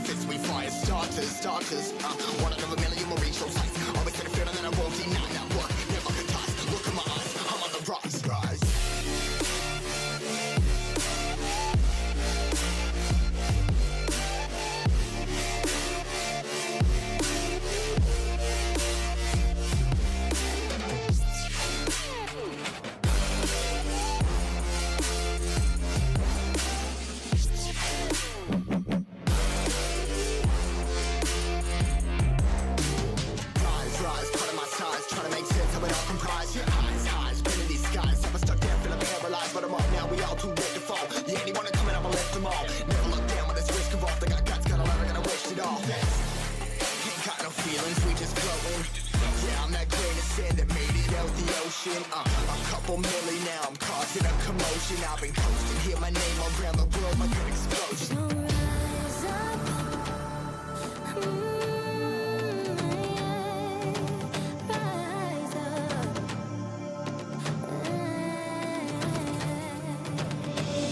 fists we fire starters. One out of a million more reach those heights. Always had a feeling that I won't deny that work. Never could toss. Look in my eyes, I'm on the rise. A couple milli now, I'm causing a commotion. I've been coasting, hear my name around the world like an explosion. Rise up, rise up.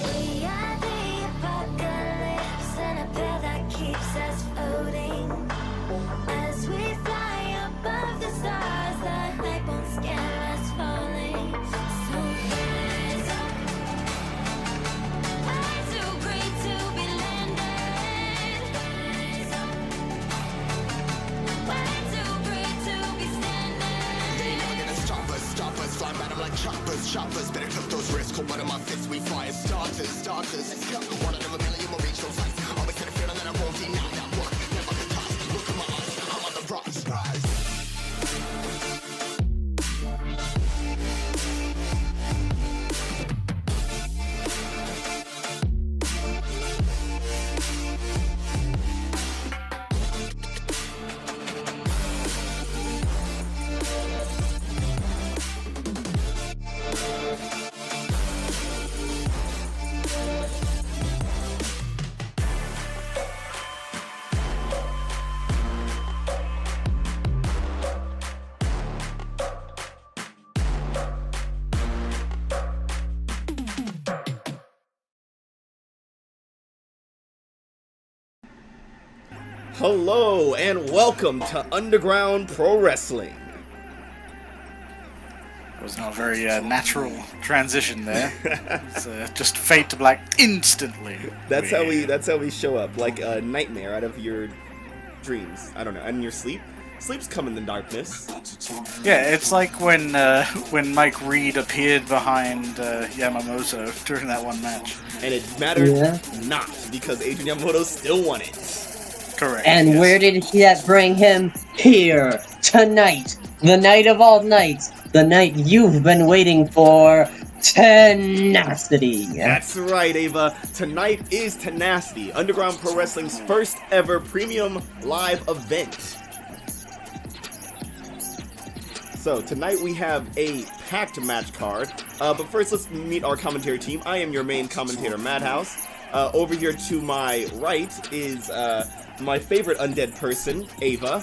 We are the apocalypse, and a bell that keeps us floating. As we fly above the stars, the hype won't scare us falling. So rise up. I'm too great to be landed. Rise up. Way too great to be standing. They never gonna stop us. Flying by them like choppers. Better took those risks. Cold one of my fists, we fire starters. Let's go. One out of a million will reach those heights. Always had a feeling that I won't deny that work. Never could toss. Look in my eyes, I'm on the rise. Hello and welcome to Underground Pro Wrestling. It was not a very natural transition there. It's just fade to black instantly. That's how we show up, like a nightmare out of your dreams. I don't know, and your sleep. Sleep's come in the darkness. Yeah, it's like when Mike Reed appeared behind Yamamoto during that one match. And it mattered not, because Adrian Yamamoto still won it. Correct. And yes. where did that bring him? Here, tonight, the night of all nights, the night you've been waiting for, TENACITY. That's right, Ava. Tonight is TENACITY, Underground Pro Wrestling's first ever premium live event. So, tonight we have a packed match card, but first let's meet our commentary team. I am your main commentator, Madhouse. Over here to my right is my favorite undead person, Ava.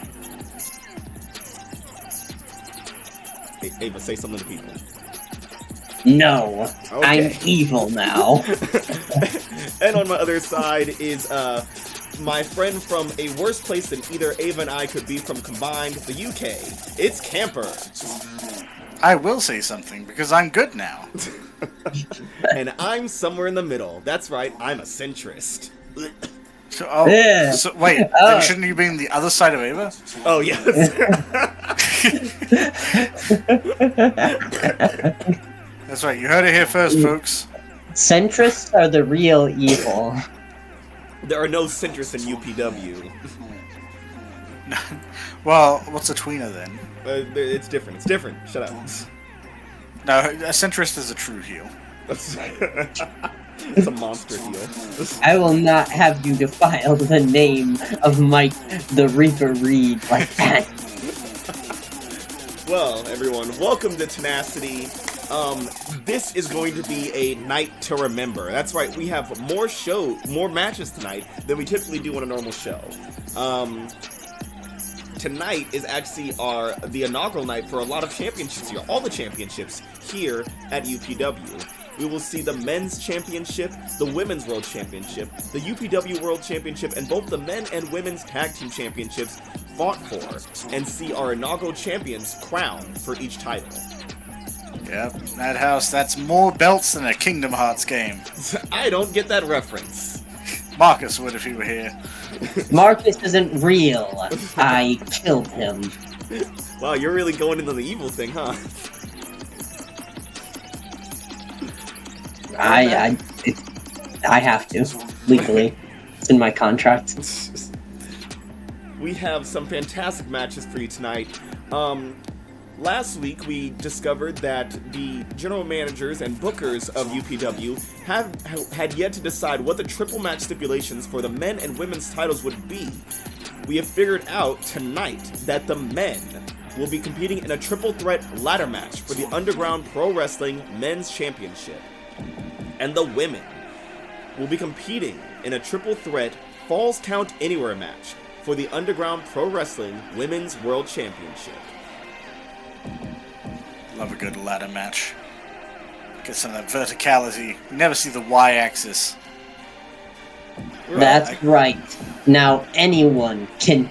Hey, Ava, say something to people. No, Okay. I'm evil now. And on my other side is my friend from a worse place than either Ava and I could be from combined, the UK. It's Camper. I will say something, because I'm good now. And I'm somewhere in the middle. That's right, I'm a centrist. So, Yeah. so wait, then shouldn't you be on the other side of Ava? Oh, yes. That's right, you heard it here first, folks. Centrists are the real evil. There are no centrists in UPW. Well, what's a tweener then? It's different. It's different. Shut up. No, a centrist is a true heel. It's a monster heel. I will not have you defile the name of Mike the Reaper Reed like that. Well, everyone, welcome to TENACITY. This is going to be a night to remember. That's right, we have more matches tonight than we typically do on a normal show. Tonight is actually the inaugural night for a lot of championships here, all the championships here at UPW. we will see the Men's Championship, the Women's World Championship, the UPW World Championship, and both the Men and Women's Tag Team Championships fought for, and see our inaugural champions crowned for each title. Yep, Madhouse, that's more belts than a Kingdom Hearts game. I don't get that reference. Marcus would if he were here. Marcus isn't real. I killed him. Wow, you're really going into the evil thing, huh? I have to, legally. It's in my contract. We have some fantastic matches for you tonight. Last week, we discovered that the general managers and bookers of UPW had yet to decide what the triple match stipulations for the men and women's titles would be. We have figured out tonight that the men will be competing in a triple threat ladder match for the Underground Pro Wrestling Men's Championship. And the women will be competing in a triple threat Falls Count Anywhere match for the Underground Pro Wrestling Women's World Championship. Love a good ladder match. Get some of that verticality. You never see the Y-axis. That's right. Now anyone can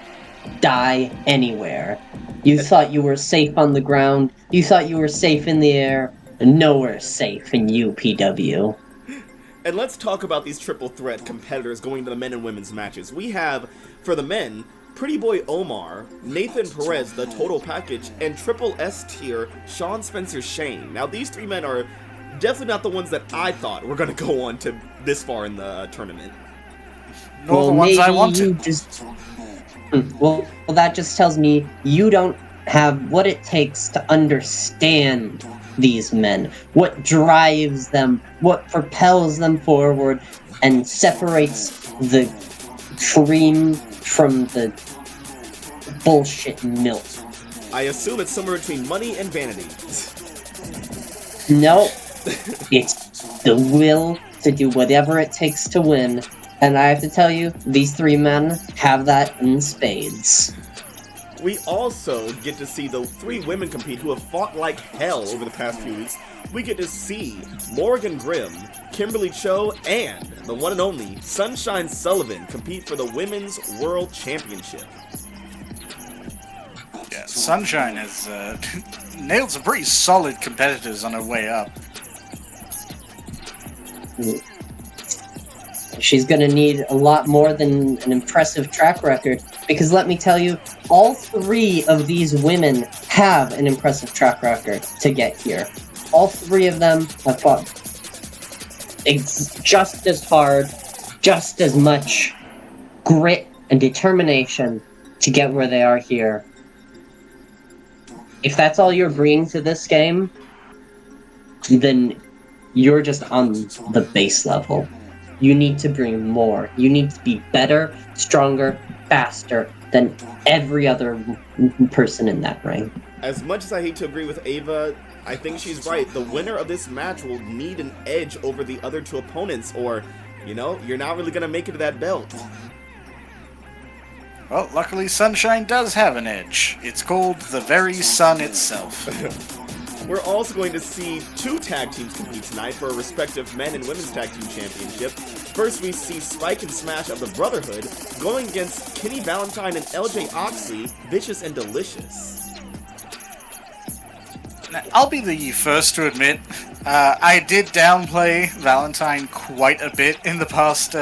die anywhere. You thought you were safe on the ground. You thought you were safe in the air. Nowhere safe in UPW. And let's talk about these triple threat competitors going to the men and women's matches. We have, for the men, Pretty Boy Omar, Nathan Perez, the Total Package, and Triple S tier, Shawn Spencer Shane. Now, these three men are definitely not the ones that I thought were going to go on to this far in the tournament. Nor the ones I wanted. Well, that just tells me you don't have what it takes to understand these men, what drives them, what propels them forward, and separates the cream from the bullshit milk. I assume it's somewhere between money and vanity. No, it's the will to do whatever it takes to win, and I have to tell you, these three men have that in spades. We also get to see the three women compete who have fought like hell over the past few weeks. We get to see Morrigan Grimm, Kimberly Cho, and the one and only Sunshine Sullivan compete for the Women's World Championship. Yeah, Sunshine has nailed some pretty solid competitors on her way up. She's gonna need a lot more than an impressive track record, because let me tell you, all three of these women have an impressive track record to get here. All three of them have fought just as hard, just as much grit and determination to get where they are here. If that's all you're bringing to this game, then you're just on the base level. You need to bring more. You need to be better, stronger, faster than every other person in that ring. As much as I hate to agree with Ava, I think she's right. The winner of this match will need an edge over the other two opponents, or, you know, you're not really going to make it to that belt. Well, luckily Sunshine does have an edge. It's called the very sun itself. We're also going to see two tag teams compete tonight for a respective men and women's tag team championship. First, we see Spike and Smash of the Brotherhood going against Kenny Valentine and LJ Oxley, Vicious and Delicious. Now, I'll be the first to admit, I did downplay Valentine quite a bit in the past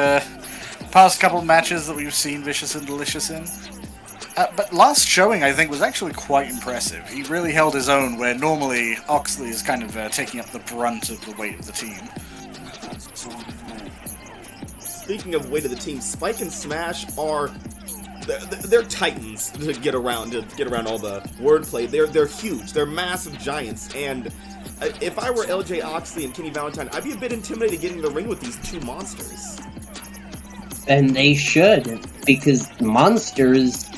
couple of matches that we've seen Vicious and Delicious in. But last showing, I think, was actually quite impressive. He really held his own, where normally Oxley is kind of taking up the brunt of the weight of the team. Speaking of weight of the team, Spike and Smash are... They're titans to get around all the wordplay. They're huge. They're massive giants. And if I were LJ Oxley and Kenny Valentine, I'd be a bit intimidated getting in the ring with these two monsters. And they should, because monsters...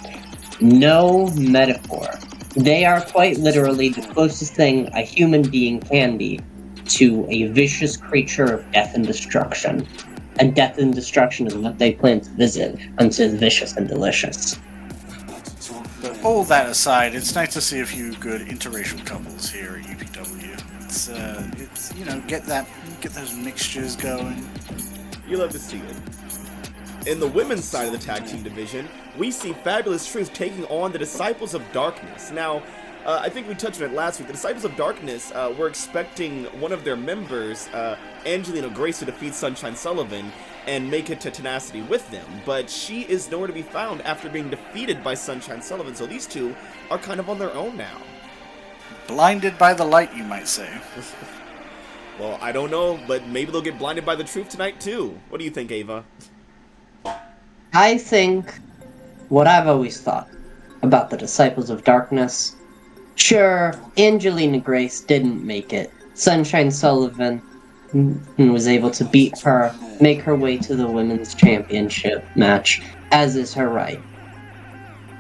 no metaphor. They are quite literally the closest thing a human being can be to a vicious creature of death and destruction. And death and destruction is what they plan to visit unto Vicious and Delicious. But all that aside, it's nice to see a few good interracial couples here at UPW. It's get Get those mixtures going. You love to see it. In the women's side of the tag team division, we see Fabulous Truth taking on the Disciples of Darkness. Now, I think we touched on it last week. The Disciples of Darkness were expecting one of their members, Angelina Grace, to defeat Sunshine Sullivan and make it to Tenacity with them. But she is nowhere to be found after being defeated by Sunshine Sullivan, so these two are kind of on their own now. Blinded by the light, you might say. Well, I don't know, but maybe they'll get blinded by the truth tonight too. What do you think, Ava? I think what I've always thought about the Disciples of Darkness. Sure, Angelina Grace didn't make it. Sunshine Sullivan was able to beat her, make her way to the women's championship match, as is her right.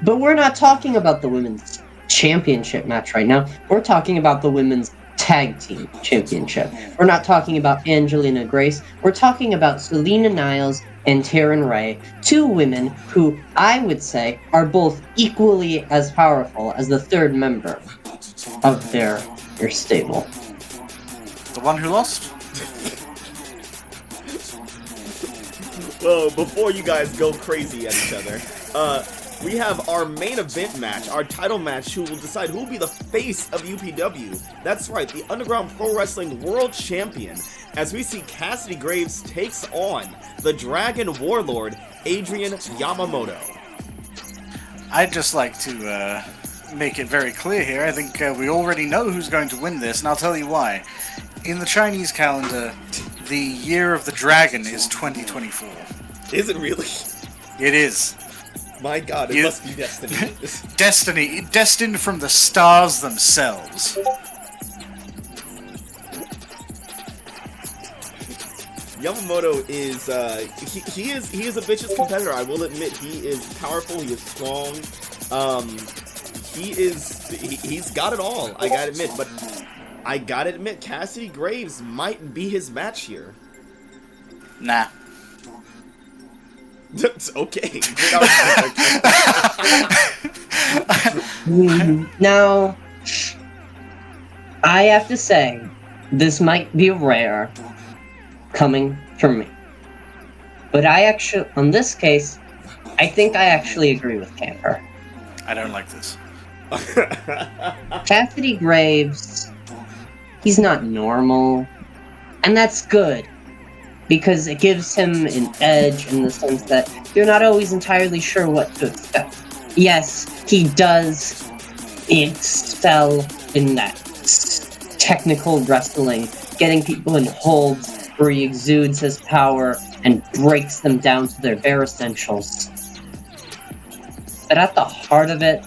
But we're not talking about the women's championship match right now. We're talking about the women's tag team championship. We're not talking about Angelina Grace. We're talking about Selena Niles and Taryn Ray, two women who I would say are both equally as powerful as the third member of their stable. The one who lost? Well, before you guys go crazy at each other, we have our main event match, our title match, who will decide who will be the face of UPW. That's right, the Underground Pro Wrestling World Champion, as we see Cassidy Graves takes on the Dragon Warlord, Adrian Yamamoto. I'd just like to make it very clear here. I think we already know who's going to win this, and I'll tell you why. In the Chinese calendar, the year of the dragon is 2024. Is it really? It is. My god, it must be destiny. Destiny, destined from the stars themselves. Yamamoto is he is a vicious competitor. I will admit, he is powerful. He is strong. He's got it all. I gotta admit, but I gotta admit, Cassidy Graves might be his match here. Nah. Okay. Now, I have to say, this might be rare coming from me. But on this case, I think I actually agree with Camper. I don't like this. Cassidy Graves, he's not normal, and that's good. Because it gives him an edge in the sense that you're not always entirely sure what to expect. Yes, he does excel in that technical wrestling, getting people in holds where he exudes his power and breaks them down to their bare essentials. But at the heart of it,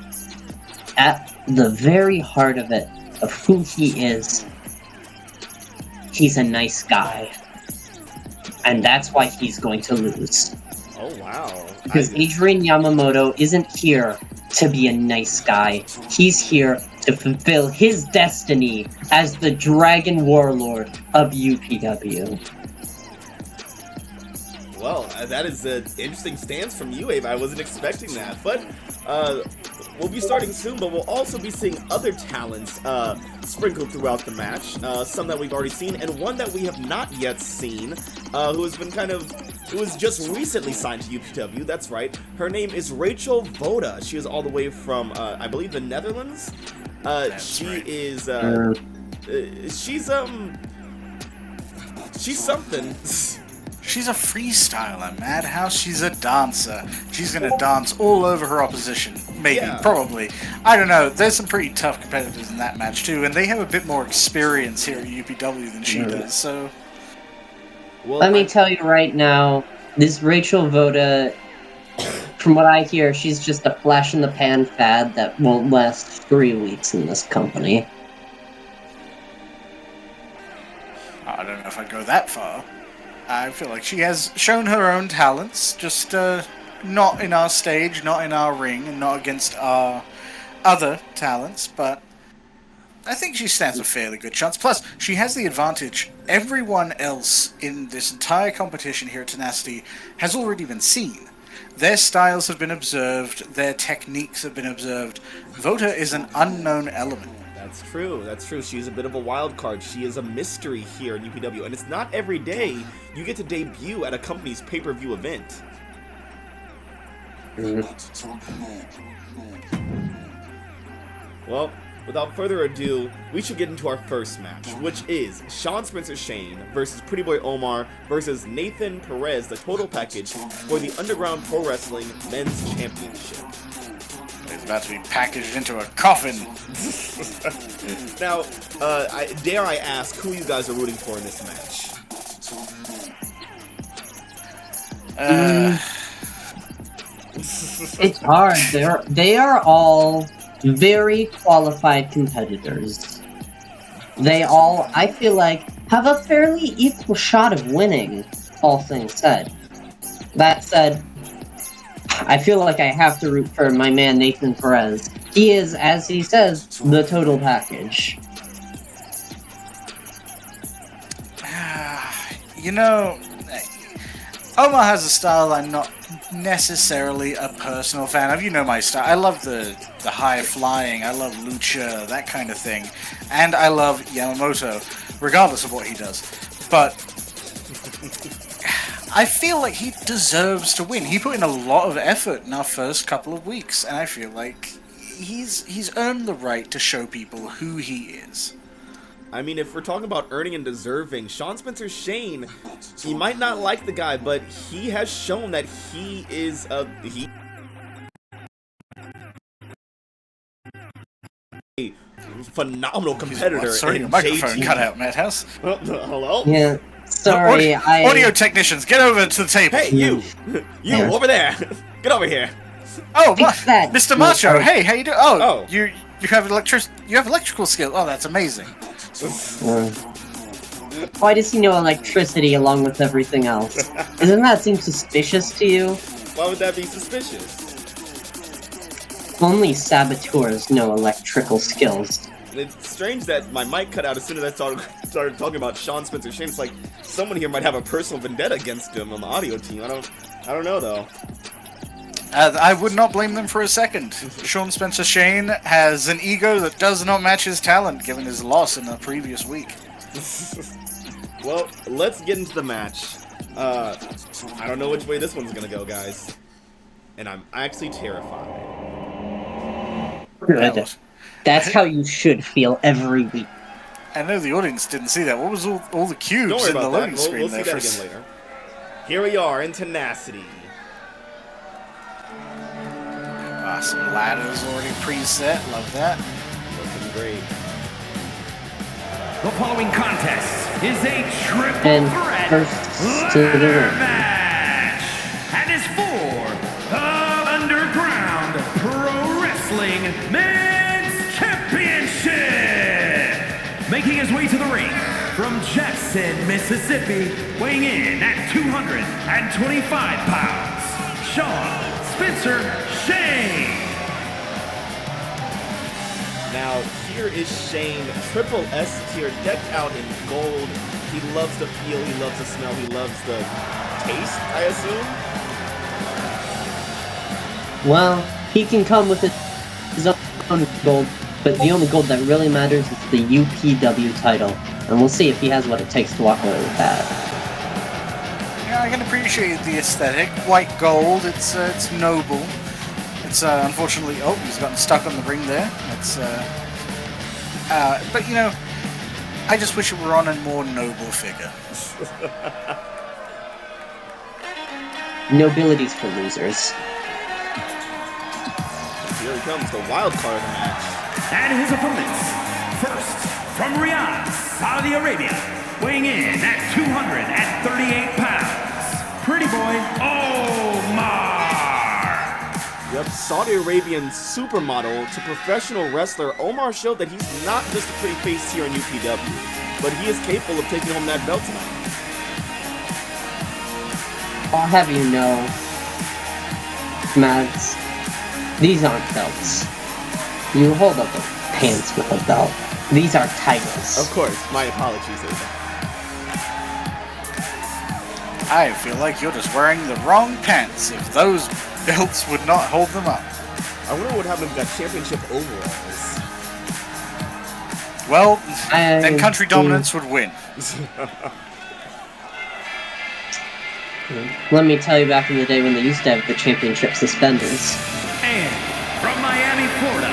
at the very heart of it, of who he is, he's a nice guy. And that's why he's going to lose. Oh, wow. Because Adrian Yamamoto isn't here to be a nice guy. He's here to fulfill his destiny as the Dragon Warlord of UPW. Well, that is an interesting stance from you, Abe. I wasn't expecting that. But we'll be starting soon, but we'll also be seeing other talents sprinkled throughout the match. Some that we've already seen, and one that we have not yet seen, who has been who was just recently signed to UPW. That's right. Her name is Rachel Votta. She is all the way from, I believe, the Netherlands. She right. Is, she's something. She's a freestyler, Madhouse. She's a dancer. She's gonna dance all over her opposition. Maybe, yeah. Probably. I don't know. There's some pretty tough competitors in that match too, and they have a bit more experience here at UPW than she does. So, well, let me tell you right now, this Rachel Votta, from what I hear, she's just a flash in the pan fad that won't last 3 weeks in this company. I don't know if I'd go that far. I feel like she has shown her own talents, just not in our stage, not in our ring, and not against our other talents, but I think she stands a fairly good chance. Plus, she has the advantage. Everyone else in this entire competition here at Tenacity has already been seen. Their styles have been observed, their techniques have been observed. Votta is an unknown element. That's true. That's true. She's a bit of a wild card. She is a mystery here in UPW, and it's not every day you get to debut at a company's pay-per-view event. Well, without further ado, we should get into our first match, which is Shawn Spencer Shane versus Pretty Boy Omar versus Nathan Perez, the total package for the Underground Pro Wrestling Men's Championship. It's about to be packaged into a coffin. Now, dare I ask who you guys are rooting for in this match? It's hard. They are all very qualified competitors. They all, I feel like, have a fairly equal shot of winning, all things said. That said, I feel like I have to root for my man Nathan Perez. He is, as he says, the total package. You know, Omar has a style I'm not necessarily a personal fan of. You know my style. I love the high flying. I love lucha, that kind of thing. And I love Yamamoto, regardless of what he does. But I feel like he deserves to win. He put in a lot of effort in our first couple of weeks, and I feel like he's earned the right to show people who he is. I mean, if we're talking about earning and deserving, Shawn Spencer Shane, he might not like the guy, but he has shown that he is a phenomenal competitor. Sorry, your microphone cut out, Madhouse. Hello? Yeah, sorry, Audio technicians, get over to the table. Hey, you over there. Get over here. Oh, that. Mr. Macho. Hey, how you doing? Oh. You have electrical skill. Oh, that's amazing. Why does he know electricity along with everything else? Doesn't that seem suspicious to you? Why would that be suspicious? Only saboteurs know electrical skills. It's strange that my mic cut out as soon as I started talking about Shawn Spencer Shane. It's like someone here might have a personal vendetta against him on the audio team. I don't know though. I would not blame them for a second. Shawn Spencer Shane has an ego that does not match his talent, given his loss in the previous week. Well, let's get into the match. I don't know which way this one's gonna go, guys. And I'm actually terrified. Good. That's how you should feel every week. I know the audience didn't see that. What was all the cubes Don't worry in the about loading that. screen We'll there see that for again later. Here we are in Tenacity. Some ladders already preset. Love that. Looking great. The following contest is a triple And threat first to the ring. match and is for the Underground Pro Wrestling Men's Championship. Making his way to the ring from Jackson, Mississippi, weighing in at 225 pounds, Shawn Spencer Shane. Now, here is Shane, triple S tier, decked out in gold. He loves the feel, he loves the smell, he loves the taste, I assume? Well, he can come with his own gold, but the only gold that really matters is the UPW title. And we'll see if he has what it takes to walk away with that. Yeah, I can appreciate the aesthetic. White gold, it's noble. It's unfortunately, he's gotten stuck on the ring there. It's but you know, I just wish it were on a more noble figure. Nobility's for losers. Here he comes, the wild card of the match. And his opponents, first from Riyadh, Saudi Arabia, weighing in at 238 pounds, Pretty Boy Omar. Yep, Saudi Arabian supermodel to professional wrestler, Omar showed that he's not just a pretty face here in UPW, but he is capable of taking home that belt tonight. I'll have you know, Mads, these aren't belts. You hold up the pants with a belt. These are titles. Of course, my apologies. I feel like you're just wearing the wrong pants if those belts would not hold them up. I wonder what happened to that championship overalls. Well, then country dominance would win. Let me tell you, back in the day when they used to have the championship suspenders. And from Miami, Florida,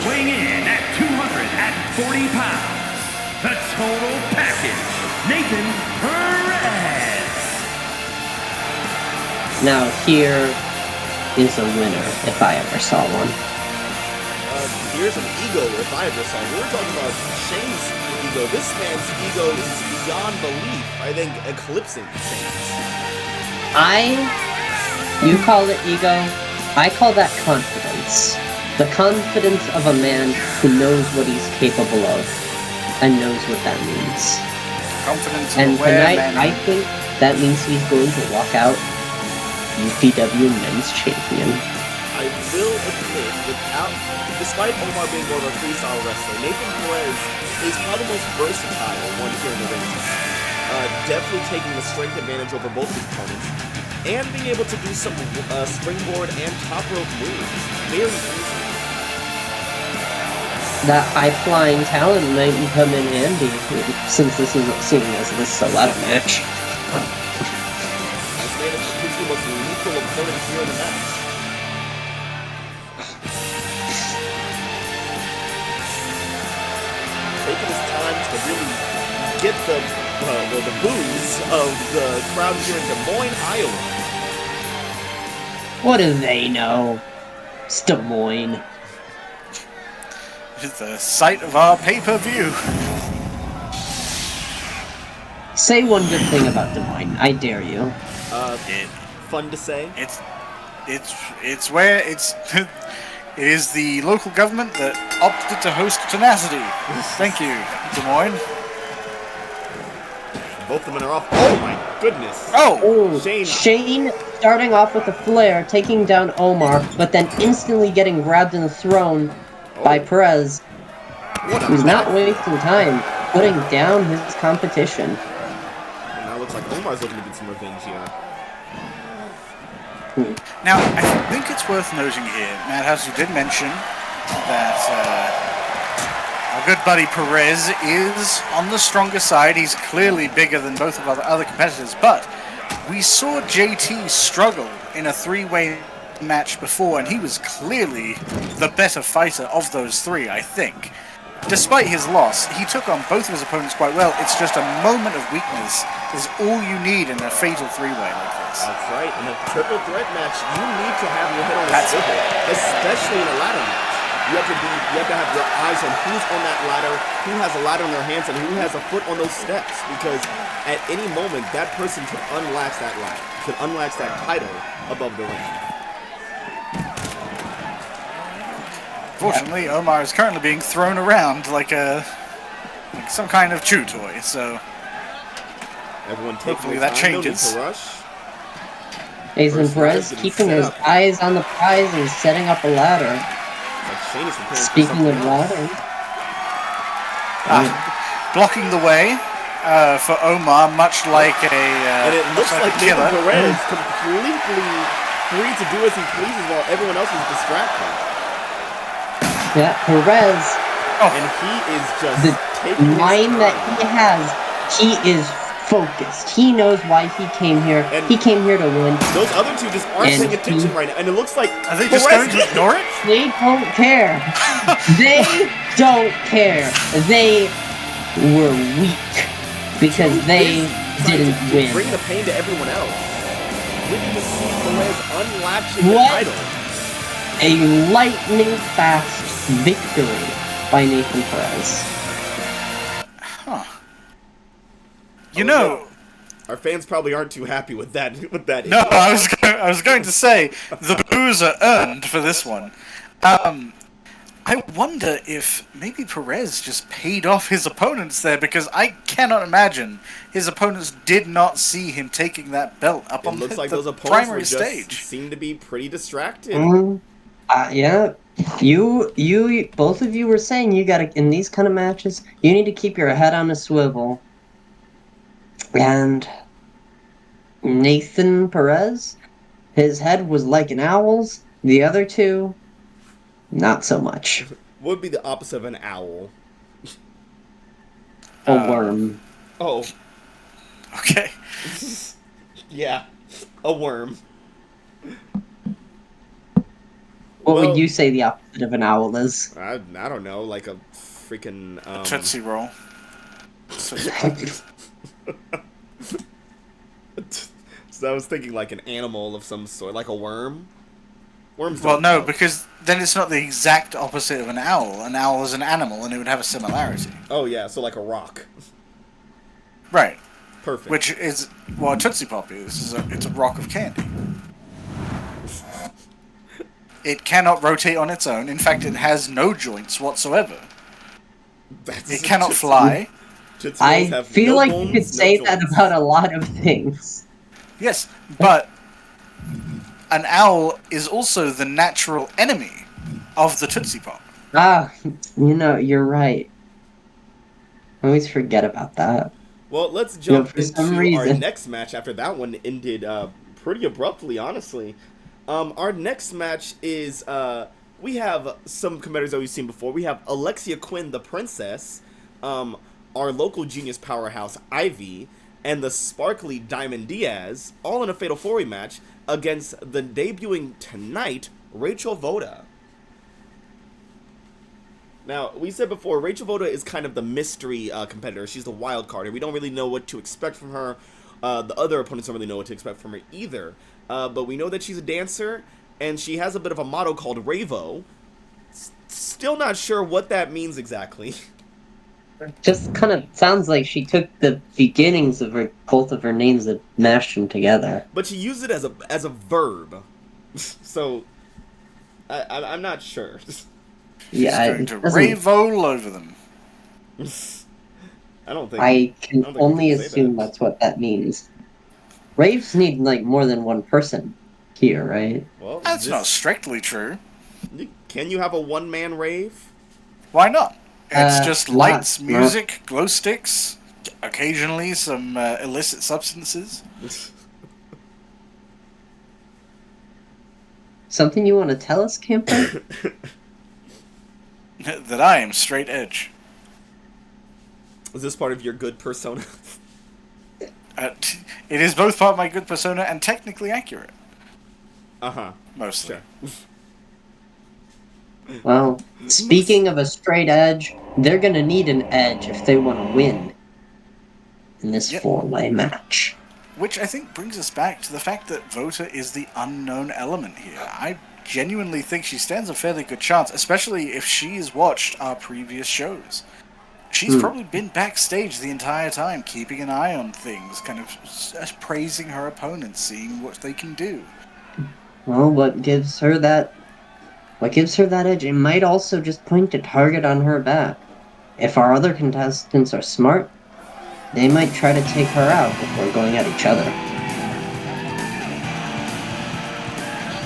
weighing in at 240 pounds, the total package, Nathan Perez. Now here is a winner, if I ever saw one. Here's an ego, if I ever saw one. We're talking about Shane's ego. This man's ego is beyond belief. I think eclipsing Shane's. You call it ego, I call that confidence. The confidence of a man who knows what he's capable of and knows what that means. Confidence And aware tonight, man. I think that means he's going to walk out UPW Men's Champion. I will admit, despite Omar being more of a freestyle wrestler, Nathan Perez is probably the most versatile one here in the ring. Definitely taking the strength advantage over both his opponents, and being able to do some springboard and top rope moves very easily. That high-flying talent might come in handy, since this is seen as this a ladder match. This man is the most lethal opponent here in the match. Taking his time to really get the boos of the crowd here in Des Moines, Iowa. What do they know? It's Des Moines. It's the site of our pay-per-view. Say one good thing about Des Moines, I dare you. Fun to say. It's where it's it is the local government that opted to host TENACITY. Thank you, Des Moines. Both of them are off. Oh my goodness. Oh, Shane starting off with a flare, taking down Omar, but then instantly getting grabbed in the throne by Perez, who's not wasting time, putting down his competition. And now it looks like Omar's looking to get some revenge here. now I think it's worth noting here, Madhouse, you did mention that our good buddy Perez is on the stronger side. He's clearly bigger than both of our other competitors, but we saw JT struggle in a three-way match before, and he was clearly the better fighter of those three, I think. Despite his loss, he took on both of his opponents quite well. It's just a moment of weakness is all you need in a fatal three-way like this. That's right. In a triple threat match, you need to have your head on a swivel, especially in a ladder match. You have to have your eyes on who's on that ladder, who has a ladder in their hands, and who has a foot on those steps. Because at any moment, that person could unlatch that ladder, could unlatch that title above the ring. Fortunately, Omar is currently being thrown around like some kind of chew toy. So Everyone taking hopefully their that time, no need changes. to rush. Nathan First Perez getting keeping set his up. eyes on the prize and setting up a ladder. Like Shane is preparing for Speaking of something else. ladder, Blocking the way for Omar, much like And it looks like Nathan killer. Perez completely free to do as he pleases while everyone else is distracted. yeah, Perez, And he is just the taking his mind that time. he has, he is focused. He knows why he came here. And- He came here to win. Those other two just aren't And paying attention right now. And it looks like Are they just going to ignore it? They don't care. They don't care. They were weak because they didn't win. Bring the pain to everyone else. We need to see Perez unlatching the What? title. A lightning fast victory by Nathan Perez. You know, Our fans probably aren't too happy with that. no, I was going to say the boos are earned for this one. I wonder if maybe Perez just paid off his opponents there, because I cannot imagine his opponents did not see him taking that belt up It on looks the like those opponents were primary just stage. seem to be pretty distracted. Yeah. You, both of you were saying you gotta, in these kind of matches, you need to keep your head on a swivel. And Nathan Perez, his head was like an owl's. The other two, not so much. What would be the opposite of an owl? A worm. Oh, Okay. yeah. A worm. What Well, would you say the opposite of an owl is? I don't know, like a freaking Tootsie Roll. So I was thinking like an animal of some sort, like a worm. Worms. Well, don't no, count. because then it's not the exact opposite of an owl. An owl is an animal, and it would have a similarity. Oh yeah, so like a rock. Right. Perfect. Which is what a Tootsie Pop is. It's a rock of candy. It cannot rotate on its own. In fact, it has no joints whatsoever. It cannot fly. I feel like you could say that about a lot of things. Yes, but an owl is also the natural enemy of the Tootsie Pop. Ah, you're right. I always forget about that. Well, let's jump for some into our reason. next match after that one ended pretty abruptly, honestly. Our next match is, we have some competitors that we've seen before. We have Alexia Quinn, the princess, our local genius powerhouse, Ivy, and the sparkly Diamond Diaz, all in a Fatal 4-Way match against the debuting tonight, Rachel Votta. Now, we said before, Rachel Votta is kind of the mystery competitor. She's the wild card, and we don't really know what to expect from her. The other opponents don't really know what to expect from her either. But we know that she's a dancer, and she has a bit of a motto called Ravo. Still not sure what that means exactly. Just kind of sounds like she took the beginnings of both of her names and mashed them together. But she used it as a verb. So, I'm not sure. Yeah, She's going to rave all over them. I don't think. I can think only we can say assume that. that's what that means. Raves need like more than one person here, right? Well, That's not strictly true. Can you have a one-man rave? Why not? It's just not- lights, not- music, glow sticks, occasionally some illicit substances. Something you want to tell us, Camper? That I am straight edge. Is this part of your good persona? It is both part of my good persona and technically accurate. Uh-huh. Mostly. Sure. Well, speaking of a straight edge, they're gonna need an edge if they want to win in this Yep. 4-way match. Which I think brings us back to the fact that Votta is the unknown element here. I genuinely think she stands a fairly good chance, especially if she's watched our previous shows. She's probably been backstage the entire time, keeping an eye on things, kind of praising her opponents, seeing what they can do. Well, what gives her that edge? It might also just point a target on her back. If our other contestants are smart, they might try to take her out before going at each other.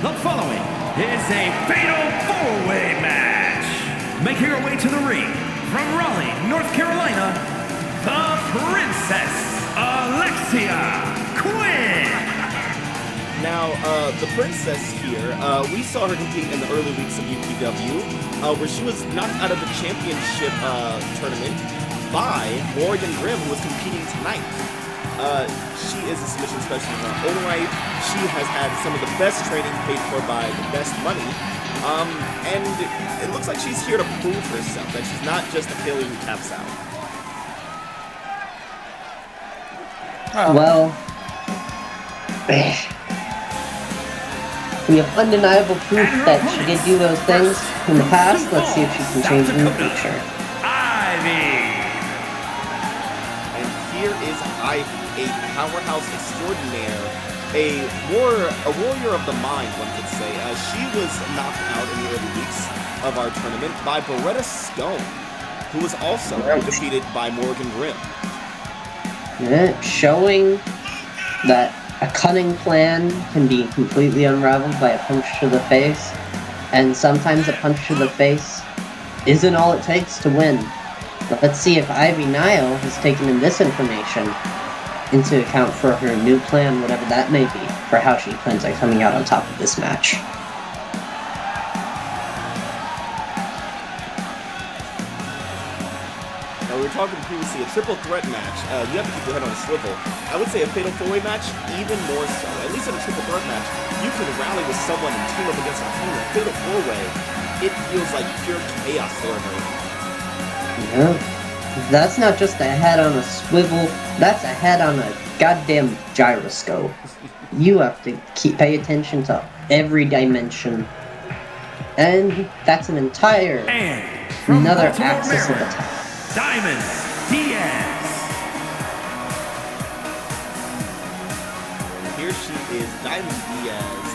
The following is a Fatal 4-Way match. Making her way to the ring from Raleigh, North Carolina, the Princess Alexia Quinn. Now, the princess here, we saw her compete in the early weeks of UPW, where she was knocked out of the championship tournament by Morrigan Grimm, who was competing tonight. She is a submission specialist in her own right. She has had some of the best training paid for by the best money. And it looks like she's here to prove herself, that she's not just a failure who taps out. Well, we have undeniable proof that she did do those things in the past. Let's see if she can change in the future. Ivy. And here is Ivy, a powerhouse extraordinaire, a warrior of the mind, one could say. She was knocked out in the early weeks of our tournament by Beretta Stone, who was also defeated by Morrigan Grimm. Yeah, showing that a cunning plan can be completely unraveled by a punch to the face, and sometimes a punch to the face isn't all it takes to win. But let's see if Ivy Nile has taken in this information into account for her new plan, whatever that may be, for how she plans on coming out on top of this match. Now we were talking previously, a triple threat match, you have to keep your head on a swivel. I would say a fatal 4-way match, even more so. At least in a triple threat match, you can rally with someone and team up against an opponent. A fatal 4-way, it feels like pure chaos there in the ring. Yeah. That's not just a head on a swivel, that's a head on a goddamn gyroscope. You have to pay attention to every dimension. And that's an entire, And from another Baltimore, axis of Maryland, attack. Diamond Diaz. Here she is, Diamond Diaz.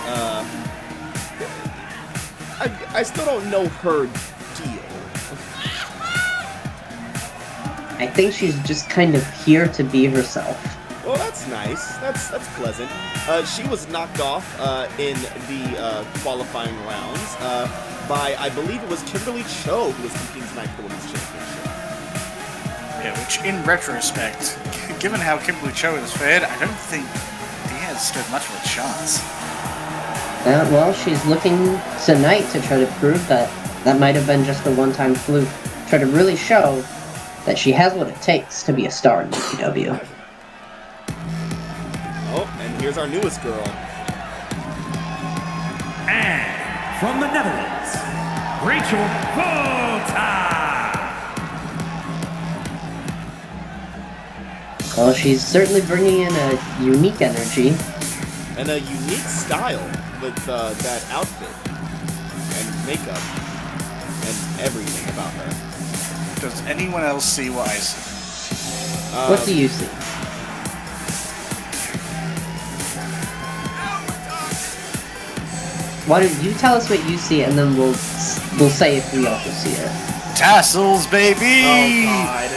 I still don't know her deal. I think she's just kind of here to be herself. Well, that's nice. That's pleasant. She was knocked off in the qualifying rounds by, I believe it was Kimberly Cho, who was competing tonight for the Women's Championship. Yeah, which in retrospect, given how Kimberly Cho has fared, I don't think Diaz stood much of a chance. Well, she's looking tonight to try to prove that that might have been just a one-time fluke. Try to really show that she has what it takes to be a star in EPW. Oh, and here's our newest girl. And from the Netherlands, Rachel Votta. Well, she's certainly bringing in a unique energy. And a unique style with that outfit and makeup and everything about her. Does anyone else see what I see? What do you see? Why don't you tell us what you see, and then we'll say if we also see it. Tassels, baby! Oh God!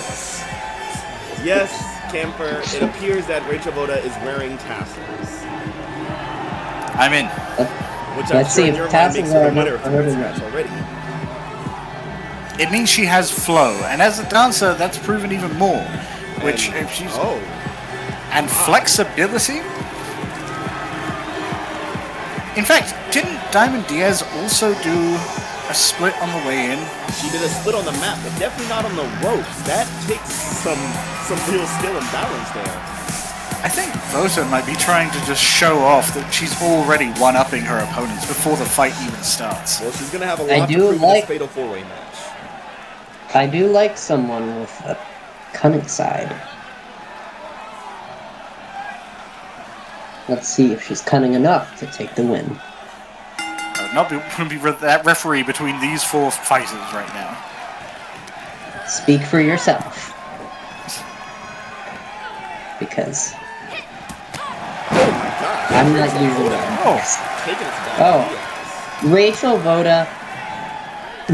Yes, Camper. It appears that Rachel Votta is wearing tassels, I'm in. which I'm Let's sure see in if your mind tassels makes her are a winner enough for for her this to match win. already. It means she has flow, and as a dancer, that's proven even more. Which, And- if she's oh, and flexibility. In fact, didn't Diamond Diaz also do a split on the way in? she did a split on the map, but definitely not on the ropes. That takes some real skill and balance there. I think Votta might be trying to just show off that she's already one-upping her opponents before the fight even starts. Well, she's gonna have a I lot to do prove in like- this fatal 4-way match. I do like someone with a cunning side. Let's see if she's cunning enough to take the win. Not be that referee between these four fighters right now. Speak for yourself. Because Oh my God! I'm not Rachel usually Votta Oh, taking it to that. Oh. Rachel Votta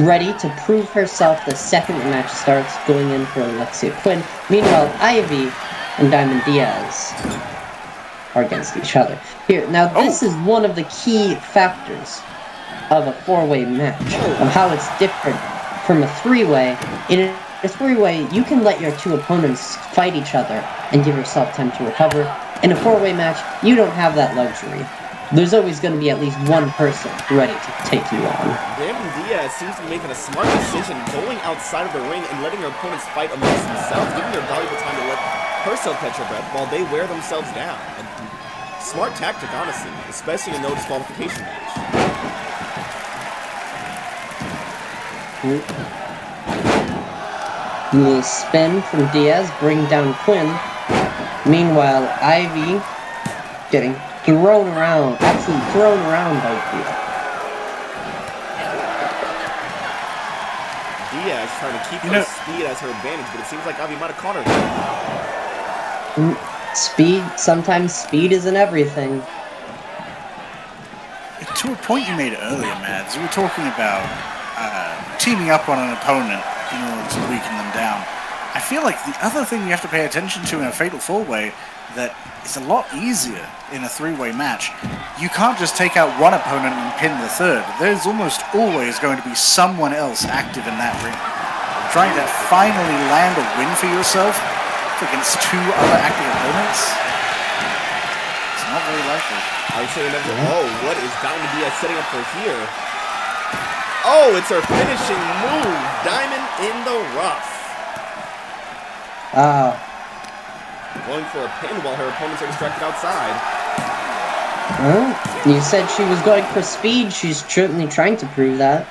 ready to prove herself the second the match starts, going in for Alexia Quinn. Meanwhile, Ivy and Diamond Diaz are against each other. Here, now this is one of the key factors of a four-way match, of how it's different from a three-way. In a three-way, you can let your two opponents fight each other and give yourself time to recover. In a four-way match, you don't have that luxury. There's always going to be at least one person ready to take you on. Diamond Diaz seems to be making a smart decision, going outside of the ring and letting her opponents fight amongst themselves, giving her valuable time to let herself catch her breath while they wear themselves down. A smart tactic, honestly, especially in no disqualification match. A little spin from Diaz, bring down Quinn. Meanwhile, Ivy getting thrown around, absolutely thrown around by Diaz. Diaz trying to keep her speed as her advantage, but it seems like Ivy might have caught her. Speed, sometimes speed isn't everything. to a point you made earlier, Mads, you were talking about teaming up on an opponent in order to weaken them down. I feel like the other thing you have to pay attention to in a Fatal 4-Way that is a lot easier in a 3-way match. You can't just take out one opponent and pin the third. There's almost always going to be someone else active in that ring. Trying to finally land a win for yourself against two other active opponents, it's not very likely. I would say another. Oh, what is Diamond Diaz setting up for here? Oh, it's her finishing move. Diamond in the rough. Going for a pin while her opponents are distracted outside. Well, you said she was going for speed. She's certainly trying to prove that.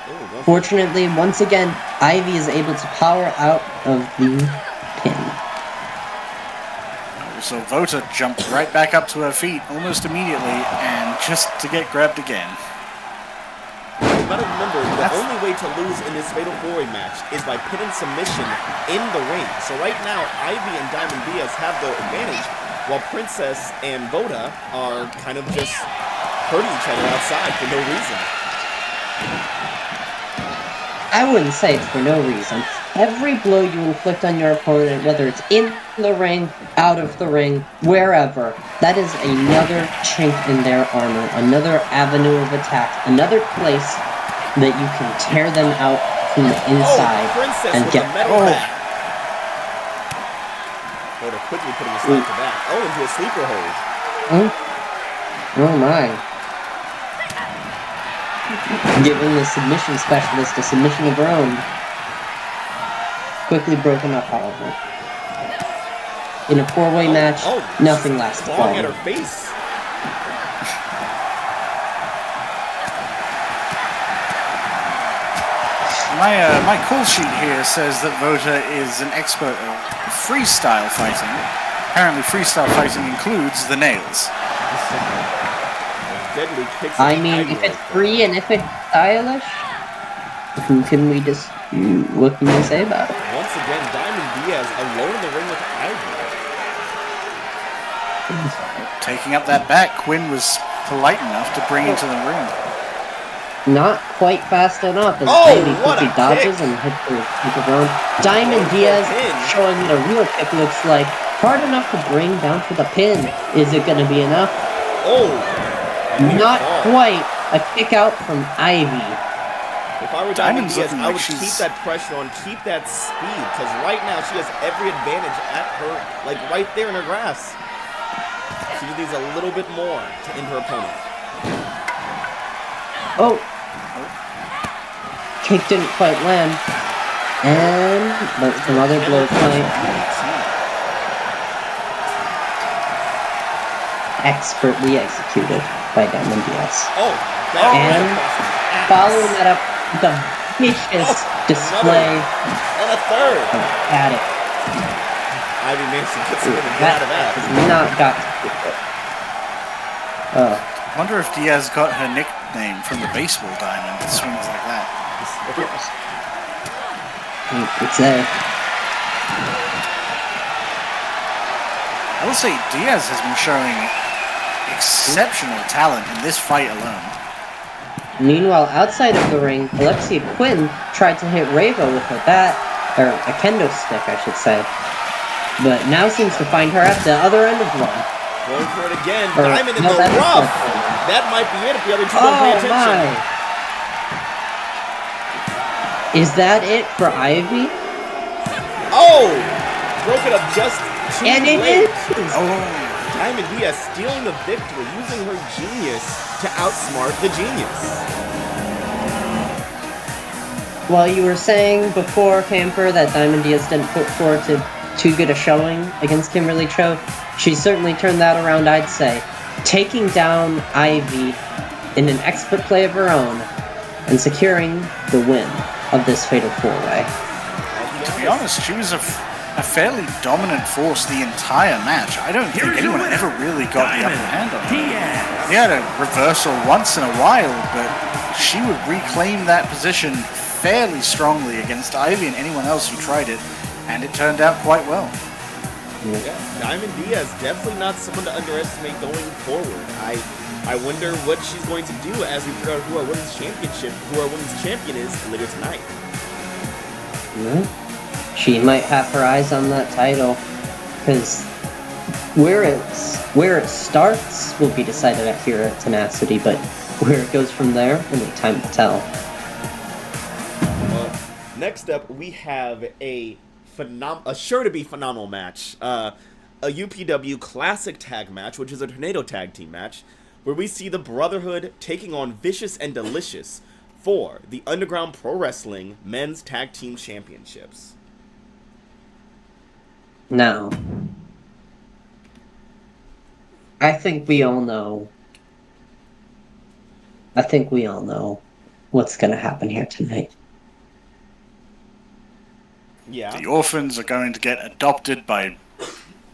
Oh, Fortunately, once again, Ivy is able to power out of the pin. So Votta jumped right back up to her feet almost immediately, and just to get grabbed again. You gotta remember, the only way to lose in this Fatal 4-Way match is by pin and submission in the ring. So right now, Ivy and Diamond Diaz have the advantage, while Princess and Votta are kind of just hurting each other outside for no reason. I wouldn't say it's for no reason. Every blow you inflict on your opponent, whether it's in the ring, out of the ring, wherever, that is another chink in their armor, another avenue of attack, another place that you can tear them out from the inside Princess and with get a metal back. Votta quickly putting a stop to that. Oh, into a sleeper hold. Oh my. Giving the submission specialist a submission of her own. Quickly broken up, however. In a 4-way match, nothing lasts long at long. her face. My call sheet here says that Votta is an expert of freestyle fighting. Apparently freestyle fighting includes the nails. Deadly kicks. I mean, if it's free and if it's stylish, who can we just... what can we say about it? Once again, Diamond Diaz alone in the ring with Ivy. Taking up that back, Quinn was polite enough to bring into the ring. Not quite fast enough as Oh, Ivy what a quickly dodges kick. and hits the kick of her own. Diamond Diaz showing what a real kick looks like. Hard enough to bring down for the pin. Is it going to be enough? Oh! Not quite. A kick out from Ivy. If I were Diamond Diamond's Diaz, looking I like would she's- keep that pressure on, keep that speed, because right now she has every advantage at her, like right there in her grasp. She needs a little bit more to end her opponent. Oh. Kick didn't quite land. And but some other blows might. Expertly executed by Diamond Diaz. Oh! And following that up with a vicious display On a third! of static. Ivy managed to get something to get That out of that. has not got to I wonder if Diaz got her nickname from the baseball diamond that swings like that. It's there. I will say Diaz has been showing exceptional talent in this fight alone. Meanwhile, outside of the ring, Alexia Quinn tried to hit Ravo with a bat, or a kendo stick, I should say. But now seems to find her at the other end of one. Going for it again. Or- Diamond in no, the that's rough. not true. That might be it if the other two don't pay Oh attention. my! Is that it for Ivy? Oh! Broke it up just too And it late. is! Diamond Diaz stealing the victory, using her genius to outsmart the genius. Well, you were saying before, Camper, that Diamond Diaz didn't put forward to too good a showing against Kimberly Cho. She certainly turned that around, I'd say. Taking down Ivy in an expert play of her own and securing the win of this Fatal 4-Way. To be honest, she was a fairly dominant force the entire match. I don't think Here's your anyone winner, ever really got the upper hand on her. Diaz. He had a reversal once in a while, but she would reclaim that position fairly strongly against Ivy and anyone else who tried it, and it turned out quite well. Yeah, Diamond Diaz, definitely not someone to underestimate going forward. I wonder what she's going to do as we figure out who our women's champion is later tonight. She might have her eyes on that title, because where it starts will be decided here at Tenacity, but where it goes from there, only time will tell. Next up, we have a sure to be phenomenal match, a UPW Classic Tag match, which is a Tornado Tag Team match, where we see the Brotherhood taking on Vicious and Delicious for the Underground Pro Wrestling Men's Tag Team Championships. Mm-hmm. Next up, we have a sure to be phenomenal match, a UPW Classic Tag match, which is a Tornado Tag Team match, where we see the Brotherhood taking on Vicious and Delicious for the Underground Pro Wrestling Men's Tag Team Championships. Now, I think we all know. I think we all know what's going to happen here tonight. Yeah. The orphans are going to get adopted by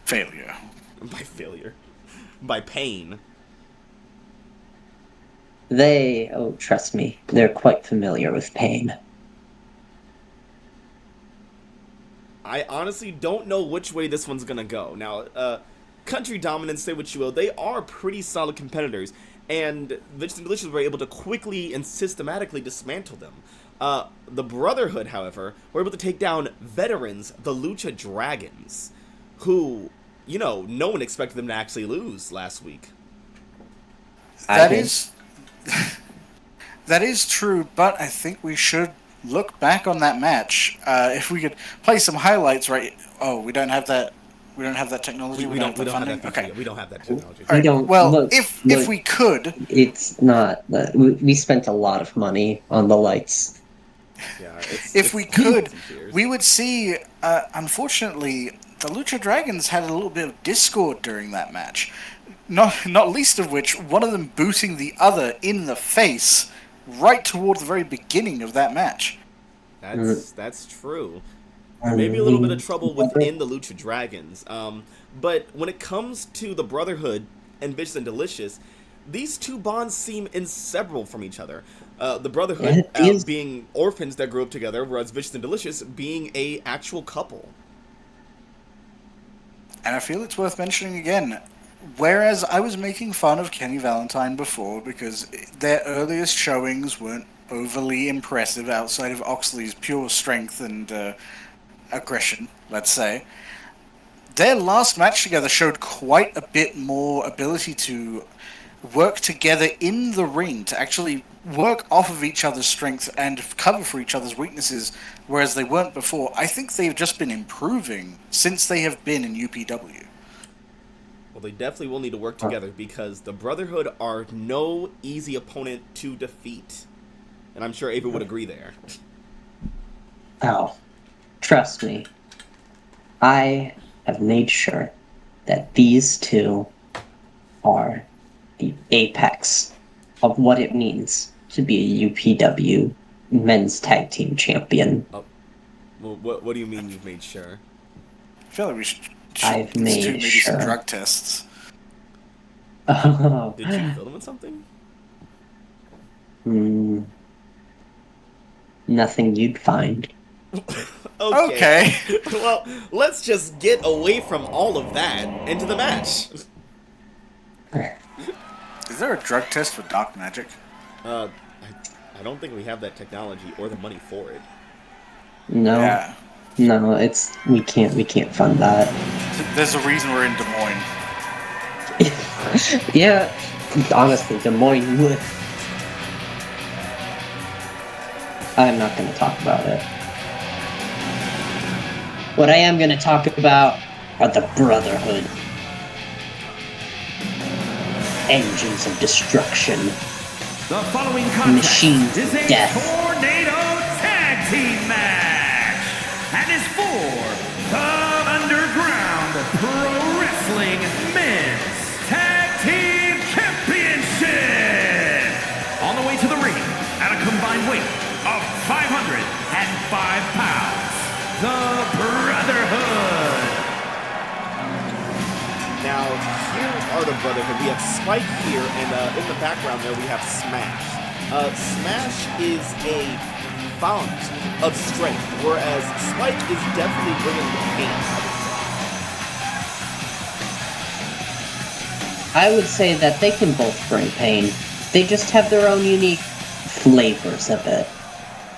failure. By failure. By pain. Trust me, they're quite familiar with pain. I honestly don't know which way this one's gonna go. Now, Country Dominance, say what you will, they are pretty solid competitors, and Vicious and Delicious were able to quickly and systematically dismantle them. The Brotherhood, however, were able to take down veterans, the Lucha Dragons, who, you know, no one expected them to actually lose last week. That is true, but I think we should look back on that match. If we could play some highlights, right? Oh, we don't have that. We don't have that technology. We don't have funding. that. Okay. We don't have that technology. We don't. Well, look, if we could, it's not. We spent a lot of money on the lights. Yeah, if we could, we would see. Unfortunately, the Lucha Dragons had a little bit of discord during that match. Not least of which, one of them booting the other in the face right toward the very beginning of that match. That's true. Maybe a little bit of trouble within the Lucha Dragons. But when it comes to the Brotherhood and Vicious and Delicious, these two bonds seem inseparable from each other. The Brotherhood being orphans that grew up together, whereas Vicious and Delicious being a actual couple. And I feel it's worth mentioning again. Whereas I was making fun of Kenny Valentine before because their earliest showings weren't overly impressive outside of Oxley's pure strength and aggression, let's say, their last match together showed quite a bit more ability to work together in the ring, to actually work off of each other's strengths and cover for each other's weaknesses, whereas they weren't before. I think they've just been improving since they have been in UPW. Well, they definitely will need to work together because the Brotherhood are no easy opponent to defeat. And I'm sure Ava would agree there. Oh, trust me. I have made sure that these two are the apex of what it means to be a UPW men's tag team champion. Oh. Well, what do you mean you've made sure? I feel like we should I've made maybe sure. some drug tests. Oh. Did you fill them with something? Nothing you'd find. Okay. Well, let's just get away from all of that into the match. Is there a drug test for dark magic? I don't think we have that technology or the money for it. No. Yeah. No, we can't fund that. There's a reason we're in Des Moines. Yeah, honestly, Des Moines would. I'm not going to talk about it. What I am going to talk about are the Brotherhood. Engines of destruction. The following contest Machines is of a death. tornado tag team match and is for the Underground Pro Wrestling Men's Tag Team Championship. On the way to the ring at a combined weight of 505 pounds, the Brotherhood. Now, here are the Brotherhood. We have Spike here, and in the background there we have Smash. Smash is a fount of strength, whereas Spike is definitely bringing the pain. I would say that they can both bring pain. They just have their own unique flavors of it.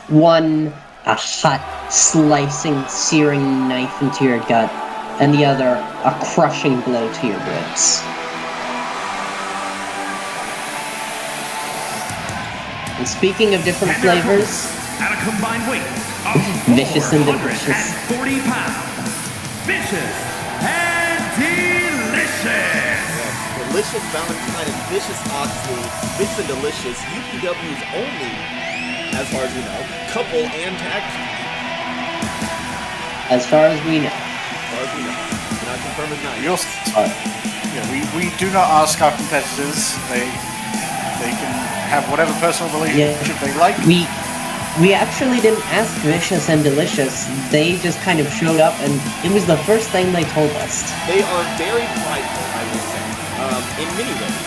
One, a hot, slicing, searing knife into your gut, and the other, a crushing blow to your ribs. And speaking of different flavors, At a combined weight of Vicious and Delicious. 440 pounds, Vicious and Delicious. Delicious Valentine and Vicious Oxley, Vicious and Delicious, UPW's only, as far as we know, couple and tag team. as far as we know. As far as between them. Cannot confirm as night. We also, we do not ask our competitors. They can have whatever personal relationship they like. We actually didn't ask Vicious and Delicious. They just kind of showed up, and it was the first thing they told us. They are very prideful, I will say, in many ways.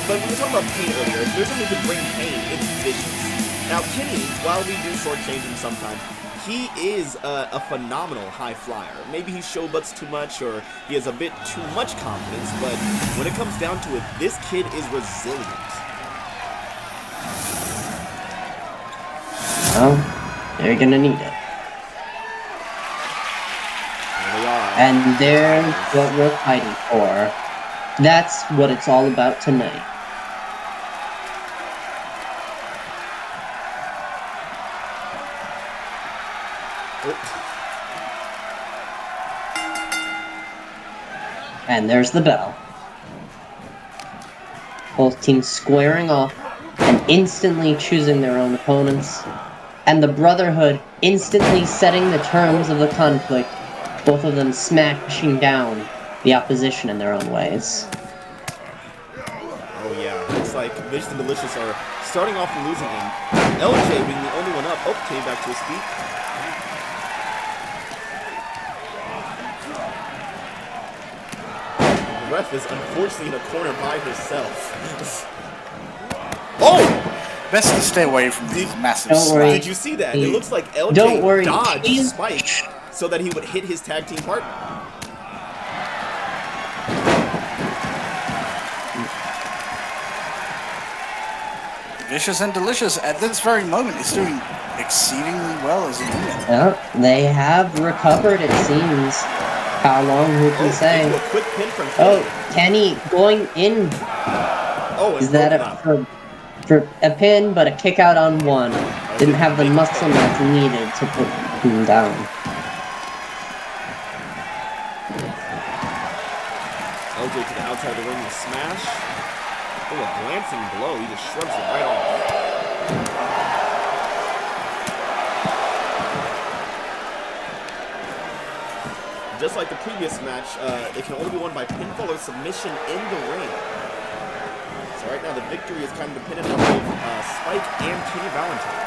But we were talking about Pain earlier. If there's something to bring pain, it's Vicious. Now, Kenny, while we do shortchange him sometimes, he is a phenomenal high flyer. Maybe he showbutts too much, or he has a bit too much confidence, but when it comes down to it, this kid is resilient. Well, they're gonna need it. There they are. And there's what we're fighting for. That's what it's all about tonight. And there's the bell. Both teams squaring off and instantly choosing their own opponents. And the Brotherhood instantly setting the terms of the conflict, both of them smashing down the opposition in their own ways. Oh yeah, looks like Vicious and Delicious are starting off and losing him. LJ being the only one up. Oh, came back to his feet. The ref is unfortunately in a corner by herself. Oh! Best to stay away from these massive Don't worry. Did you see that? It looks like LJ Don't worry. dodged Spike so that he would hit his tag team partner. Vicious and Delicious at this very moment is doing exceedingly well as a unit. Well, they have recovered, it seems. How long, who can say? Into a quick pin from Kenny going in. Oh, Is that for a pin, but a kick out on one. Didn't have the muscle mass needed to put him down. LJ to the outside of the ring with smash. Oh, a glancing blow. He just shrugs it right off. Just like the previous match, it can only be won by pinfall or submission in the ring. So right now the victory is kind of dependent on both Spike and Kenny Valentine.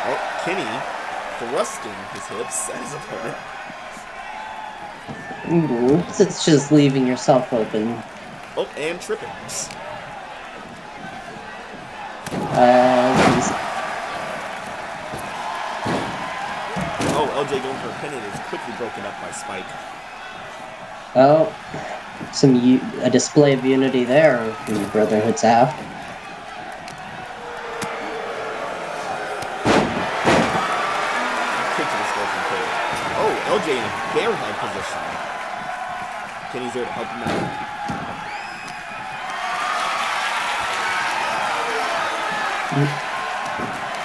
Oh, Kenny thrusting his hips at his opponent. It's just leaving yourself open. Oh, and tripping. Oh, LJ going for a pin and is quickly broken up by Spike. Oh, a display of unity there from the Brotherhood's half. Kick to the skull from Perez. Oh, LJ in a bear hug position. Kenny's there to help him out.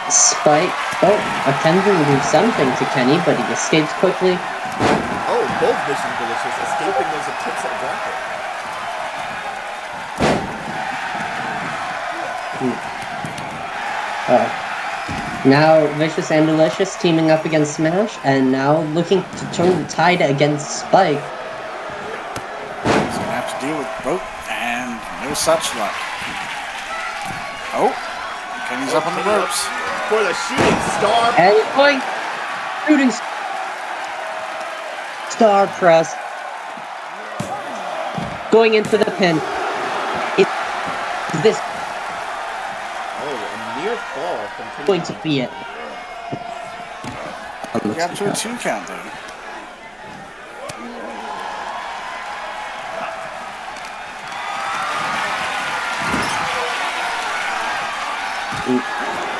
Spike, attempting to do something to Kenny, but he escapes quickly. Oh, both Vicious and Delicious escaping those attempts at grapple. Now Vicious and Delicious teaming up against Smash, and now looking to turn the tide against Spike. He's gonna have to deal with both, and no such luck. Oh, Kenny's up on the ropes. For the shooting star. And he's going shooting star press. Going in for the pin. Is this Oh, a near fall from Kenny. going to be it? We got to a 2 count though.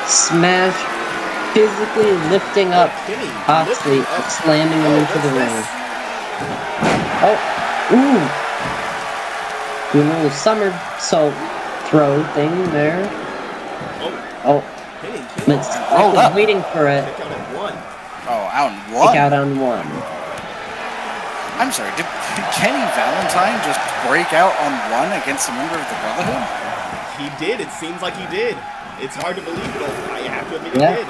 Smash physically lifting up Oxley, slamming him into the ring. Oh, doing a little somersault throw thing there. Oh, but Spike was waiting for it. Kick out at 1. Oh, out in 1? Kick out on 1. I'm sorry, did Kenny Valentine just break out on 1 against a member of the Brotherhood? He did. It seems like he did. It's hard to believe, but I have to admit he Yeah. did.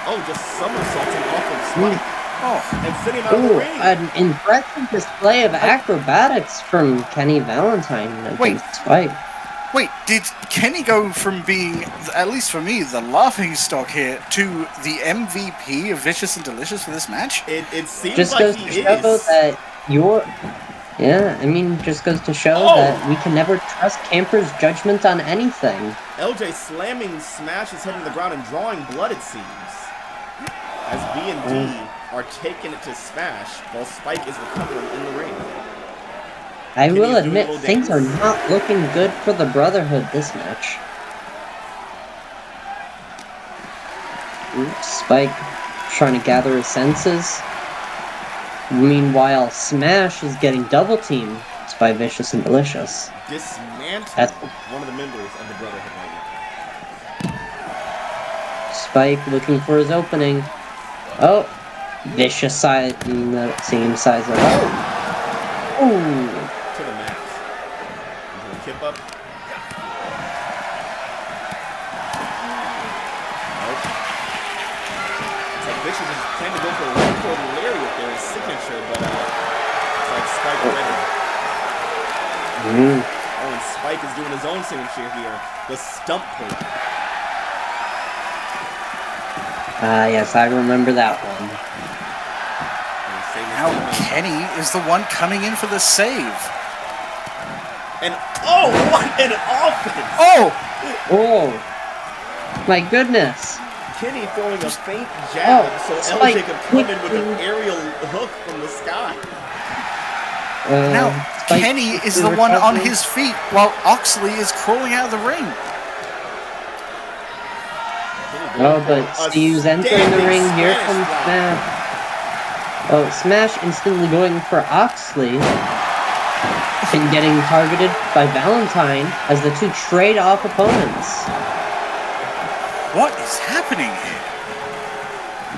Oh, just somersaulting off of Spike. Oh, And sitting him out of the Ooh, ring. an impressive display of acrobatics from Kenny Valentine against Spike. wait, did Kenny go from being, at least for me, the laughing stock here, to the MVP of Vicious and Delicious for this match? It seems Just like goes he to show is. that yeah, I mean, just goes to show Oh! that we can never trust Camper's judgment on anything. LJ slamming Smash his head in the ground and drawing blood, it seems. As B and D are taking it to Smash while Spike is recovering in the ring. I Kenny will is doing a admit, little things are dance. not looking good for the Brotherhood this match. Oops, Spike trying to gather his senses. Meanwhile, Smash is getting double teamed by Vicious and Delicious. Dismantling one of the members of the Brotherhood right now. Spike looking for his opening. Oh, Vicious side in the same size of Ooh. To the max. Into the kip up. Nope. It's like Vicious is trying to go for a one-cord lariat there, his signature, but it's like Spike ready. Oh, and Spike is doing his own signature here. The stump pull. Yes, I remember that one. Now Kenny is the one coming in for the save. And oh, what an offense! Oh! Oh, my goodness. Kenny throwing a faint jab so Spike LJ could come in with quickly- an aerial hook from the sky. Now Spike Kenny is quickly the one on recovering. his feet while Oxley is crawling out of the ring. Oh, but Steve's entering the ring. Here comes Smash. Oh, Smash instantly going for Oxley. And getting targeted by Valentine as the two trade off opponents. What is happening here?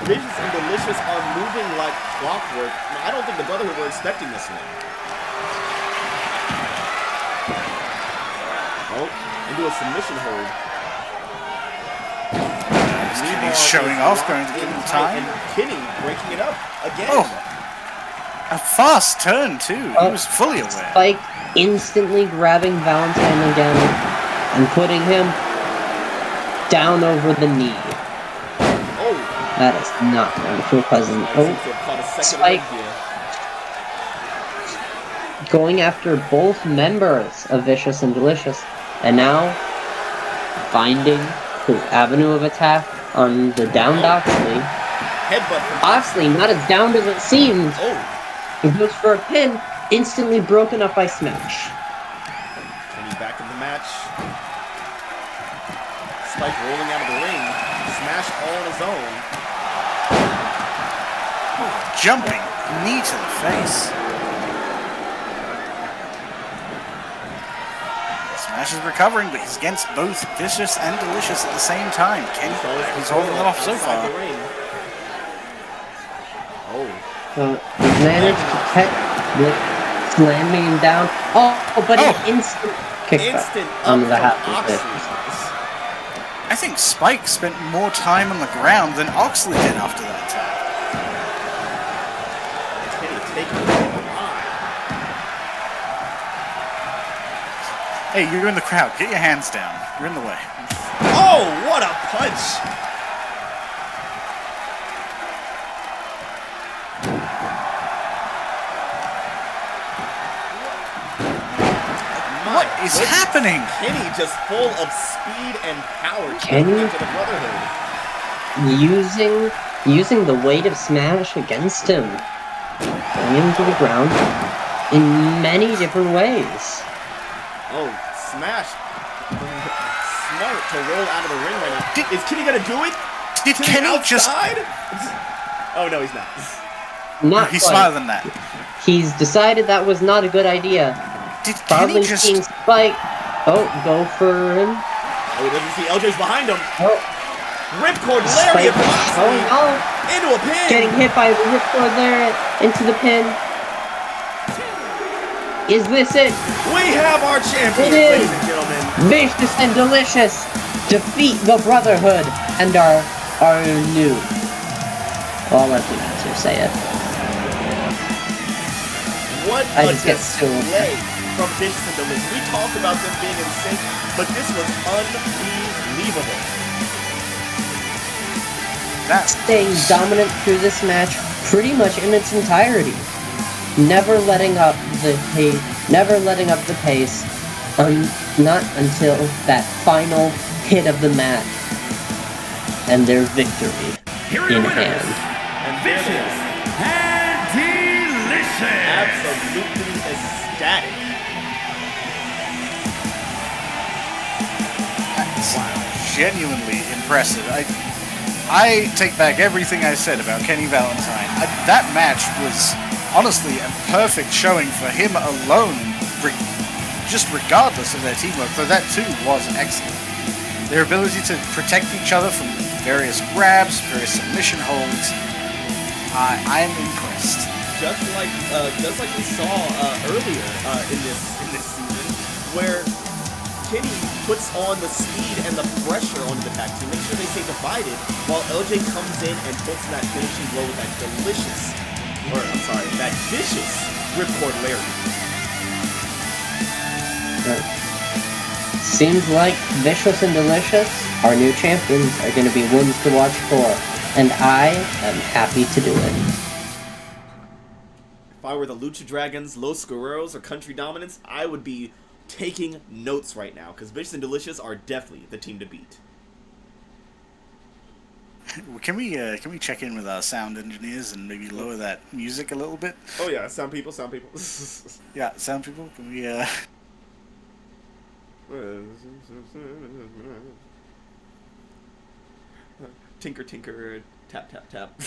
Vicious and Delicious are moving like clockwork. I don't think the Brotherhood were expecting this one. Oh, into a submission hold. Kenny's showing off, going to give him time. And Kenny breaking it up again. Oh, a fast turn too. He was fully aware. Spike instantly grabbing Valentine again and putting him down over the knee. Oh, That is not going to feel pleasant. I seem Oh, to have caught a second Spike. leg here. going after both members of Vicious and Delicious, and now finding his avenue of attack on the downed Oxley. Headbutt from Oxley, not as downed as it seemed. Oh, He goes for a pin, instantly broken up by Smash. Kenny back in the match. Spike rolling out of the ring. Smash all on his own. Jumping knee to the face. Smash is recovering, but he's against both Vicious and Delicious at the same time. Kenny, he's holding them off so Inside far. the ring. Oh, He's managed to catch with slamming him down. Oh, but an instant kickback instant up on the from half of Oxley. it. I think Spike spent more time on the ground than Oxley did after that attack. Kenny taking it on. Hey, you're in the crowd. Get your hands down. You're in the way. Oh, what a punch! What is happening? Kenny just full of speed and power Kenny? into the Brotherhood. Using the weight of Smash against him. Bring him to the ground in many different ways. Oh, Smash. Smart to roll out of the ring right now. Is Kenny gonna do it? Did To the Kenny just... outside? Oh no, he's not. Not He's quite. smarter than that. He's decided that was not a good idea. Did Probably Kenny just... seeing Spike. Oh, go for him. Oh, he doesn't see LJ's behind him. Oh, Ripcord Spike lariat from Oxley showing off. into a pin. Getting hit by the ripcord there into the pin. Is this it? We have our champion, It is. ladies and gentlemen. Vicious and Delicious defeat the Brotherhood and are new Well, I'll let the answer say it. What I a just get so- display from Vicious and Delicious. We talked about them being in sync, but this was unbelievable. Staying dominant through this match pretty much in its entirety. Never letting up the pace, not until that final hit of the match and their victory Here are your in winners, hand. And there they Vicious are. and Delicious. Absolutely ecstatic. That's genuinely impressive. I take back everything I said about Kenny Valentine. That match was honestly a perfect showing for him alone, just regardless of their teamwork, though that too was excellent. Their ability to protect each other from various grabs, various submission holds, I'm impressed. Just like we saw earlier in this season, where Kenny puts on the speed and the pressure on the attack to make sure they stay divided, while LJ comes in and puts in that finishing blow with that that vicious ripcord lariat. Seems like Vicious and Delicious, our new champions, are going to be ones to watch for, and I am happy to do it. If I were the Lucha Dragons, Los Guerreros, or Country Dominance, I would be taking notes right now, because Vicious and Delicious are definitely the team to beat. Can we check in with our sound engineers and maybe lower that music a little bit? Oh yeah, sound people. Yeah, sound people, can we Tinker, tinker, tap, tap, tap.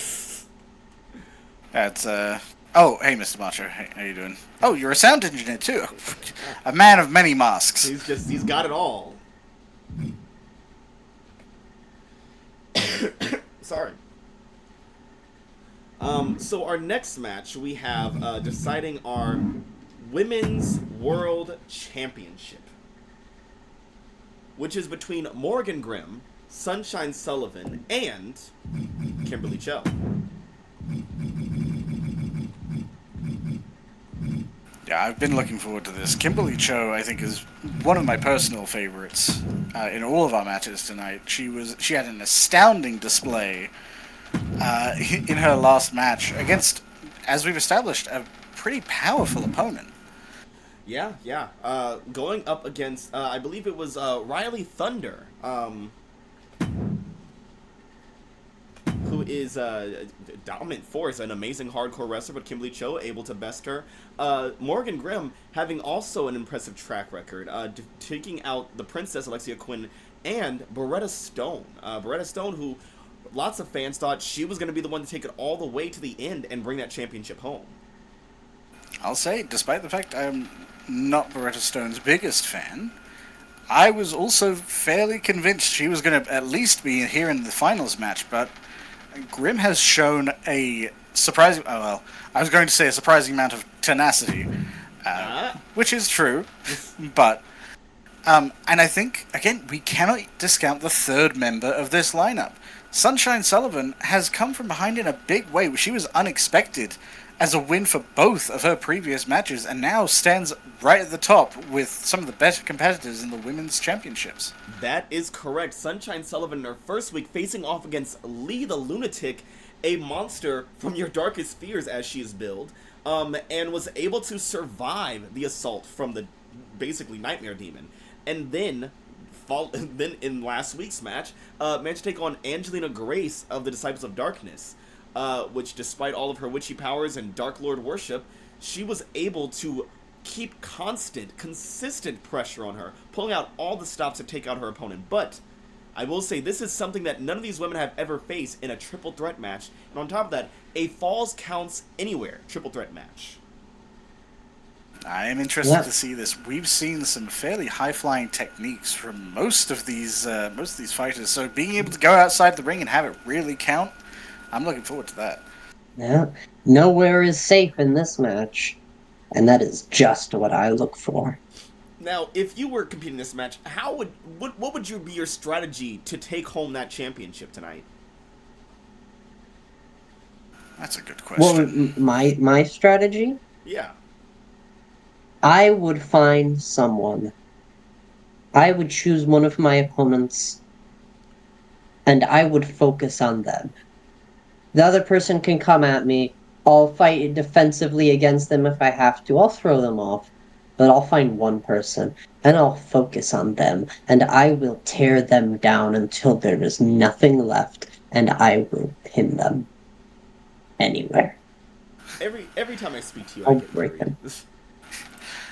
That's oh, hey Mr. Macho, hey, how you doing? Oh, you're a sound engineer too. A man of many masks. He's got it all. Sorry. So our next match, we have deciding our Women's World Championship, which is between Morrigan Grimm, Sunshine Sullivan, and Kimberly Cho. Yeah, I've been looking forward to this. Kimberly Cho, I think, is one of my personal favorites in all of our matches tonight. She had an astounding display in her last match against, as we've established, a pretty powerful opponent. Yeah. Going up against, I believe it was Riley Thunder, who is a dominant force, an amazing hardcore wrestler, but Kimberly Cho able to best her. Morrigan Grimm having also an impressive track record, taking out the Princess Alexia Quinn and Beretta Stone. Beretta Stone, who lots of fans thought she was going to be the one to take it all the way to the end and bring that championship home. I'll say, despite the fact I'm not Beretta Stone's biggest fan, I was also fairly convinced she was going to at least be here in the finals match, but Grimm has shown a surprising, I was going to say a surprising amount of tenacity, which is true, but, and I think, again, we cannot discount the third member of this lineup. Sunshine Sullivan has come from behind in a big way. She was unexpected as a win for both of her previous matches, and now stands right at the top with some of the better competitors in the women's championships. That is correct. Sunshine Sullivan in her first week facing off against Lee the Lunatic, a monster from your darkest fears as she is billed, and was able to survive the assault from the basically Nightmare Demon. And then in last week's match, managed to take on Angelina Grace of the Disciples of Darkness, which despite all of her witchy powers and Dark Lord worship, she was able to keep consistent pressure on her, pulling out all the stops to take out her opponent. But I will say this is something that none of these women have ever faced in a triple threat match, and on top of that, a falls counts anywhere triple threat match. I am interested to see this. We've seen some fairly high-flying techniques from most of these fighters, so being able to go outside the ring and have it really count, I'm looking forward to that. Yeah, nowhere is safe in this match, and that is just what I look for. Now, if you were competing in this match, what would be your strategy to take home that championship tonight? That's a good Well, question. my strategy? Yeah. I would find someone. I would choose one of my opponents, and I would focus on them. The other person can come at me. I'll fight defensively against them if I have to. I'll throw them off. But I'll find one person, and I'll focus on them, and I will tear them down until there is nothing left, and I will pin them anywhere. Every time I speak to you, I I'll get break worried. them.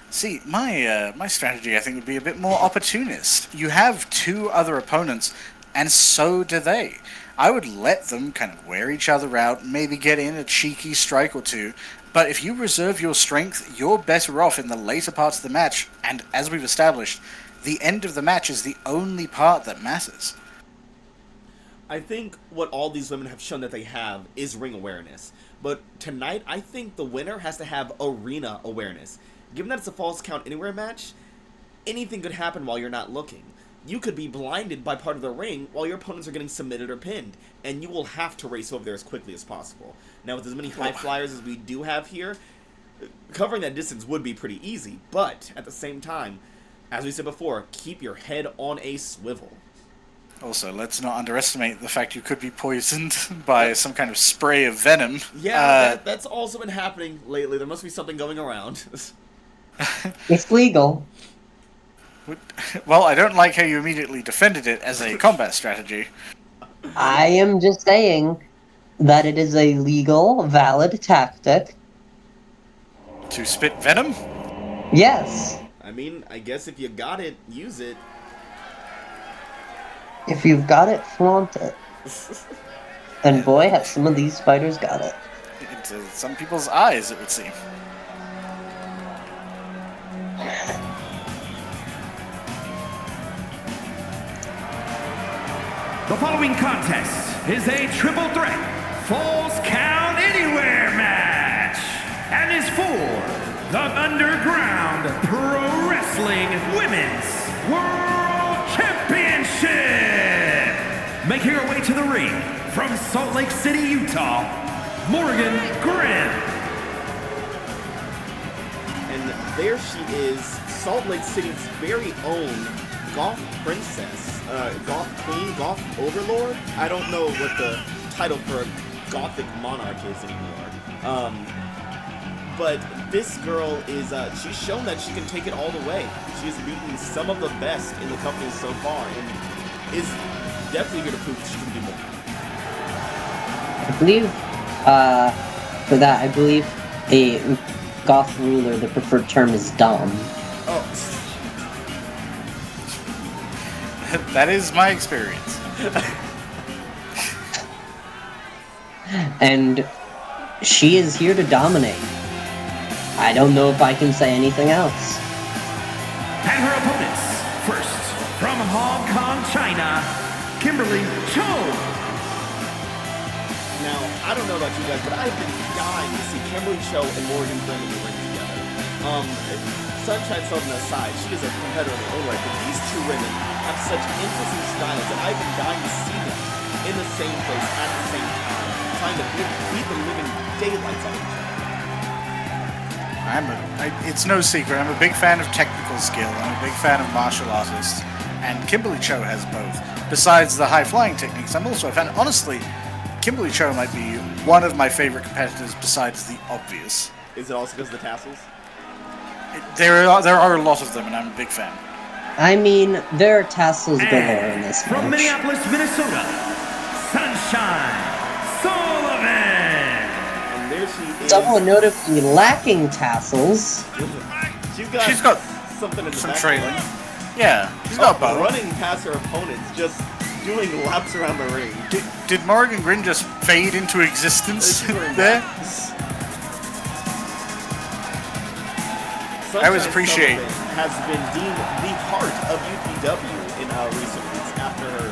See, my strategy, I think, would be a bit more opportunist. You have two other opponents, and so do they. I would let them kind of wear each other out, maybe get in a cheeky strike or two, but if you reserve your strength, you're better off in the later parts of the match, and as we've established, the end of the match is the only part that matters. I think what all these women have shown that they have is ring awareness. But tonight, I think the winner has to have arena awareness. Given that it's a false count anywhere match, anything could happen while you're not looking. You could be blinded by part of the ring while your opponents are getting submitted or pinned, and you will have to race over there as quickly as possible. Now, with as many high flyers as we do have here, covering that distance would be pretty easy, but at the same time, as we said before, keep your head on a swivel. Also, let's not underestimate the fact you could be poisoned by some kind of spray of venom. Yeah, that's also been happening lately. There must be something going around. It's legal. Well, I don't like how you immediately defended it as a combat strategy. I am just saying that it is a legal, valid tactic. To spit venom? Yes. I mean, I guess if you got it, use it. If you've got it, flaunt it. And boy, have some of these fighters got it. Into some people's eyes, it would seem. The following contest is a triple threat Falls Count Anywhere match and is for the Underground Pro Wrestling Women's World Championship. Making her way to the ring from Salt Lake City, Utah, Morrigan Grimm. And there she is, Salt Lake City's very own Goth Princess, Goth Queen, Goth Overlord. I don't know what the title for a Gothic monarch is anymore. But this girl is, she's shown that she can take it all the way. She has beaten some of the best in the company so far, and is definitely here to prove she can do more. I believe, for that, I believe a Goth ruler, the preferred term is dumb. Oh. That is my experience. And she is here to dominate. I don't know if I can say anything else. And her opponents, first, from Hong Kong, China, Kimberly Cho. Now, I don't know about you guys, but I've been dying to see Kimberly Cho and Morrigan Grimm in the ring together. Sunshine Sullivan aside, she is a competitor in her own right, but these two women have such interesting styles that I've been dying to see them in the same place at the same time, trying to beat the living daylights out of each other. It's no secret, I'm a big fan of technical skill, I'm a big fan of martial artists, and Kimberly Cho has both. Besides the high-flying techniques, I'm also a fan. Honestly, Kimberly Cho might be one of my favorite competitors besides the obvious. Is it also because of the tassels? There are a lot of them, and I'm a big fan. I mean, there are tassels galore in this From match. Minneapolis, Minnesota, Sunshine Sullivan. And there she is. Someone notably lacking tassels. She's got something in the Some back. trailing. Yeah, she's got both. Running past her opponents, just doing laps around the ring. Did Morrigan Grimm just fade into existence She's wearing there? that. I always appreciate- Sullivan has been deemed the heart of UPW in recent weeks after her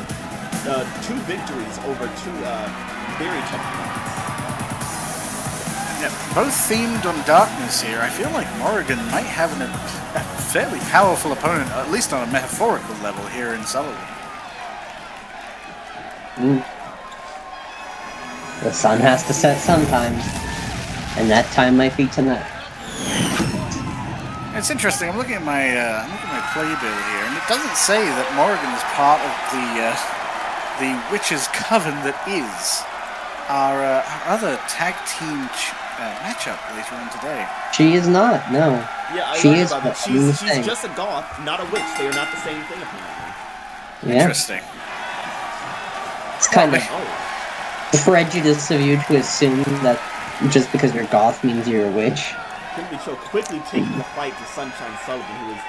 2 victories over 2 very tough opponents. Yeah, both themed on darkness here. I feel like Morrigan might have a fairly powerful opponent, at least on a metaphorical level, here in Sullivan. the sun has to set sometime, and that time might be tonight. It's interesting. I'm looking at my playbill here, and it doesn't say that Morrigan is part of the witches' coven that is our other tag team matchup later on today. She is not. No. Yeah, I She learned is about that. what you She's think. just a goth, not a witch. They are not the same thing, apparently. Yeah. Interesting. It's kind of Oh, prejudice of you to assume that just because you're goth means you're a witch. Kimberly so quickly taking the fight to Sunshine Sullivan, who is,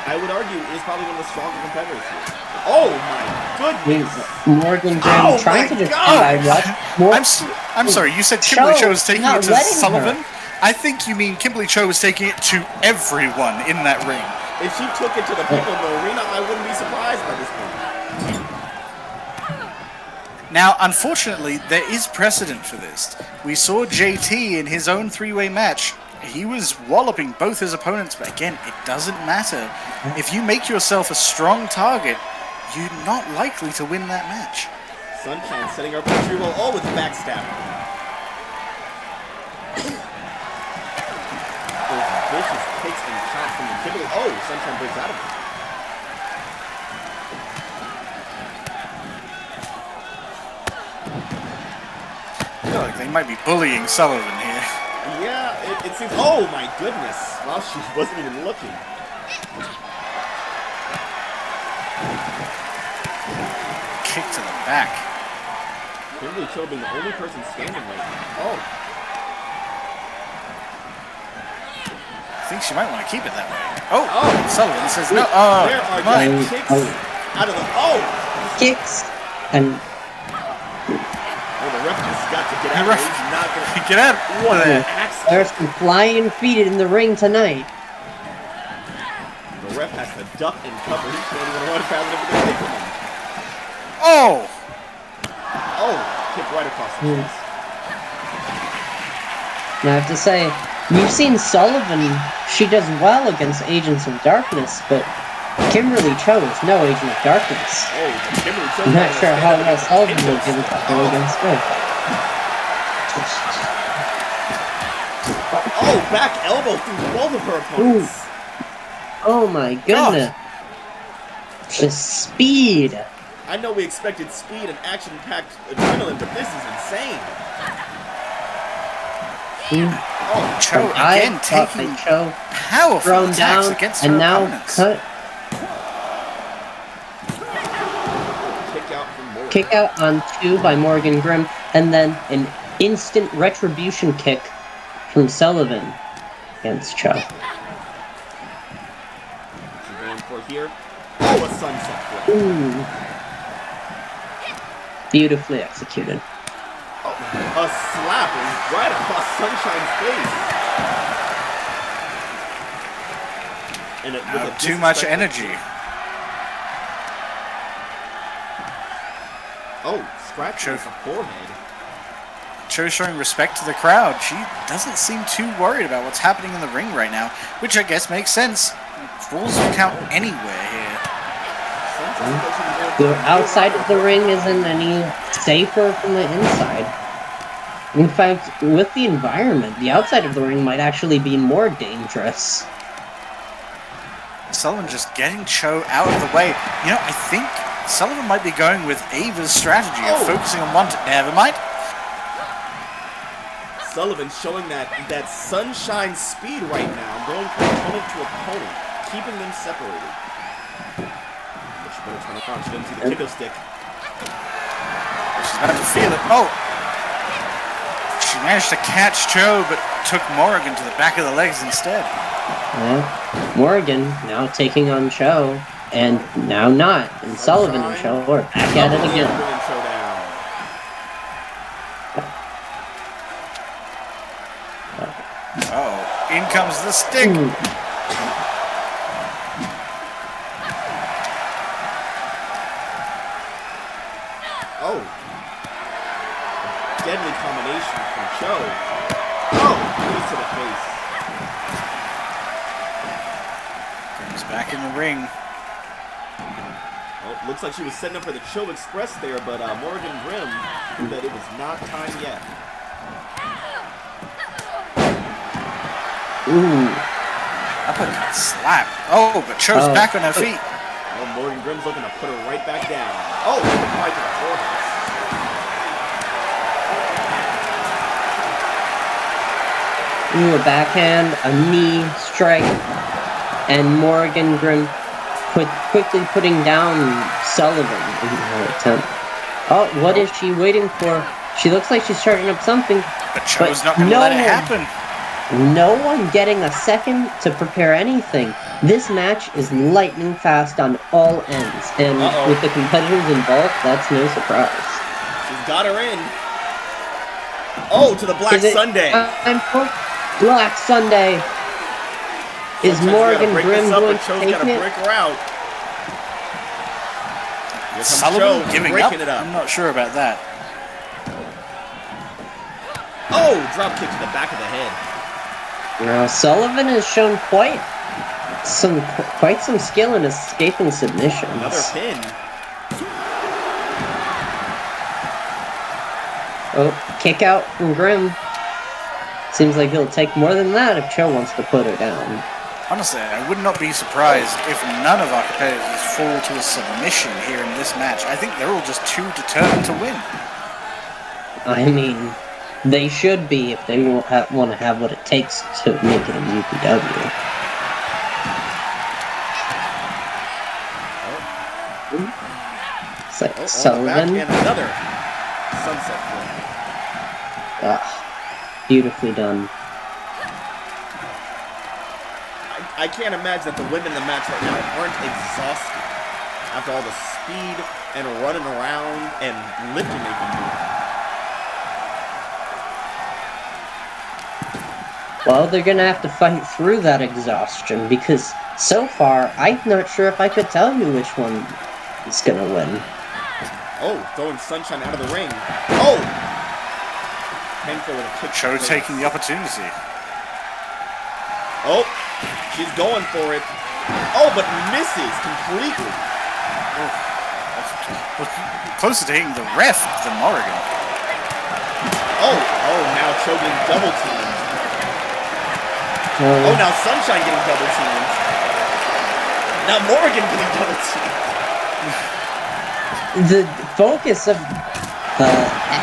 I would argue, is probably one of the stronger competitors here. Oh my goodness! Morgan Grimm Oh trying my to just God! I'm sorry. You said Kimberly Cho was taking not it to letting Sullivan. her. I think you mean Kimberly Cho was taking it to everyone in that ring. If she took it to the people in the arena, I wouldn't be surprised by this point. Now, unfortunately, there is precedent for this. We saw JT in his own three-way match. He was walloping both his opponents, but again, it doesn't matter. If you make yourself a strong target, you're not likely to win that match. Sunshine setting up a tree roll, all with the backstab. Those vicious kicks and chops from the Kimberly. Oh, Sunshine breaks out of it. I feel like they might be bullying Sullivan here. Yeah, it seems. Oh my goodness! Well, she wasn't even looking. Kick to the back. Kimberly Cho being the only person standing right now. Oh, I think she might want to keep it that way. Oh, Oh. Sullivan says no. there are come on. just kicks out of the. Oh, Kicks and oh, the ref has got to get The out. ref- He's not gonna. Get out of there. Axe. there's some flying feet in the ring tonight. The ref has to duck and cover. He can't even run fast enough to get away from him. Oh! Oh, kick right across the face. Now I have to say, we've seen Sullivan, she does well against Agents of Darkness, but Kimberly Cho is no Agent of Darkness. Oh, but Kimberly Cho. I'm not sure how well Sullivan will give it to go Oh. against her. Oh, back elbow through both of her opponents. Oh my goodness. The speed. I know we expected speed and action-packed adrenaline, but this is insane. Oh, Cho again taking Cho powerful thrown attacks down against her and now opponents. cut. kick out from Morrigan. Kick out on 2 by Morgan Grimm, and then an instant retribution kick from Sullivan against Cho. She's going for here. Oh, a sunset flip. Ooh. Beautifully executed. Oh, a slap right across Sunshine's face. And it, with a Too much disrespectful- energy. Oh, scratch Sure. against the forehead. Cho showing respect to the crowd. She doesn't seem too worried about what's happening in the ring right now, which I guess makes sense. Falls will count anywhere here. The outside of the ring isn't any safer from the inside. In fact, with the environment, the outside of the ring might actually be more dangerous. Sullivan just getting Cho out of the way. You know, I think Sullivan might be going with Ava's strategy of Oh. focusing on one. Never mind. Sullivan showing that sunshine speed right now, going from opponent to opponent, keeping them separated. But she better turn around. She doesn't see the kendo stick. She's about to feel it. Oh! She managed to catch Cho, but took Morrigan to the back of the legs instead. Yeah. Morgan now taking on Cho, and now not. And Sullivan and Cho are back at it again. Bringing Cho down. Oh, in comes the stick. Ooh. Oh. A deadly combination from Cho. Oh, knees to the face. Grimm's back in the ring. Oh, Looks like she was setting up for the Chill Express there, but Morrigan Grimm knew that it was not time yet. Ooh. Uppercut slap. Oh, but Cho's back on her feet. Oh, Morrigan Grimm's looking to put her right back down. Oh, right to the forehead. Ooh, a backhand, a knee strike, and Morrigan Grimm quickly putting down Sullivan in her attempt. Oh, what is she waiting for? She looks like she's charging up something. But Cho's not going to let it happen. No one getting a second to prepare anything. This match is lightning fast on all ends, and with the competitors involved, that's no surprise. She's got her in. Oh, to the Black Sunday. Black Sunday. Is Morrigan Grimm going to take gotta it? break her out. Here comes Sullivan Cho, giving breaking it up. I'm not sure about that. Oh, drop kick to the back of the head. Now, Sullivan has shown quite some skill in escaping submissions. Another pin. Oh, kick out from Grimm. Seems like he'll take more than that if Cho wants to put her down. Honestly, I would not be surprised if none of our competitors fall to a submission here in this match. I think they're all just too determined to win. I mean, they should be if they want to have what it takes to make it a UPW. It's like Sullivan. And another sunset flip. Beautifully done. I can't imagine that the women in the match right now aren't exhausted after all the speed and running around and lifting they can do. Well, they're gonna have to fight through that exhaustion because so far, I'm not sure if I could tell you which one is gonna win. Oh, throwing Sunshine out of the ring. Oh! Painful with a kick. Cho taking the opportunity. Oh, she's going for it. Oh, but misses completely. Closer to hitting the ref than Morrigan. Oh, now Cho getting double teamed. Oh, now Sunshine getting double teamed. Now Morrigan getting double teamed. The focus of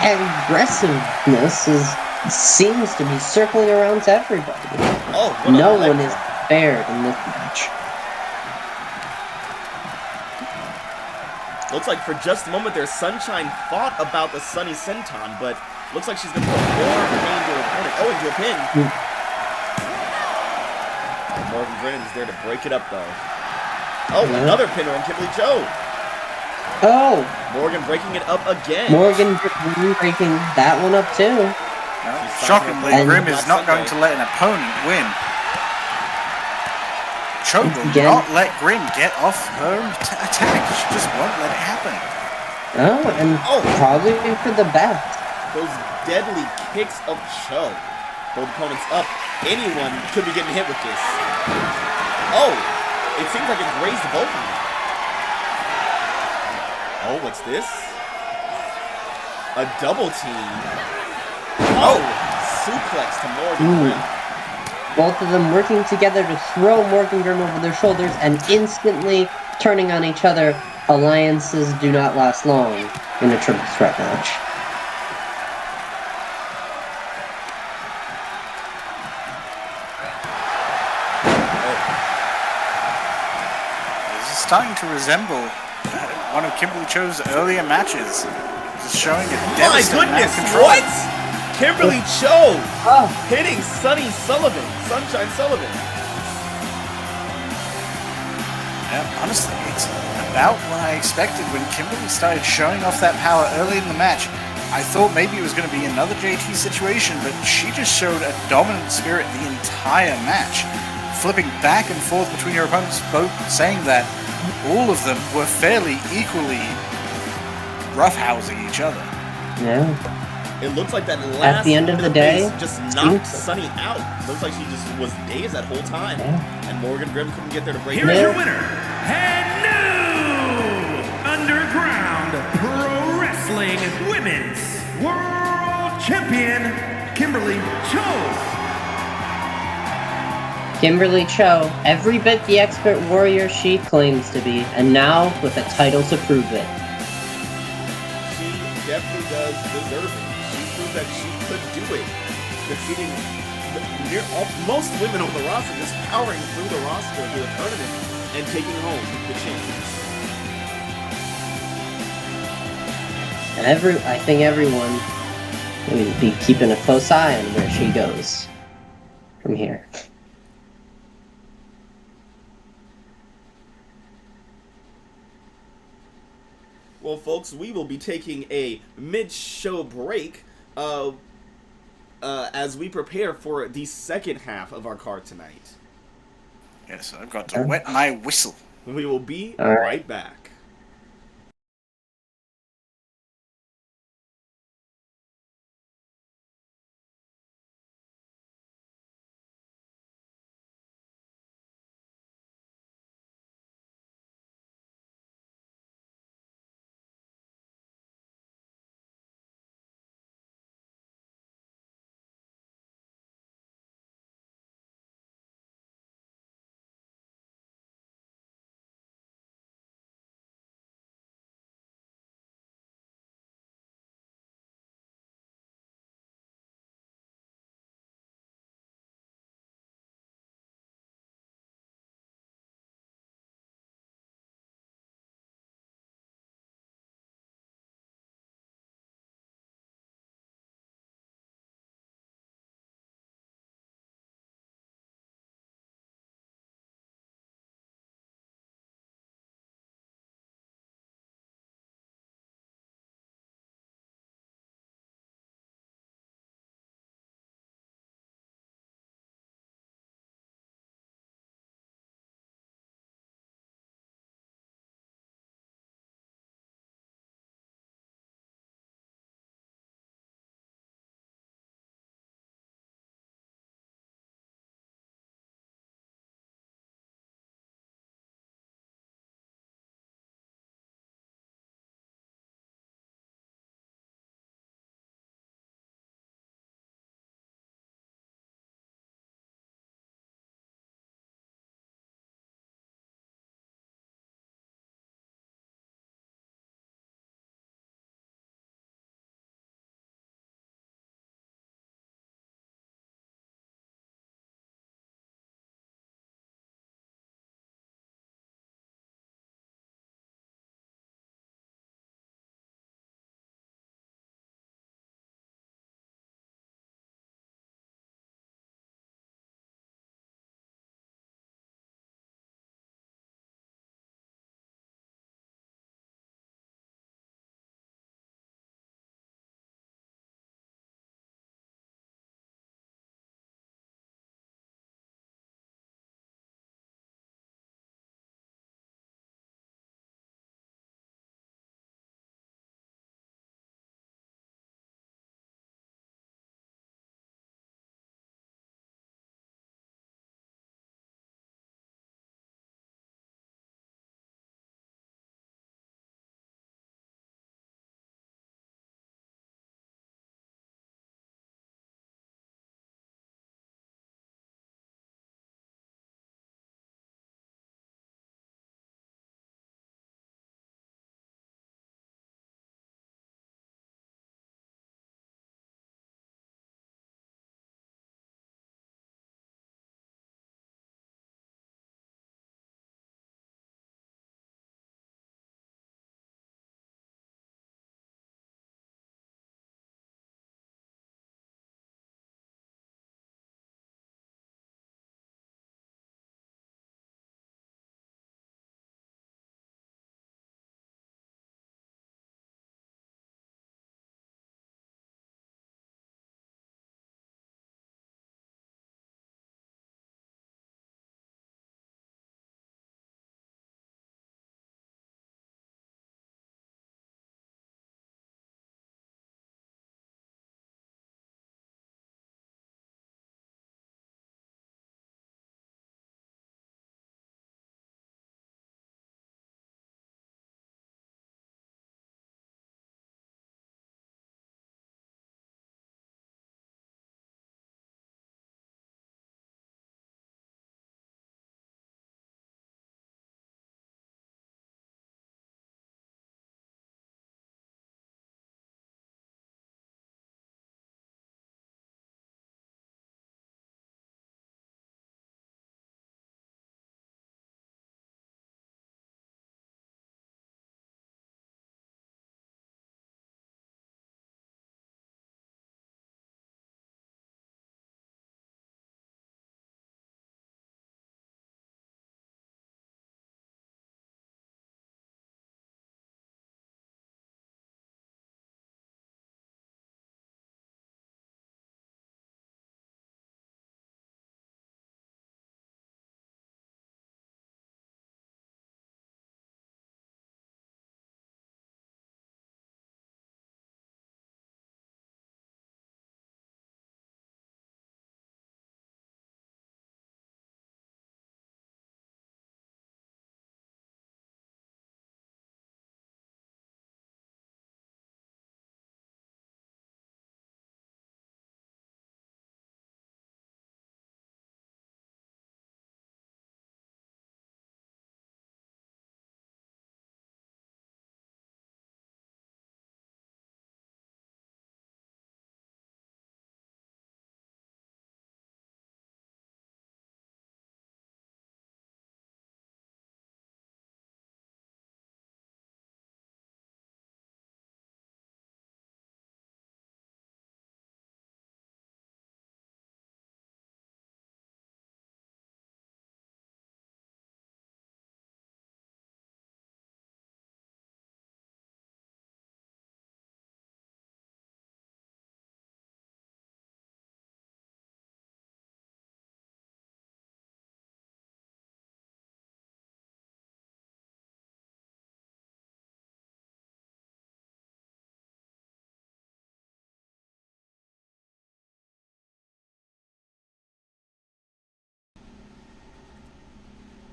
aggressiveness seems to be circling around to everybody. Oh, no one is spared in this match. Looks like for just a moment there, Sunshine thought about the Sunny Senton, but looks like she's going to put more pain to her opponent. Oh, into a pin. Morrigan Grimm is there to break it up, though. Oh, another pinner on Kimberly Cho. Oh! Morrigan breaking it up again. Morrigan breaking that one up, too. Shockingly, Grimm is not going to let an opponent win. Cho will not let Grimm get off her attack. She just won't let it happen. Oh, and probably for the best. Those deadly kicks of Cho. Both opponents up. Anyone could be getting hit with this. Oh, it seems like it grazed both of them. Oh, what's this? A double team. Oh, suplex to Morrigan Grimm. Both of them working together to throw Morrigan Grimm over their shoulders and instantly turning on each other. Alliances do not last long in a triple threat match. This is starting to resemble one of Kimberly Cho's earlier matches. Just showing a devastating amount of control. What? Kimberly Cho hitting Sunshine Sullivan. Honestly, it's about what I expected when Kimberly started showing off that power early in the match. I thought maybe it was going to be another JT situation, but she just showed a dominant spirit the entire match, flipping back and forth between her opponents, both saying that all of them were fairly equally roughhousing each other. Yeah. It looks like that last at the end of the day just knocked Sunny out. Looks like she just was dazed that whole time. And Morrigan Grimm couldn't get there to break it. Here is your winner, and new Wrestling Women's World Champion, Kimberly Cho. Kimberly Cho, every bit the expert warrior she claims to be, and now with a title to prove it. She definitely does deserve it. She proved that she could do it, defeating most women on the roster, just powering through the roster to the tournament and taking home the championship. And I think everyone will be keeping a close eye on where she goes from here. Well, folks, we will be taking a mid-show break as we prepare for the second half of our card tonight. Yes, I've got to wet my whistle. We will be All right. right back.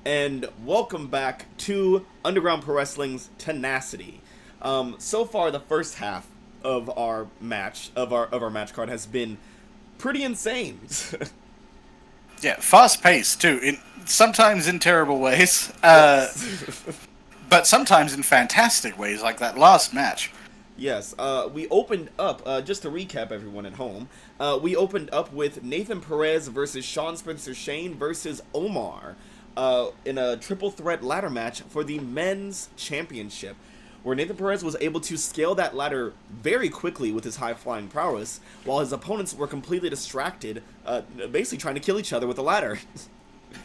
and welcome back to Underground Pro Wrestling's Tenacity. So far, the first half of our match match card has been pretty insane. Yeah, fast-paced, too. Sometimes in terrible ways, but sometimes in fantastic ways, like that last match. Yes, we opened up, just to recap everyone at home, we opened up with Nathan Perez versus Shawn Spencer Shane versus Omar in a triple threat ladder match for the men's championship, where Nathan Perez was able to scale that ladder very quickly with his high-flying prowess, while his opponents were completely distracted, basically trying to kill each other with the ladder.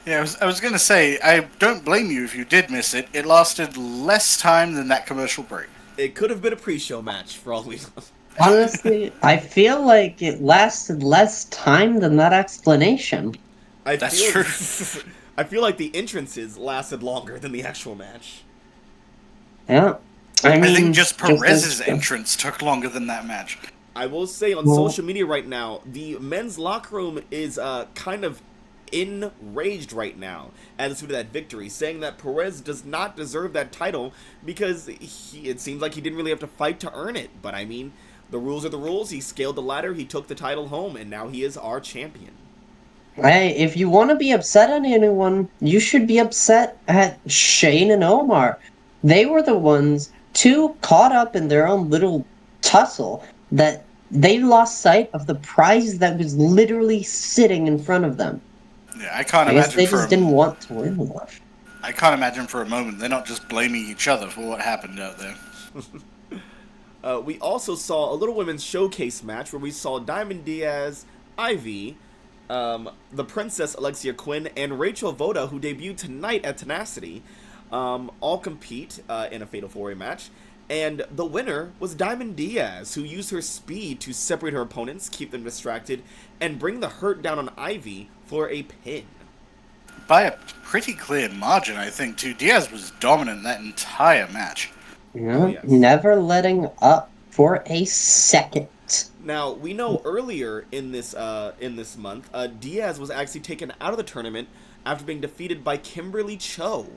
Yeah, I was going to say, I don't blame you if you did miss it. It lasted less time than that commercial break. It could have been a pre-show match, for all we know. Honestly, I feel like it lasted less time than that explanation. That's true. I feel like the entrances lasted longer than the actual match. Yeah. I think just Perez's entrance took longer than that match. I will say on social media right now, the men's locker room is kind of enraged right now as to that victory, saying that Perez does not deserve that title because it seems like he didn't really have to fight to earn it. But I mean, the rules are the rules. He scaled the ladder, he took the title home, and now he is our champion. Hey, if you want to be upset at anyone, you should be upset at Shane and Omar. They were the ones too caught up in their own little tussle that they lost sight of the prize that was literally sitting in front of them. Yeah, I can't I guess imagine they just didn't want to win more. I can't imagine for a moment they're not just blaming each other for what happened out there. We also saw a little women's showcase match where we saw Diamond Diaz, Ivy, the Princess Alexia Quinn, and Rachel Votta, who debuted tonight at Tenacity, all compete in a Fatal 4-Way match. And the winner was Diamond Diaz, who used her speed to separate her opponents, keep them distracted, and bring the hurt down on Ivy for a pin. By a pretty clear margin, I think, too. Diaz was dominant that entire match. Yeah, Oh, yes. never letting up for a second. Now, we know earlier in this month, Diaz was actually taken out of the tournament after being defeated by Kimberly Cho.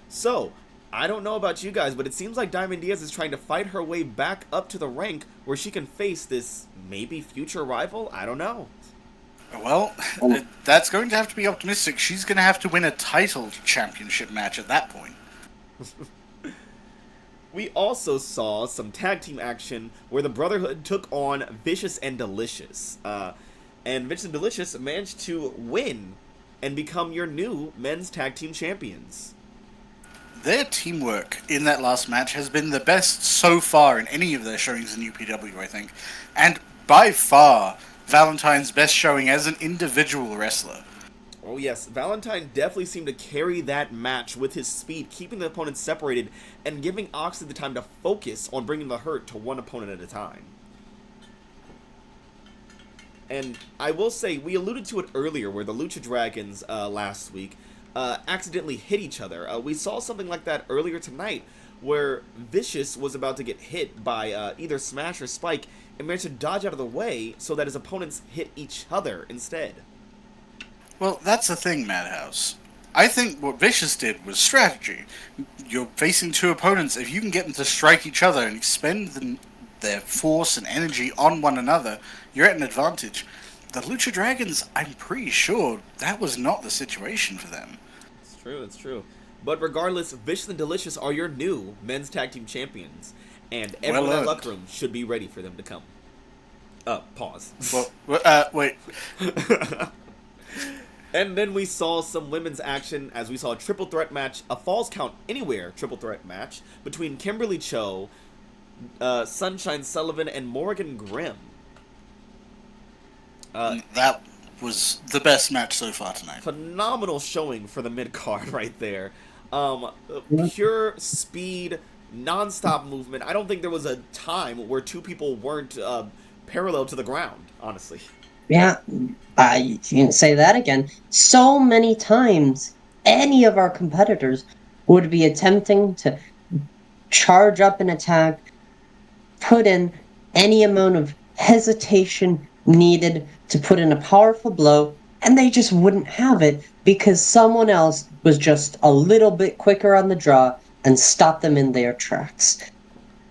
So, I don't know about you guys, but it seems like Diamond Diaz is trying to fight her way back up to the rank where she can face this maybe future rival. I don't know. Well, that's going to have to be optimistic. She's going to have to win a title championship match at that point. We also saw some tag team action where the Brotherhood took on Vicious and Delicious. And Vicious and Delicious managed to win and become your new men's tag team champions. Their teamwork in that last match has been the best so far in any of their showings in UPW, I think. And by far, Valentine's best showing as an individual wrestler. Oh yes, Valentine definitely seemed to carry that match with his speed, keeping the opponents separated and giving Oxley the time to focus on bringing the hurt to one opponent at a time. And I will say, we alluded to it earlier where the Lucha Dragons last week accidentally hit each other. We saw something like that earlier tonight where Vicious was about to get hit by either Smash or Spike and managed to dodge out of the way so that his opponents hit each other instead. Well, that's the thing, Madhouse. I think what Vicious did was strategy. You're facing two opponents. If you can get them to strike each other and expend their force and energy on one another, you're at an advantage. The Lucha Dragons, I'm pretty sure that was not the situation for them. It's true. But regardless, Vicious and Delicious are your new men's tag team champions. And everyone in that locker room should be ready for them to come. Pause. Well, wait. And then we saw some women's action as we saw a triple threat match, a Falls Count Anywhere triple threat match between Kimberly Cho, Sunshine Sullivan, and Morrigan Grimm. That was the best match so far tonight. Phenomenal showing for the mid-card right there. Pure speed, non-stop movement. I don't think there was a time where two people weren't parallel to the ground, honestly. Yeah, you can say that again. So many times, any of our competitors would be attempting to charge up an attack, put in any amount of hesitation needed to put in a powerful blow, and they just wouldn't have it because someone else was just a little bit quicker on the draw and stopped them in their tracks.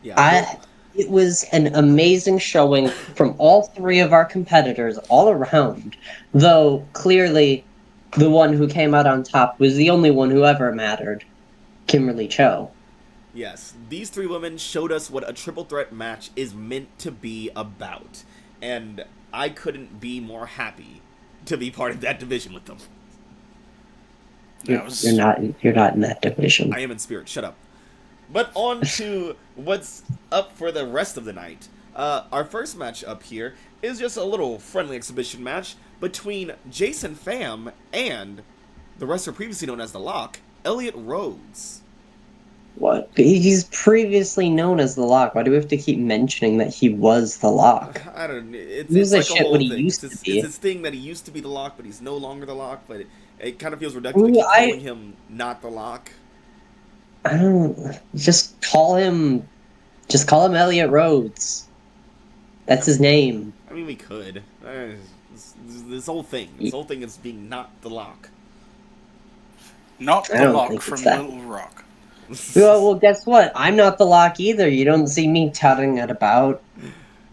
Yeah. It was an amazing showing from all three of our competitors all around, though clearly the one who came out on top was the only one who ever mattered, Kimberly Cho. Yes, these three women showed us what a triple threat match is meant to be about, and I couldn't be more happy to be part of that division with them. You're not in that division. I am in spirit, shut up. But on to what's up for the rest of the night. Our first match up here is just a little friendly exhibition match between Jason Pham and the wrestler previously known as The Lock, Elliot Rhodes. What? He's previously known as The Lock. Why do we have to keep mentioning that he was The Lock? I don't know. It's Who's like that a shit whole what he thing. used to be? It's this thing that he used to be The Lock, but he's no longer The Lock, but it kind of feels reductive to keep calling him not The Lock. I don't... Just call him Elliot Rhodes. That's his name. I mean, we could. This whole thing is being not The Lock. Not I the don't Lock think from it's that. Little Rock. Well, guess what? I'm not The Lock either. You don't see me touting it about.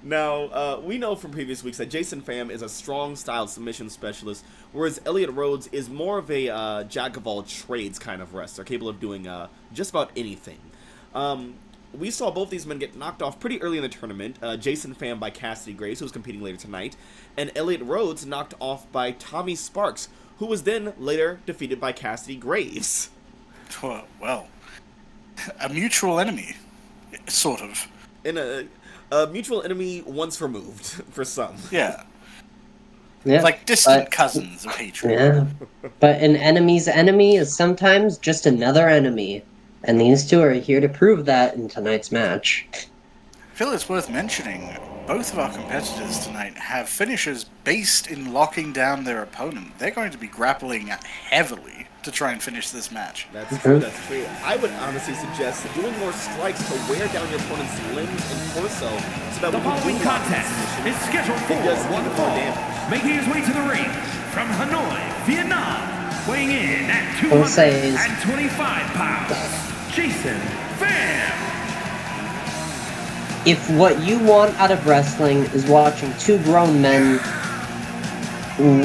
Now, we know from previous weeks that Jason Pham is a strong style submission specialist, whereas Elliot Rhodes is more of a jack of all trades kind of wrestler, capable of doing just about anything. We saw both these men get knocked off pretty early in the tournament. Jason Pham by Cassidy Graves, who was competing later tonight, and Elliot Rhodes knocked off by Tommy Sparks, who was then later defeated by Cassidy Graves. Well, a mutual enemy, sort of. In a mutual enemy once removed, for some. Yeah. Yeah, Like distant cousins of hatred. Yeah. But an enemy's enemy is sometimes just another enemy. And these two are here to prove that in tonight's match. I feel it's worth mentioning, both of our competitors tonight have finishers based in locking down their opponent. They're going to be grappling heavily to try and finish this match. That's true, that's true. I would honestly suggest doing more strikes to wear down your opponent's limbs and torso so that The when you following do contest is scheduled for it does one even more fall. damage. Making his way to the ring from Hanoi, Vietnam, weighing in at We'll say is- 225 pounds, Jason Pham. If what you want out of wrestling is watching two grown men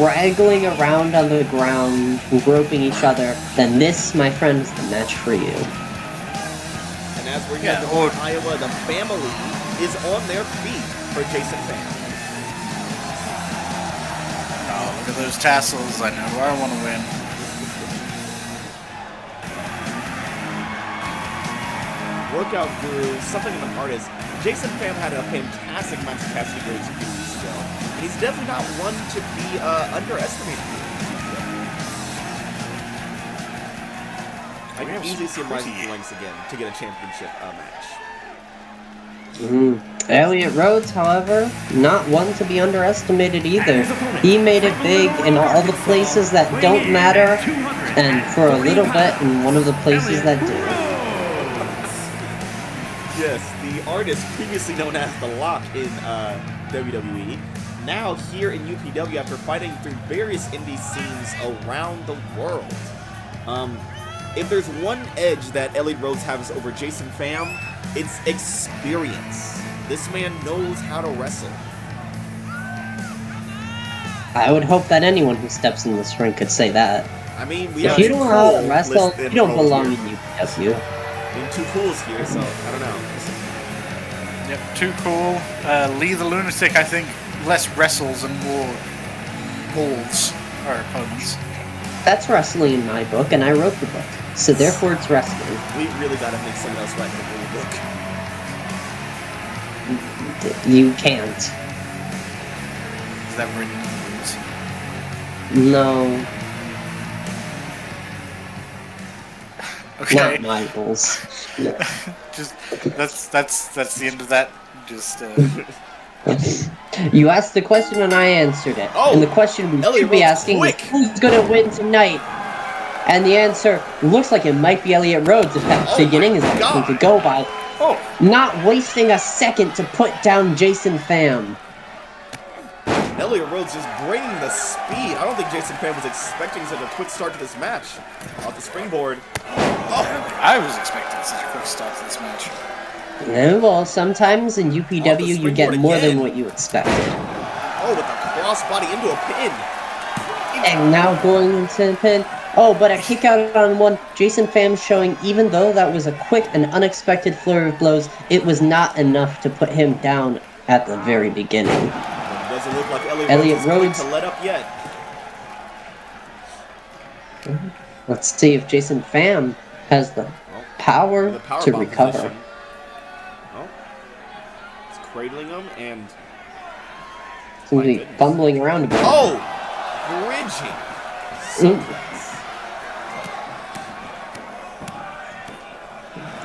wrangling around on the ground, groping each other, then this, my friend, is the match for you. And as we're here in Iowa, the family is on their feet for Jason Pham. Oh, look at those tassels. I know who I want to win. Workout guru, something of an artist. Jason Pham had a fantastic match with Cassidy Graves a few weeks ago, and he's definitely not one to be underestimated. I can easily see him rising the ranks again to get a championship match. Elliot Rhodes, however, not one to be underestimated either. He made it big in all the places that don't matter, and for a little bit in one of the places that do. Yes, the artist previously known as The Lock in WWE, now here in UPW after fighting through various indie scenes around the world. If there's one edge that Elliot Rhodes has over Jason Pham, it's experience. This man knows how to wrestle. I would hope that anyone who steps in this ring could say that. I mean, we If have you two don't know how to cool wrestle, listed you don't roles belong here. in UPW. I mean, two cools here, so I don't know. Yep, too cool. Lee the Lunatic, I think, less wrestles and more holds our opponents. That's wrestling in my book, and I wrote the book. So therefore it's wrestling. We really gotta make someone else write the rule book. You can't. Is that written in the rules? No. Okay. Not my rules. Just that's the end of that. Just You asked the question and I answered it. Oh, and the question we Elliot should be Rhodes asking quick. is who's gonna win tonight? And the answer looks like it might be Elliot Rhodes if that Oh beginning is my anything to God. go by. Oh, Not wasting a second to put down Jason Pham. Elliot Rhodes just bringing the speed. I don't think Jason Pham was expecting such a quick start to this match. Off the springboard. Oh. I was expecting such a quick start to this match. Yeah, well, sometimes in UPW you get more than what you expected. Oh, with a crossbody into a pin. And now going into the pin. Oh, but a kick out on one. Jason Pham showing, even though that was a quick and unexpected flurry of blows, it was not enough to put him down at the very beginning. It doesn't look like Elliot Rhodes is going to let up yet. Let's see if Jason Pham has the power to recover. Position. Oh, it's cradling him and Seems to be fumbling around a bit. Oh, bridging suplex.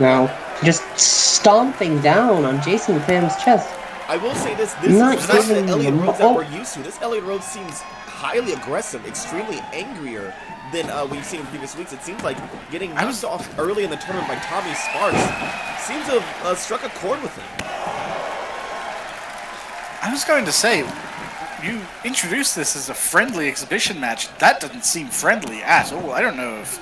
Now, just stomping down on Jason Pham's chest. I will say this is not the Elliot Rhodes that we're used to. This Elliot Rhodes seems highly aggressive, extremely angrier than we've seen in previous weeks. It seems like getting knocked off early in the tournament by Tommy Sparks seems to have struck a chord with him. I was going to say, you introduced this as a friendly exhibition match. That doesn't seem friendly at all. I don't know if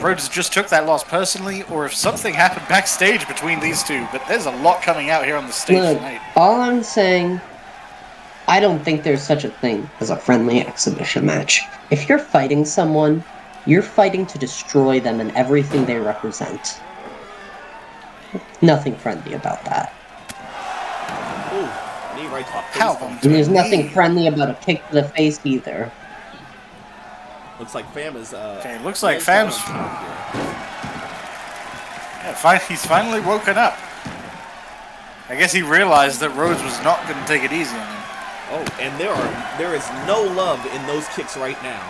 Rhodes just took that loss personally, or if something happened backstage between these two, but there's a lot coming out here on the stage tonight. All I'm saying, I don't think there's such a thing as a friendly exhibition match. If you're fighting someone, you're fighting to destroy them and everything they represent. Nothing friendly about that. Ooh, knee right to the face. And there's nothing friendly about a kick to the face either. Looks like Pham is, okay, looks like Pham's... Yeah, he's finally woken up. I guess he realized that Rhodes was not going to take it easy on him. Oh, and there is no love in those kicks right now.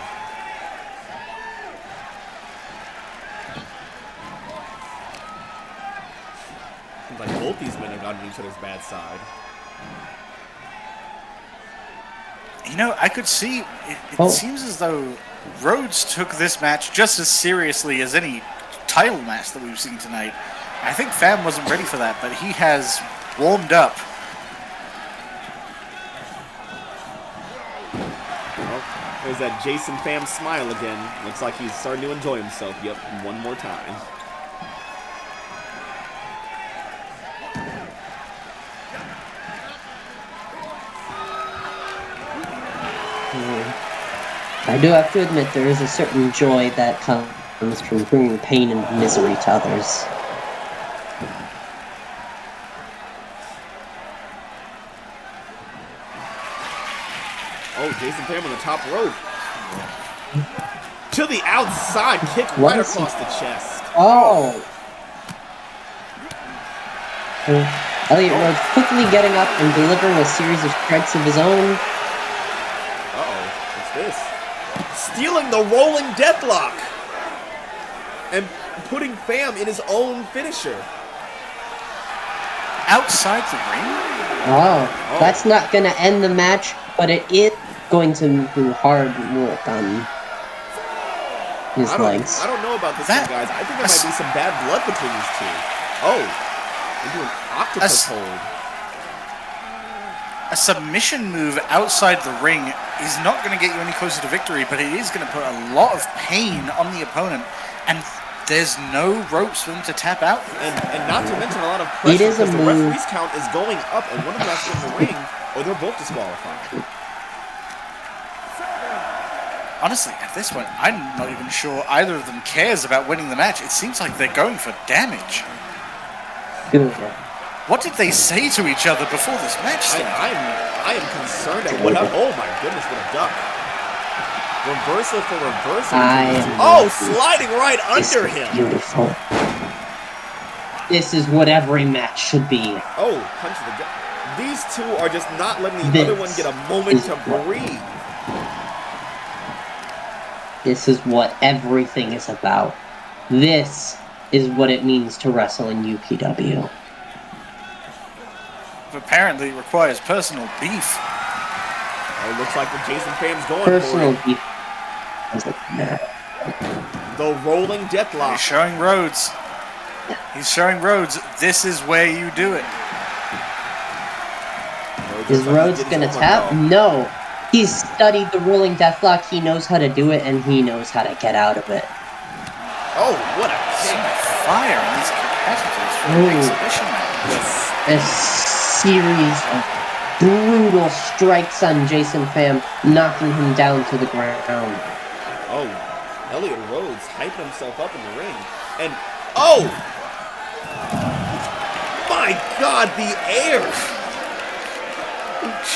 Seems like both these men have gotten on each other's bad side. You know, I could see... It seems as though Rhodes took this match just as seriously as any title match that we've seen tonight. I think Pham wasn't ready for that, but he has warmed up. Well, there's that Jason Pham smile again. Looks like he's starting to enjoy himself. Yep, one more time. I do have to admit there is a certain joy that comes from bringing pain and misery to others. Oh, Jason Pham on the top rope. To the outside, kick right across the chest. Oh! Elliot Rhodes quickly getting up and delivering a series of strikes of his own. This stealing the rolling deathlock and putting Pham in his own finisher outside the ring. Oh, that's not going to end the match, but it is going to do hard work on his legs. I don't know about this one, guys. I think there might be some bad blood between these two. Oh, into an octopus hold. A submission move outside the ring is not going to get you any closer to victory, but it is going to put a lot of pain on the opponent, and there's no ropes for them to tap out. And not to mention a lot of pressure, because the referee's count is going up, and one of them has to get in the ring, or they're both disqualified. Honestly, at this point, I'm not even sure either of them cares about winning the match. It seems like they're going for damage. What did they say to each other before this match started? I am concerned at what happened. Oh my goodness, what a duck. Reversal for reversal. Oh, sliding right under him. Beautiful. This is what every match should be. Oh, punch to the gut. These two are just not letting the other one get a moment to breathe. This is what everything is about. This is what it means to wrestle in UPW. Apparently it requires personal beef. Oh, looks like what Jason Pham's going personal for. Beef. The rolling deathlock. He's showing Rhodes. He's showing Rhodes, this is where you do it. Rhodes. Is Looks like he Rhodes did his gonna homework, tap? though. No. He's studied the rolling deathlock. He knows how to do it, and he knows how to get out of it. Oh, what a kick. Fire in these competitors for an Ooh. exhibition match. A series of brutal strikes on Jason Pham, knocking him down to the ground. Oh, Elliot Rhodes hyping himself up in the ring. And, oh! My God, the air!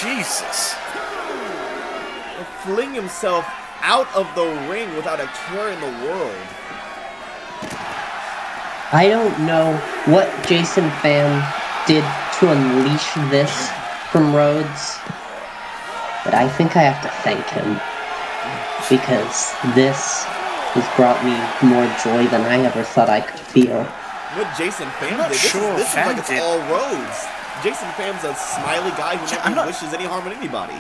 Jesus. Fling himself out of the ring without a care in the world. I don't know what Jason Pham did to unleash this from Rhodes, but I think I have to thank him, because this has brought me more joy than I ever thought I could feel. What Jason Pham I'm not did, sure this is Pham like it's did. all Rhodes. Jason Pham's a smiley guy who I'm never not- wishes any harm on anybody.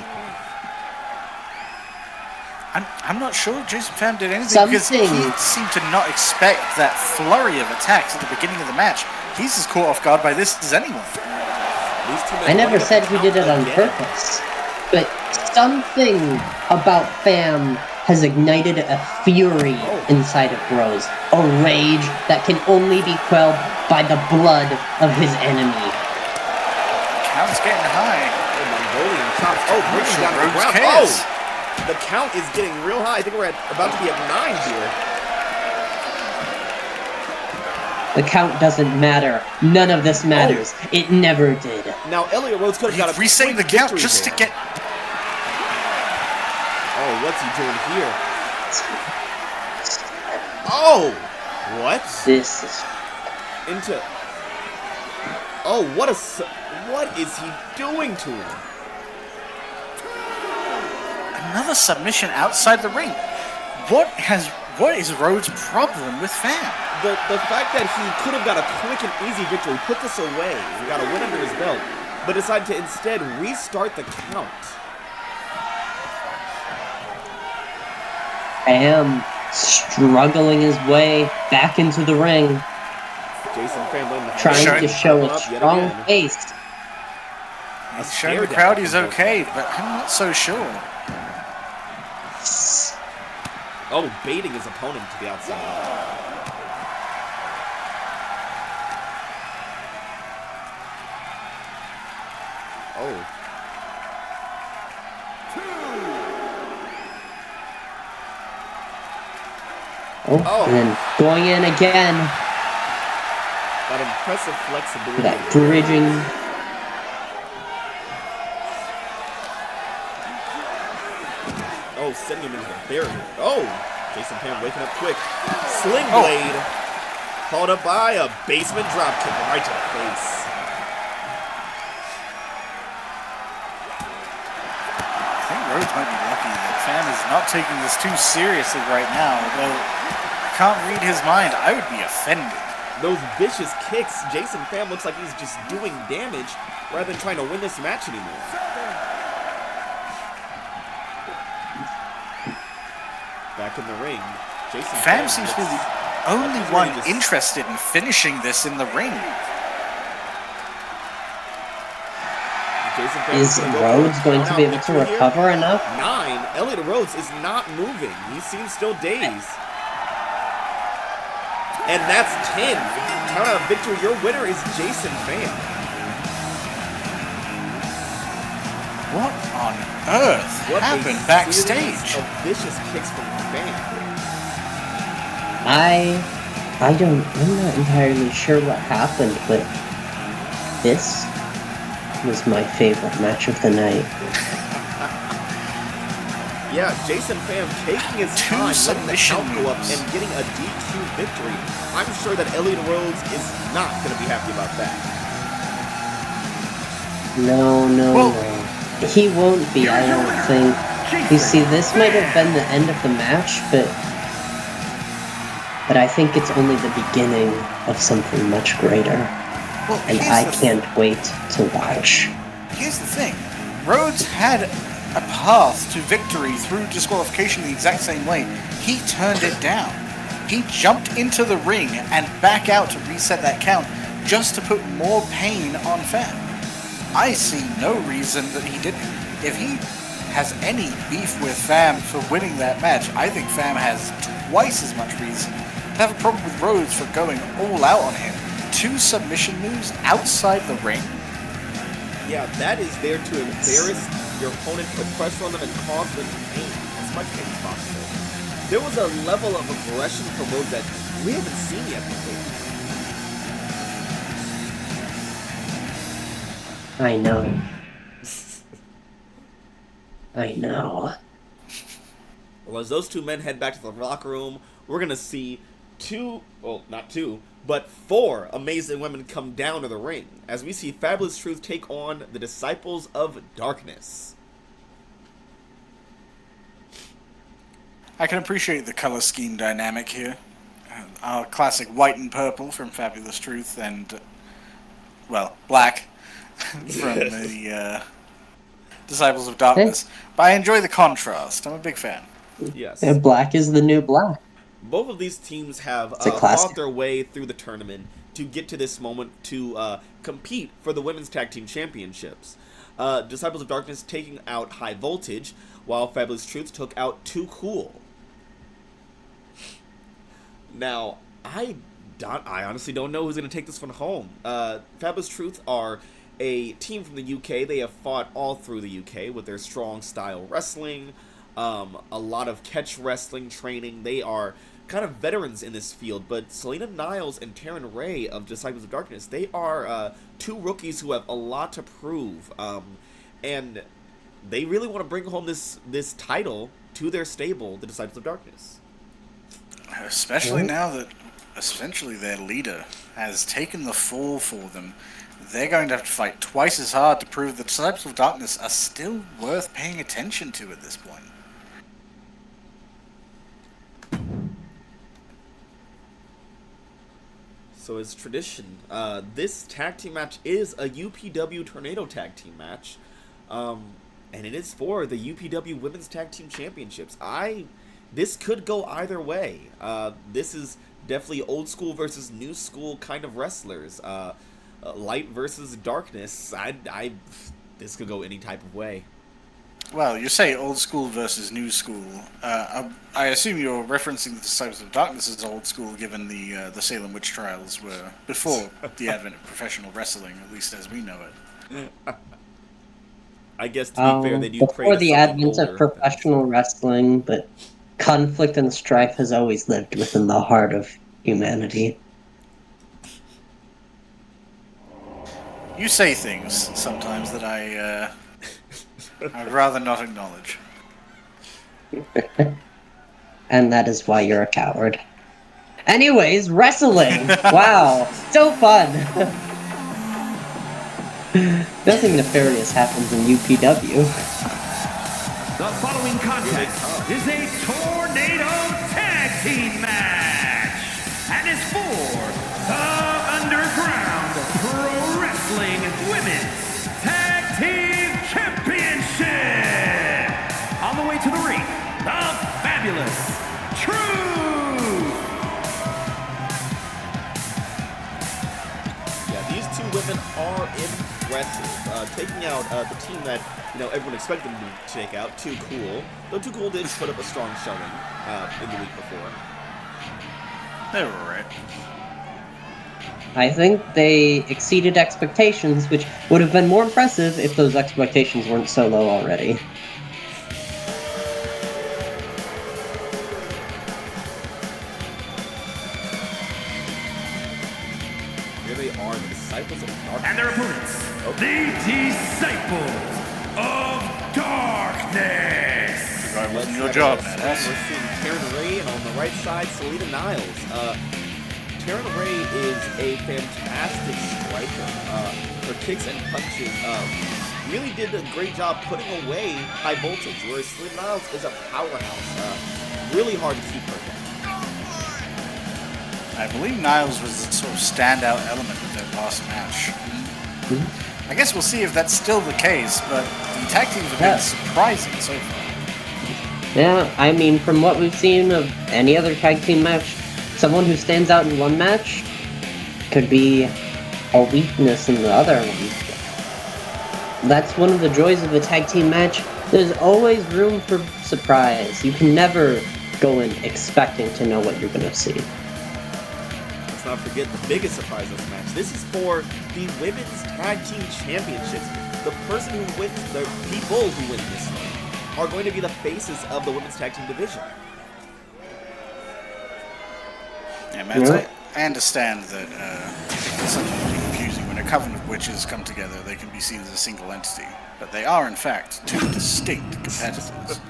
I'm not sure Jason Pham did anything because he seemed to not expect that flurry of attacks at the beginning of the match. He's as caught off guard by this as anyone. These two men I never running up said the he did it count on again. purpose, but something about Pham has ignited a fury inside of Rhodes, a rage that can only be quelled by the blood of his enemy. Count's getting high. Oh, Mongolian chops. Oh, bringing down to the Rhodes ground. cares. Oh! The count is getting real high. I think we're about to be at 9 here. The count doesn't matter. None of this matters. It never did. Now, Elliot Rhodes could have got a Resetting the quick count victory just to there. get... Oh, what's he doing here? Oh! What? This is... Into... Oh, what is he doing to him? Another submission outside the ring. What is Rhodes' problem with Pham? The fact that he could have got a quick and easy victory, put this away, he got a win under his belt, but decided to instead restart the count. Pham struggling his way back into the ring, Jason Pham letting the trying to show a up yet strong again. face. He's showing the crowd he's okay, but I'm not so sure. Oh, baiting his opponent to the outside. Oh. Oh, and then going in again. That impressive flexibility. That bridging. Oh, sending him into the barrier. Oh, Jason Pham waking up quick. Sling blade. Called up by a basement drop kick right to the face. I think Rhodes might be lucky that Pham is not taking this too seriously right now, although I can't read his mind. I would be offended. Those vicious kicks, Jason Pham looks like he's just doing damage rather than trying to win this match anymore. Back in the ring, Jason Pham seems to be the only he's one ready to interested in finishing this in the ring. Jason Pham Is gonna go Rhodes for a going to be able count-out to victory here. recover enough? 9. Elliot Rhodes is not moving. He seems still dazed. And that's 10. Count out victory. Your winner is Jason Pham. What on earth What a happened series backstage? of vicious kicks from Pham. I'm not entirely sure what happened, but this was my favorite match of the night. Yeah, Jason Pham taking his Two time, letting the submission count go up, moves. and getting a DQ victory. I'm sure that Elliot Rhodes is not going to be happy about that. No. He won't be, I don't think. You see, this might have been the end of the match, but I think it's only the beginning of something much greater. Well, And I can't wait to watch. Here's the thing. Rhodes had a path to victory through disqualification the exact same way. He turned it down. He jumped into the ring and back out to reset that count just to put more pain on Pham. I see no reason that he didn't. If he has any beef with Pham for winning that match, I think Pham has twice as much reason to have a problem with Rhodes for going all out on him. 2 submission moves outside the ring. Yeah, that is there to embarrass your opponent, put pressure on them, and cause them pain, as much pain as possible. There was a level of aggression from Rhodes that we haven't seen yet before. I know. I know. Well, as those 2 men head back to the locker room, we're going to see 4 amazing women come down to the ring, as we see Fabulous Truth take on the Disciples of Darkness. I can appreciate the color scheme dynamic here. Our classic white and purple from Fabulous Truth and, black from the Disciples of Darkness. But I enjoy the contrast. I'm a big fan. Yes. And black is the new black. Both of these teams have It's a classic. fought their way through the tournament to get to this moment to compete for the Women's Tag Team Championships. Disciples of Darkness taking out High Voltage, while Fabulous Truth took out Too Cool. Now, I honestly don't know who's going to take this one home. Fabulous Truth are a team from the UK. They have fought all through the UK with their strong style wrestling, a lot of catch wrestling training. They are kind of veterans in this field, but Selena Niles and Taryn Ray of Disciples of Darkness, they are 2 rookies who have a lot to prove, and they really want to bring home this title to their stable, the Disciples of Darkness. Especially now that essentially their leader has taken the fall for them. They're going to have to fight twice as hard to prove that Disciples of Darkness are still worth paying attention to at this point. So as tradition, this tag team match is a UPW Tornado Tag Team match, and it is for the UPW Women's Tag Team Championships. This could go either way. This is definitely old school versus new school kind of wrestlers. Light versus darkness. This could go any type of way. Well, you say old school versus new school. I assume you're referencing the Disciples of Darkness as old school, given the Salem witch trials were before the advent of professional wrestling, at least as we know it. I guess to be fair, they do before the advent of professional wrestling, but conflict and strife has always lived within the heart of humanity. You say things sometimes that I'd rather not acknowledge. And that is why you're a coward. Anyways, wrestling! Wow, so fun! Nothing nefarious happens in UPW. The following contest is a Tornado Tag Team match and is for the Underground Pro Wrestling Women's Tag Team Championship. On the way to the ring, the Fabulous Truth. Yeah, these 2 women are impressive. Taking out the team that everyone expected them to take out, Too Cool. Though Too Cool did put up a strong showing in the week before. They were alright. I think they exceeded expectations, which would have been more impressive if those expectations weren't so low already. Here they are, the Disciples of Darkness. And their opponents, the Disciples of Darkness. That wasn't your job, man. We're seeing Taryn Ray, and on the right side, Selena Niles. Taryn Ray is a fantastic striker. Her kicks and punches really did a great job putting away High Voltage, whereas Selena Niles is a powerhouse. Really hard to keep her down. I believe Niles was the sort of standout element of their last match. I guess we'll see if that's still the case, but the tag teams have been surprising so far. Yeah, I mean, from what we've seen of any other tag team match, someone who stands out in one match could be a weakness in the other one. that's one of the joys of a tag team match. There's always room for surprise. You can never go in expecting to know what you're going to see. Let's not forget the biggest surprise of this match. This is for the Women's Tag Team Championships. The person who wins, the people who win this thing, are going to be the faces of the Women's Tag Team division. Yeah, man, I understand that it's something confusing. When a coven of witches come together, they can be seen as a single entity. But they are, in fact, two distinct competitors.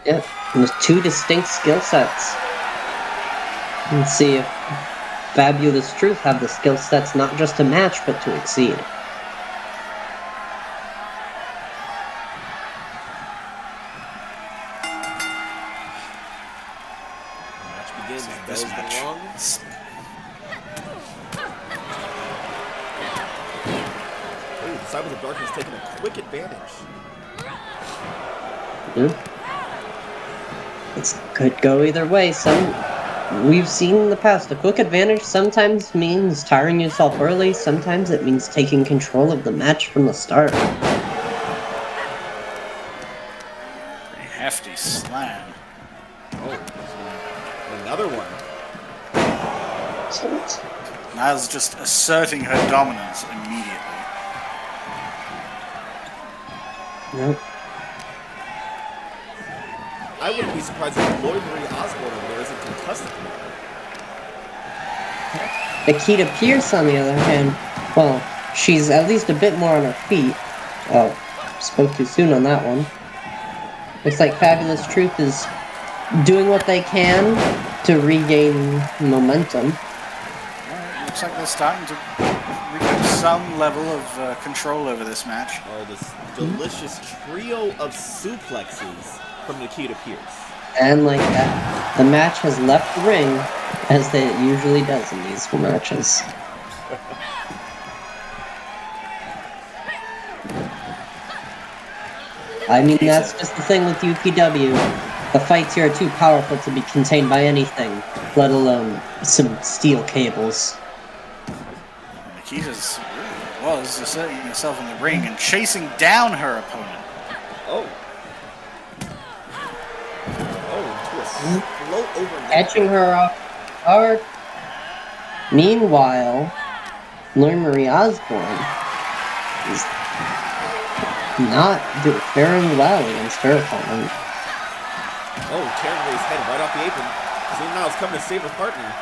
Yep, and there's two distinct skill sets. Let's see if Fabulous Truth have the skill sets not just to match, but to exceed. Match begins. This Goes match. along. Ooh, the Disciples of Darkness taking a quick advantage. Yeah. It could go either way. We've seen in the past, a quick advantage sometimes means tiring yourself early, sometimes it means taking control of the match from the start. A hefty slam. Oh, another one. Niles just asserting her dominance immediately. Nope. I wouldn't be surprised if Lloyd Marie Osborne over there isn't concussed at the moment. Nikita Pierce, on the other hand, well, she's at least a bit more on her feet. Oh, spoke too soon on that one. Looks like Fabulous Truth is doing what they can to regain momentum. Alright, looks like they're starting to regain some level of control over this match. Oh, this delicious trio of suplexes from Nikita Pierce. And like that, the match has left the ring, as it usually does in these matches. I mean, that's just the thing with UPW. The fights here are too powerful to be contained by anything, let alone some steel cables. Nikita's really was asserting herself in the ring and chasing down her opponent. Oh. Float over Catching her off guard. Meanwhile, Lauren Marie Osborne is not faring well against her opponent. Oh, Karen Ray's head right off the apron. Zane Niles coming to save her partner.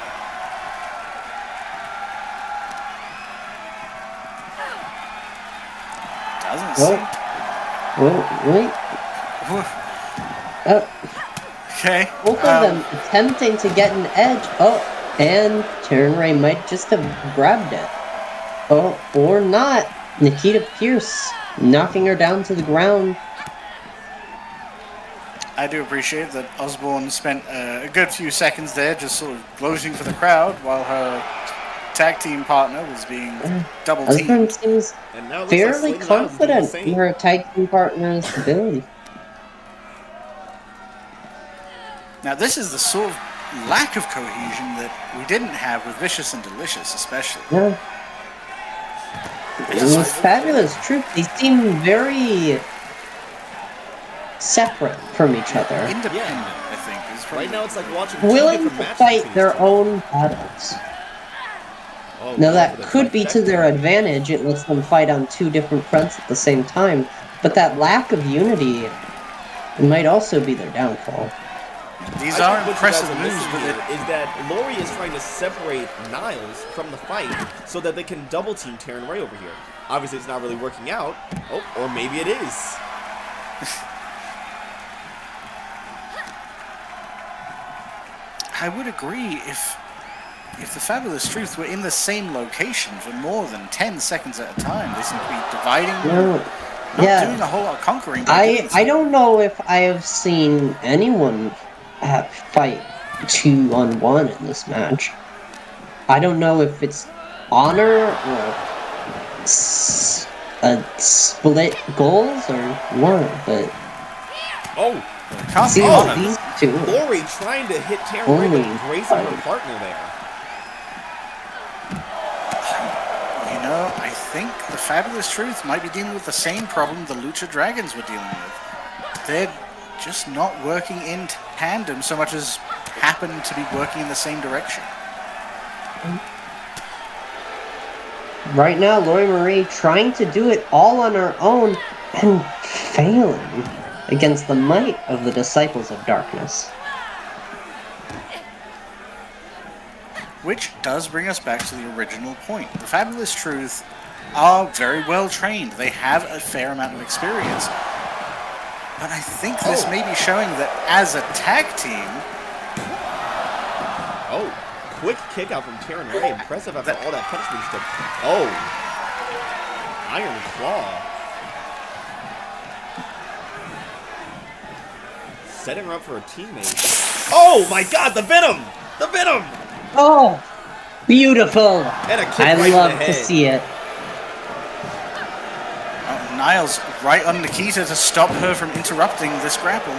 Doesn't Wait. Okay. Both of them attempting to get an edge. Oh, and Karen Ray might just have grabbed it. Oh, or not. Nikita Pierce knocking her down to the ground. I do appreciate that Osborne spent a good few seconds there just sort of gloating for the crowd while her tag team partner was being double Osborne teamed. seems And now it looks fairly like Slade Niles doing the confident same. in her tag team partner's ability. Now this is the sort of lack of cohesion that we didn't have with Vicious and Delicious especially. Yeah. It was Fabulous Truth. They seem very separate from each other. Independent, I think. Is probably Right now it's like watching two Willing different to matches fight between their these two. own battles. Oh, Now God, that for the could be to trifecta. their advantage, it lets them fight on two different fronts at the same time, but that lack of unity might also be their downfall. These I are think what you impressive guys are moves, missing but here is that Lori is trying to separate Niles from the fight so that they can double team Taryn Ray over here. Obviously, it's not really working out. Oh, or maybe it is. I would agree if the Fabulous Truth were in the same location for more than 10 seconds at a time. They seem to be dividing, No. not Yeah. doing a whole lot of conquering. but I doing some. don't know if I have seen anyone fight 2-on-1 in this match. I don't know if it's honor or split goals or what, but Oh, Can't see be Oh, honest. these two. Lori trying to hit Taryn Ray, but Holy grazing her fuck. partner there. You know, I think the Fabulous Truth might be dealing with the same problem the Lucha Dragons were dealing with. They're just not working in tandem so much as happen to be working in the same direction. Right now, Lori Marie trying to do it all on her own and failing against the might of the Disciples of Darkness. Which does bring us back to the original point. The Fabulous Truth are very well trained. They have a fair amount of experience. But I think this may be showing that as a tag team... Oh, quick kick out from Taryn Ray. Impressive after all that punishment she took. Oh. Iron Claw. Setting her up for a teammate. Oh my god, the Venom! The Venom! Oh, beautiful! And a kick I right love in the to head. see it. Niles right on Nikita to stop her from interrupting this grapple.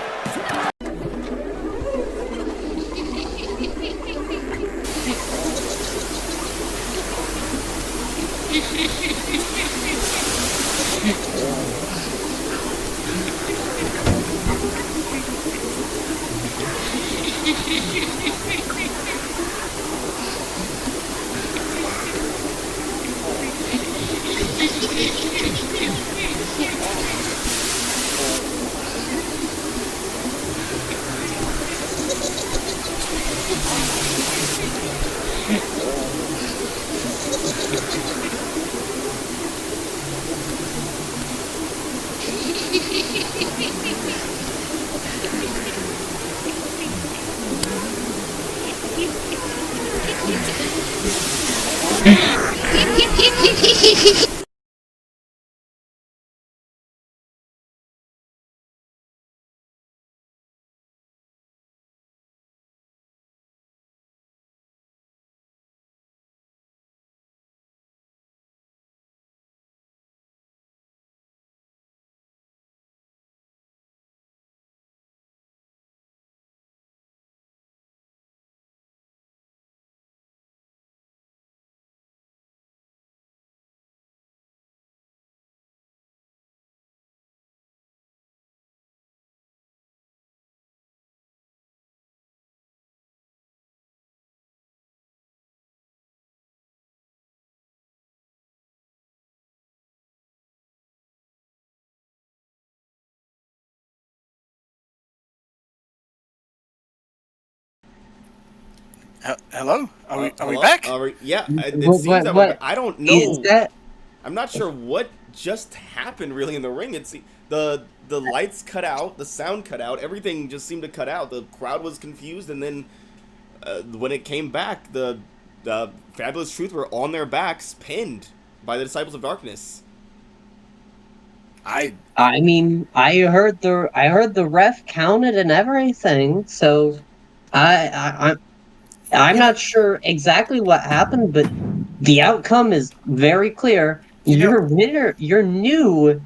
Hello? Are we Hello? back? Yeah, it What- seems that what- I don't Is know. that... I'm not sure what just happened really in the ring. It's the lights cut out, the sound cut out, everything just seemed to cut out. The crowd was confused, and then when it came back, the Fabulous Truth were on their backs, pinned by the Disciples of Darkness. I mean, I heard the ref counted and everything, so I'm not sure exactly what happened, but the outcome is very clear. Your winner, your new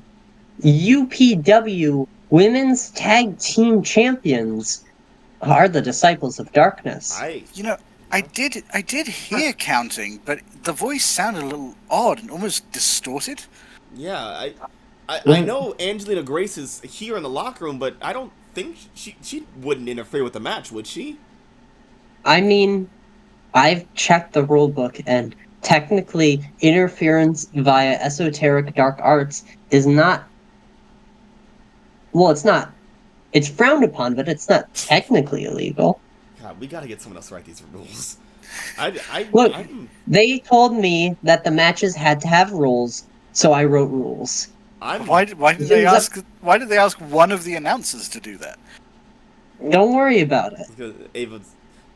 UPW Women's Tag Team Champions are the Disciples of Darkness. I did hear counting, but the voice sounded a little odd and almost distorted. Yeah, I know Angelina Grace is here in the locker room, but I don't think she wouldn't interfere with the match, would she? I mean, I've checked the rule book, and technically, interference via esoteric dark arts is not... Well, it's not. It's frowned upon, but it's not technically illegal. God, we gotta get someone else to write these rules. Look, they told me that the matches had to have rules, so I wrote rules. Why did they ask one of the announcers to do that? Don't worry about it.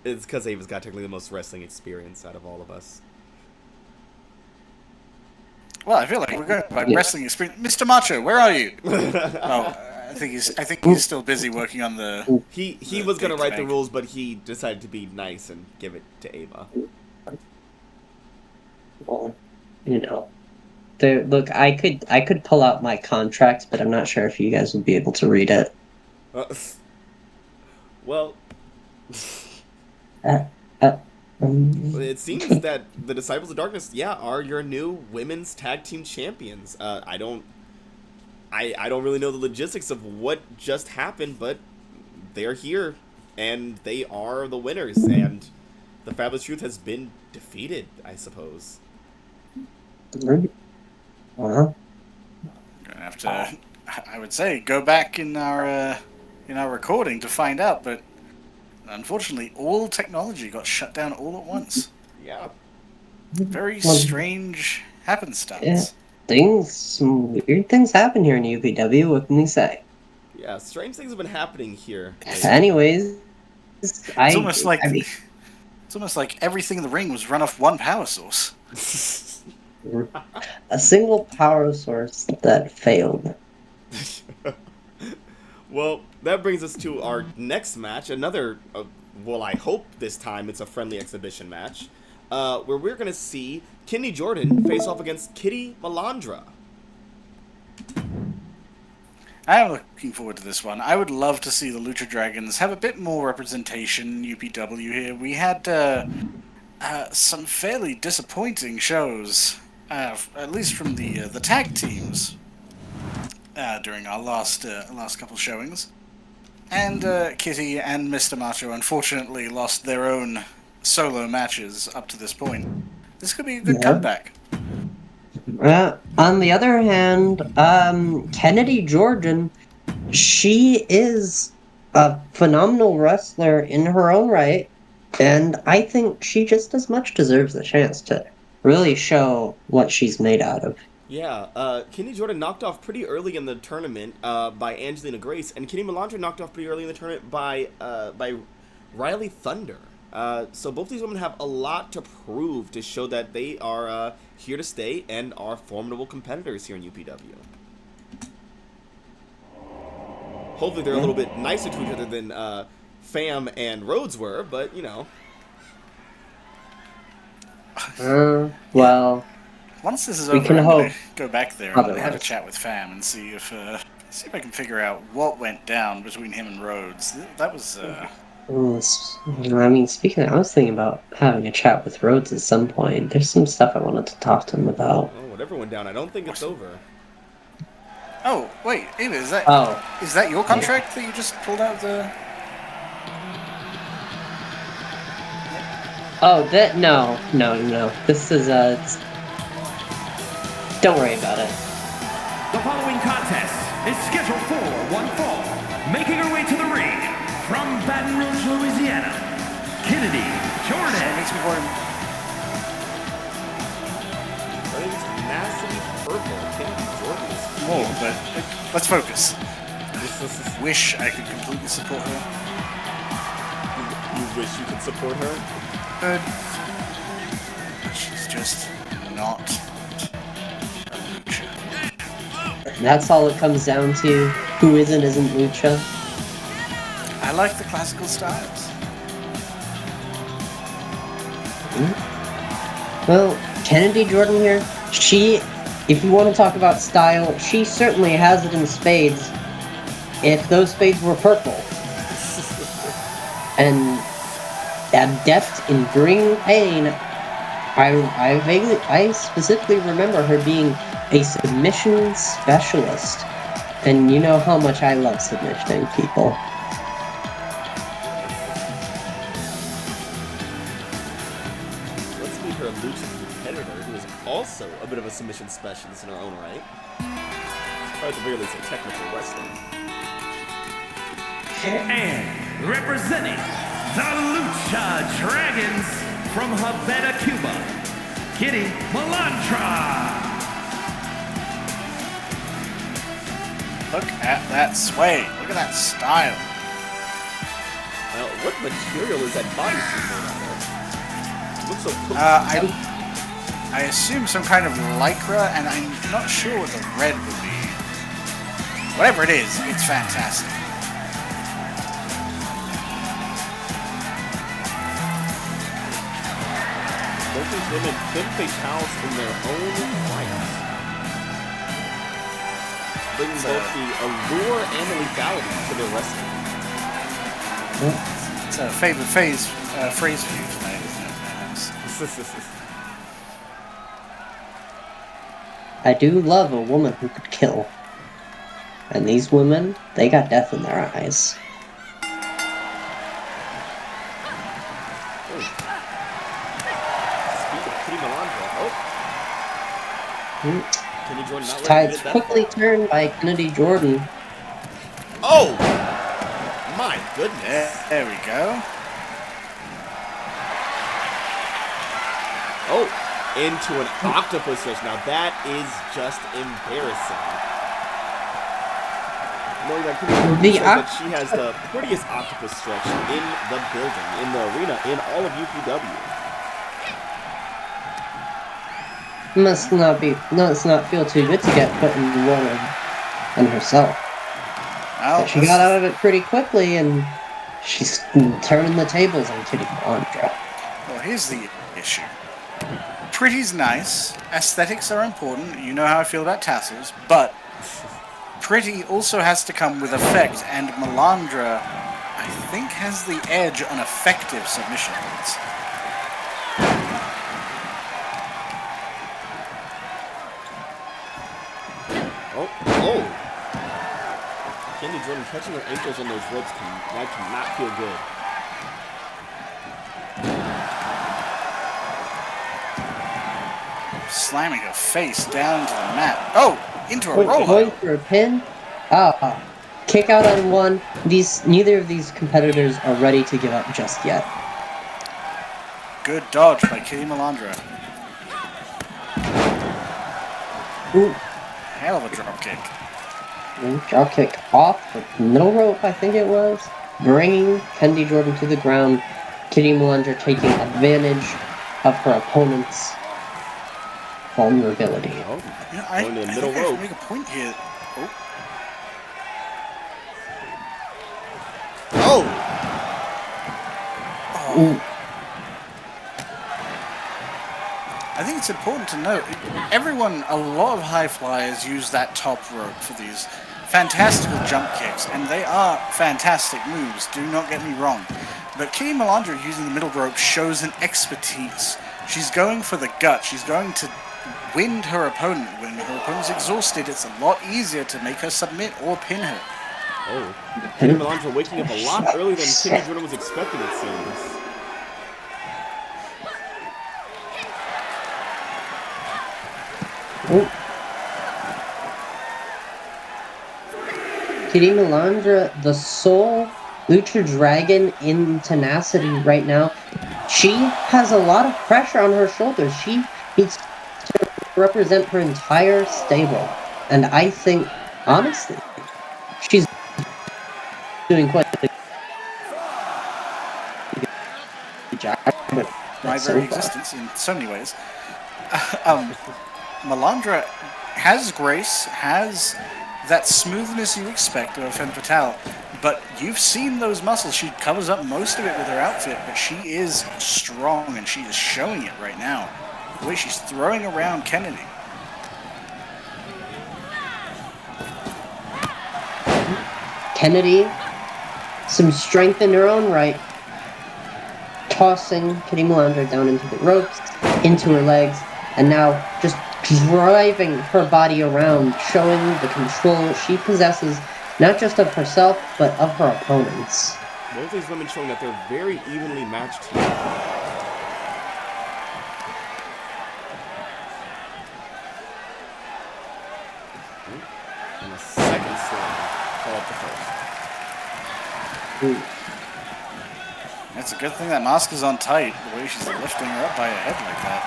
It's because Ava's got technically the most wrestling experience out of all of us. Well, I feel like we're going by wrestling experience. Mr. Macho, where are you? Oh, I think he's still busy working on the. He was gonna write the rules, but he decided to be nice and give it to Ava. Well, you know, look, I could pull out my contract, but I'm not sure if you guys would be able to read it. Well. It seems that the Disciples of Darkness, are your new women's tag team champions. I don't really know the logistics of what just happened, but they're here, and they are the winners, and the Fabulous Truth has been defeated, I suppose. Well, Gonna have to, I would say, go back in our recording to find out, but unfortunately, all technology got shut down all at once. Yeah. Very strange happenstance. yeah, some weird things happen here in UPW. What can we say? Yeah, strange things have been happening here. Anyways, It's almost like everything in the ring was run off one power source. a single power source that failed. Well, that brings us to our next match. Another, I hope this time it's a friendly exhibition match, where we're going to see Kenny Jordan face off against Kitty Malandra. I am looking forward to this one. I would love to see the Lucha Dragons have a bit more representation in UPW here. We had some fairly disappointing shows, at least from the tag teams, during our last couple showings. And Kitty and Mr. Macho unfortunately lost their own solo matches up to this point. This could be a good comeback. On the other hand, Kennedy Jordan, she is a phenomenal wrestler in her own right, and I think she just as much deserves the chance to really show what she's made out of. Yeah, Kenny Jordan knocked off pretty early in the tournament by Angelina Grace, and Kitty Malandra knocked off pretty early in the tournament by Riley Thunder. So both these women have a lot to prove to show that they are here to stay and are formidable competitors here in UPW. Hopefully they're a little bit nicer to each other than Pham and Rhodes were, but, you know. Well... Once this is over, I'm going to go back there and have a chat with Pham and see if I can figure out what went down between him and Rhodes. That was... I mean, I was thinking about having a chat with Rhodes at some point. There's some stuff I wanted to talk to him about. Oh, whatever went down, I don't think it's over. Oh, wait, Ava, is that your contract that you just pulled out the... Oh, no. This is, don't worry about it. The following contest is scheduled for one fall. Making her way to the ring from Baton Rouge, Louisiana, Kennedy Jordan. That makes me worry. I think it's Tenacity Purple. Kennedy Jordan is cute. Oh, but let's focus. Wish I could completely support her. You wish you could support her? But she's just not a lucha. That's all it comes down to. Who isn't lucha. I like the classical styles. Well, Kennedy Jordan here, if you want to talk about style, she certainly has it in spades. If those spades were purple. And adept in bringing pain, I specifically remember her being a submission specialist. And you know how much I love submissioning people. Let's meet her lucha competitor, who is also a bit of a submission specialist in her own right. Or at the very least, a technical wrestler. And representing the Lucha Dragons from Havana, Cuba, Kitty Malandra. Look at that sway. Look at that style. What material is that bodysuit made out of? It looks so cool. I assume some kind of lycra, and I'm not sure what the red would be. Whatever it is, it's fantastic. Both these women could face house in their own right. Bringing both the allure and the lethality to their wrestling. It's a favorite phrase for you tonight, isn't it? I do love a woman who could kill. And these women, they got death in their eyes. Can you join that? Tides quickly turned by Kennedy Jordan. Oh! My goodness. There we go. Oh, into an octopus stretch. Now that is just embarrassing. Morrigan says that she has the prettiest octopus stretch in the building, in the arena, in all of UPW. Must not feel too good to get put in the water on herself. Oh, But she got out of it pretty quickly, and she's turning the tables on Kitty Malandra. Well, here's the issue. Pretty's nice. Aesthetics are important. You know how I feel about tassels. But pretty also has to come with effect, and Malandra, I think, has the edge on effective submission moves. Oh. Candy Jordan catching her ankles on those ropes, that cannot feel good. Slamming her face down to the mat. Oh, into a roll. Going for a pin. Kick out on one. Neither of these competitors are ready to give up just yet. Good dodge by Kitty Malandra. Ooh. Hell of a drop kick. Drop kick off the middle rope, I think it was, bringing Candy Jordan to the ground. Kitty Malandra taking advantage of her opponent's vulnerability. Oh, Yeah, going to the middle think I rope. should make a point here. Oh! Ooh. I think it's important to note, a lot of high flyers use that top rope for these fantastical jump kicks, and they are fantastic moves, do not get me wrong. But Kitty Malandra using the middle rope shows an expertise. She's going for the gut, she's going to wind her opponent. When her opponent's exhausted, it's a lot easier to make her submit or pin her. Oh. Kitty Malandra waking up a lot earlier than Kitty Jordan was expecting, it seems. Ooh. Kitty Malandra, the sole Lucha Dragon in Tenacity right now, she has a lot of pressure on her shoulders. She needs to represent her entire stable. And I think, honestly, she's doing quite a good job. My very existence in so many ways. Malandra has grace, has that smoothness you expect of a femme fatale, but you've seen those muscles. She covers up most of it with her outfit, but she is strong, and she is showing it right now. The way she's throwing around Kennedy. Kennedy, some strength in her own right, tossing Kitty Malandra down into the ropes, into her legs, and now just driving her body around, showing the control she possesses, not just of herself, but of her opponents. Both these women showing that they're very evenly matched here. And a second slam, call up the first. Ooh. It's a good thing that mask is on tight, the way she's lifting her up by her head like that.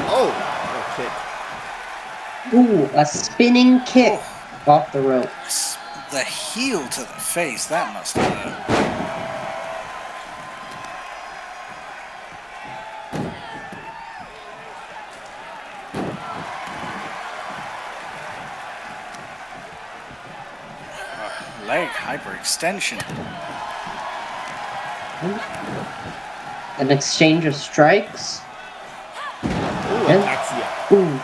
Oh! What a kick. Ooh, a spinning kick off the rope. The heel to the face, that must have hurt. Leg hyperextension. An exchange of strikes. Ooh, And- Alexia. Ooh,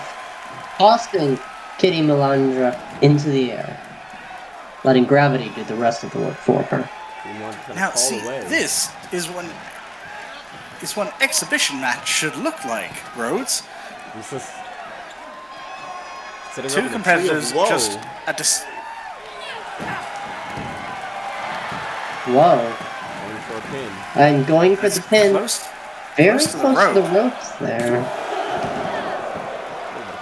tossing Kitty Malandra into the air, letting gravity do the rest of the work for her. Now, see, this is what an exhibition match should look like, Rhodes. Two competitors just at this. Whoa. Going for a pin. I'm going for the pin. Very close to the ropes there.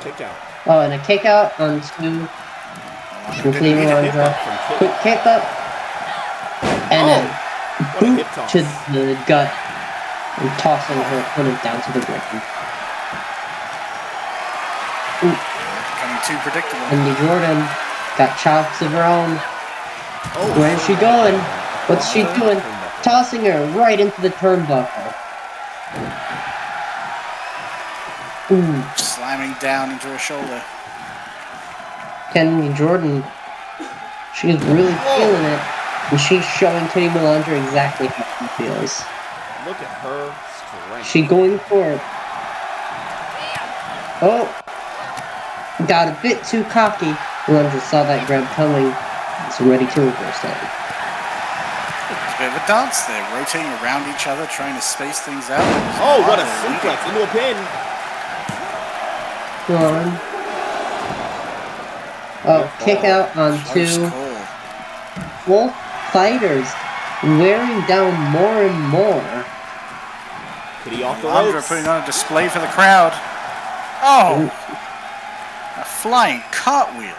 Kick out. Oh, and a kick out onto Malandra. Quick kick up. And a boot to the gut. And tossing her opponent down to the ground. Becoming too predictable. Andy Jordan got chops of her own. Where's she going? What's she doing? Tossing her right into the turnbuckle. Ooh. Slamming down into her shoulder. Kenny Jordan, she's really feeling it. And she's showing Kitty Malandra exactly how she feels. Look at her strength. She going for it. Oh! Got a bit too cocky. Malandra saw that grab coming. It's ready to reverse it. There's a bit of a dance there, rotating around each other, trying to space things out. Oh, what a suplex into a pin! Go on. Oh, kick out onto both fighters, wearing down more and more. Kitty off the Malandra ropes. putting on a display for the crowd. Oh! A flying cartwheel.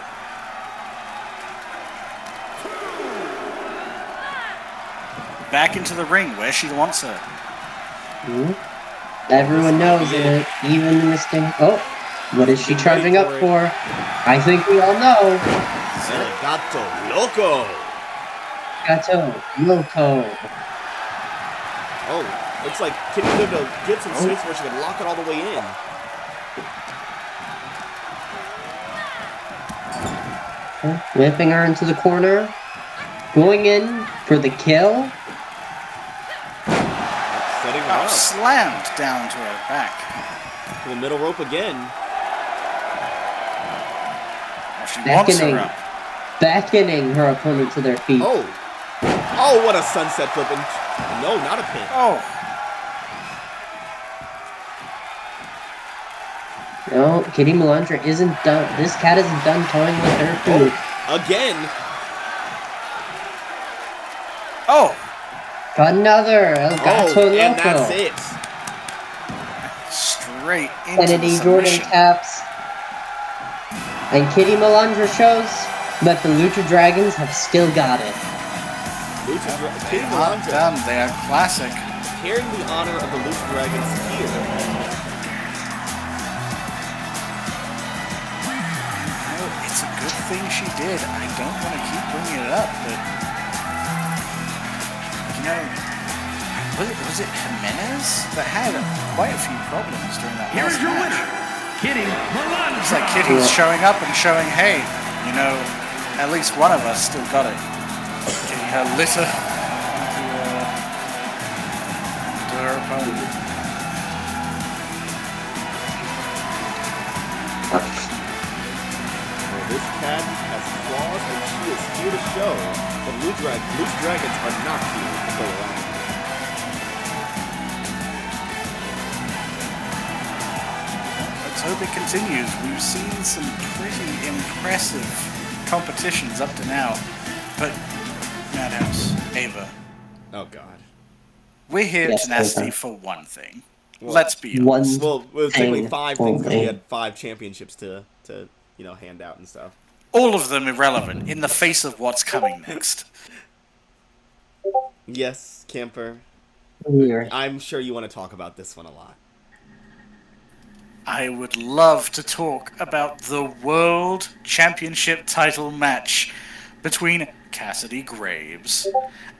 Back into the ring where she wants her. Everyone knows it, even the mistake. Oh, what is she charging up for? I think we all know. Gato Loco. Gato Loco. Oh, looks like Kitty's going to get some space where she can lock it all the way in. Whipping her into the corner. Going in for the kill. Setting her up. Slammed down to her back. To the middle rope again. Oh, she wants her up. Beckoning her opponent to their feet. Oh. Oh, what a sunset flip. And no, not a pin. Oh. No, Kitty Malandra isn't done. This cat isn't done toying with her food. Oh, again. Oh. Got another El Gato Loco. And that's it. Straight into Kennedy the Jordan submission. taps. And Kitty Malandra shows that the Lucha Dragons have still got it. Kitty Not Malandra done. They are classic. carrying the honor of the Lucha Dragons here. It's a good thing she did. I don't want to keep bringing it up, but you know, was it Jimenez that had quite a few problems during that Here is last your match? winner, Kitty Malandra. It's like Kitty's showing up and showing, hey, you know, at least one of us still got it. Getting her litter into her opponent. This cat has claws, and she is here to show that Loose Dragons are not here to go around. Let's hope it continues. We've seen some pretty impressive competitions up to now, but Madhouse, Ava, Oh, God. we're here Yes, at TENACITY Ava. for one thing. Well, Let's be honest. Well, it was technically thing 5 things because we only. had 5 championships to hand out and stuff. All of them irrelevant in the face of what's coming next. Yes, Camper. Weird. I'm sure you want to talk about this one a lot. I would love to talk about the World Championship title match between Cassidy Graves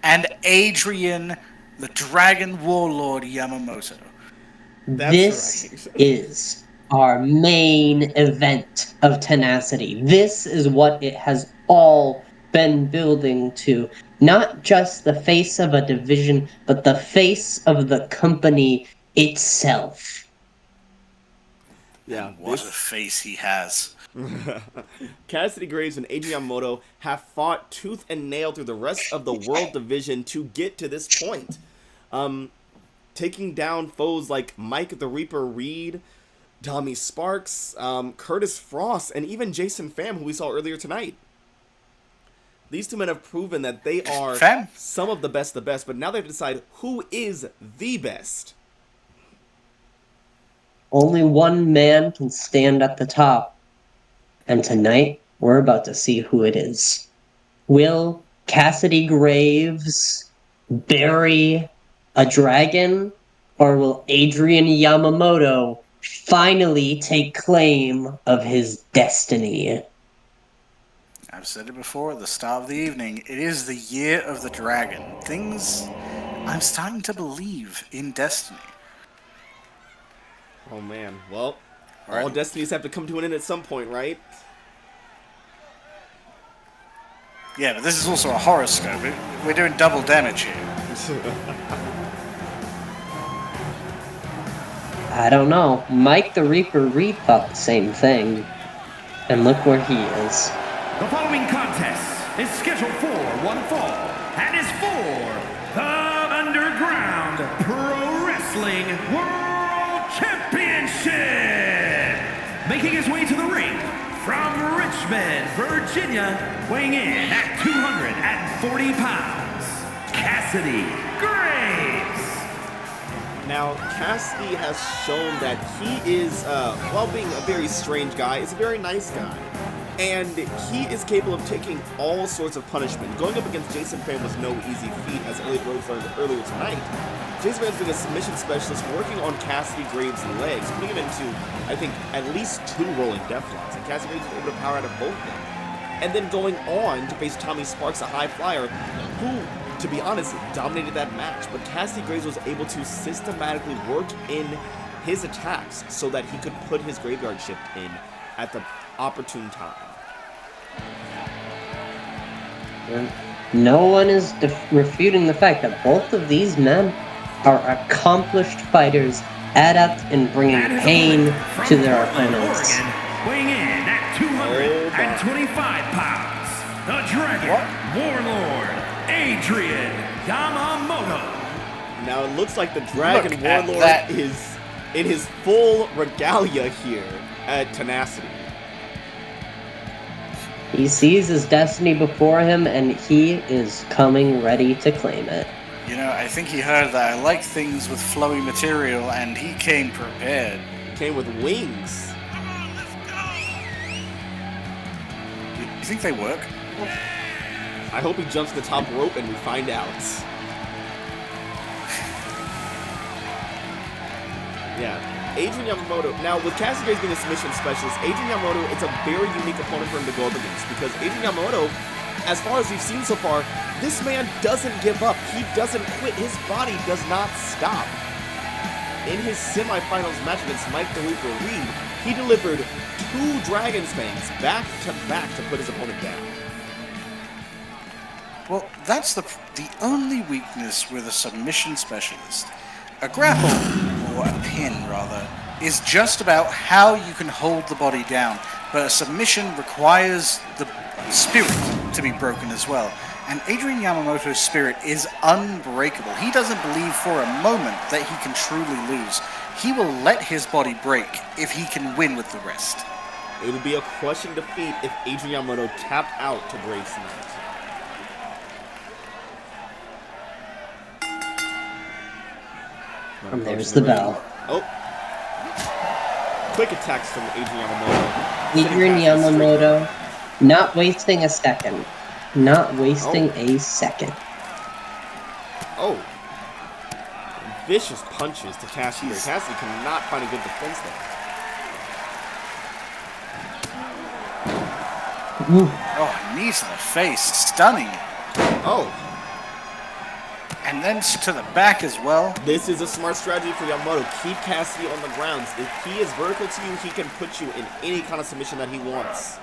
and Adrian, the Dragon Warlord Yamamoto. This right. is our main event of TENACITY. This is what it has all been building to. Not just the face of a division, but the face of the company itself. Yeah. What a face he has. Cassidy Graves and Adrian Yamamoto have fought tooth and nail through the rest of the World Division to get to this point. Taking down foes like Mike the Reaper Reed, Tommy Sparks, Curtis Frost, and even Jason Pham, who we saw earlier tonight. These two men have proven that they are Pham? some of the best, but now they have to decide who is the best. Only one man can stand at the top. And tonight, we're about to see who it is. Will Cassidy Graves bury a dragon? Or will Adrian Yamamoto finally take claim of his destiny? I've said it before at the start of the evening. It is the year of the dragon. I'm starting to believe in destiny. Oh man, well, all Right. destinies have to come to an end at some point, right? Yeah, but this is also a horoscope. We're doing double damage here. I don't know. Mike the Reaper Reed thought the same thing. And look where he is. The following contest is scheduled for one fall and is for the Underground Pro Wrestling World Championship. Making his way to the ring from Richmond, Virginia, weighing in at 240 pounds, Cassidy Graves. Now, Cassidy has shown that he is, while being a very strange guy, is a very nice guy. And he is capable of taking all sorts of punishment. Going up against Jason Pham was no easy feat, as Elliot Rhodes learned earlier tonight. Jason Pham's been a submission specialist working on Cassidy Graves' legs, putting him into, I think, at least 2 rolling deathlocks. And Cassidy Graves was able to power out of both of them. And then going on to face Tommy Sparks, a high flyer, who, to be honest, dominated that match. But Cassidy Graves was able to systematically work in his attacks so that he could put his graveyard shift in at the opportune time. No one is refuting the fact that both of these men are accomplished fighters, adept in bringing pain to their opponents. Morrigan, weighing in at 225 pounds, the Dragon Warlord, Adrian Yamamoto. Now it looks like the Dragon Look at Warlord that. is in his full regalia here at Tenacity. He sees his destiny before him, and he is coming ready to claim it. You know, I think he heard that I like things with flowy material, and he came prepared. Came with wings. You think they work? I hope he jumps the top rope and we find out. Yeah. Adrian Yamamoto. Now, with Cassidy Graves being a submission specialist, Adrian Yamamoto, it's a very unique opponent for him to go up against, because Adrian Yamamoto, as far as we've seen so far, this man doesn't give up. He doesn't quit. His body does not stop. In his semifinals match against Mike the Reaper Reed, he delivered 2 Dragon's Fangs back to back to put his opponent down. Well, that's the only weakness with a submission specialist. A grapple, or a pin rather, is just about how you can hold the body down, but a submission requires the spirit to be broken as well. And Adrian Yamamoto's spirit is unbreakable. He doesn't believe for a moment that he can truly lose. He will let his body break if he can win with the rest. It would be a crushing defeat if Adrian Yamamoto tapped out to Graves tonight. And there's the bell. Oh. Quick attacks from Adrian Yamamoto. Adrian Yamamoto, not wasting a second. Not wasting a second. Oh. Vicious punches to Cassidy. Cassidy cannot find a good defense there. Oh, knees to the face, stunning. Oh. And then to the back as well. This is a smart strategy for Yamamoto. Keep Cassidy on the grounds. If he is vertical to you, he can put you in any kind of submission that he wants.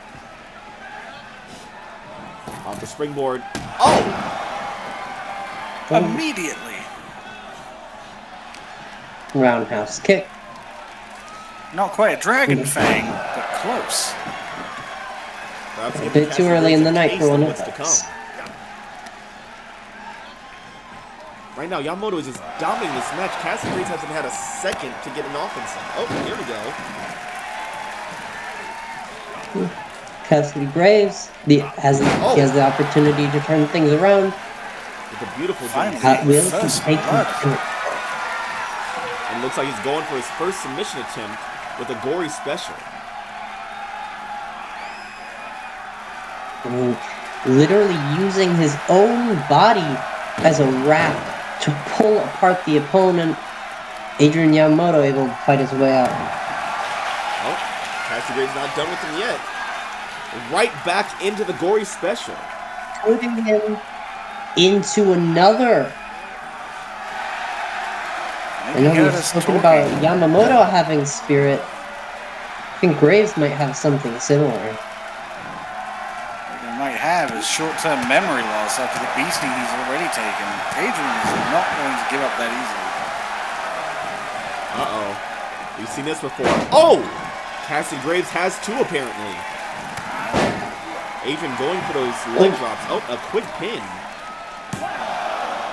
Off the springboard. Oh! Immediately. Roundhouse kick. Not quite a dragon fang, but close. Perhaps A giving bit too Cassidy early in Graves the a night taste for of one of what's to those. come. Right now, Yamamoto is just dominating this match. Cassidy Graves hasn't had a second to get an offense in. Oh, here we go. Cassidy Graves he has the opportunity to turn things around. With a beautiful Finally. jump. Hot Wheels can First take blood. him. And looks like he's going for his first submission attempt with a gory special. And literally using his own body as a wrap to pull apart the opponent. Adrian Yamamoto able to fight his way out. Oh, Cassidy Graves not done with him yet. Right back into the gory special. Putting him into another. I know we've spoken about Yamamoto having spirit. I think Graves might have something similar. What he might have is short-term memory loss after the beating he's already taken. Adrian is not going to give up that easily. Uh-oh. We've seen this before. Oh! Cassidy Graves has two, apparently. Adrian going for those leg drops. Oh, a quick pin.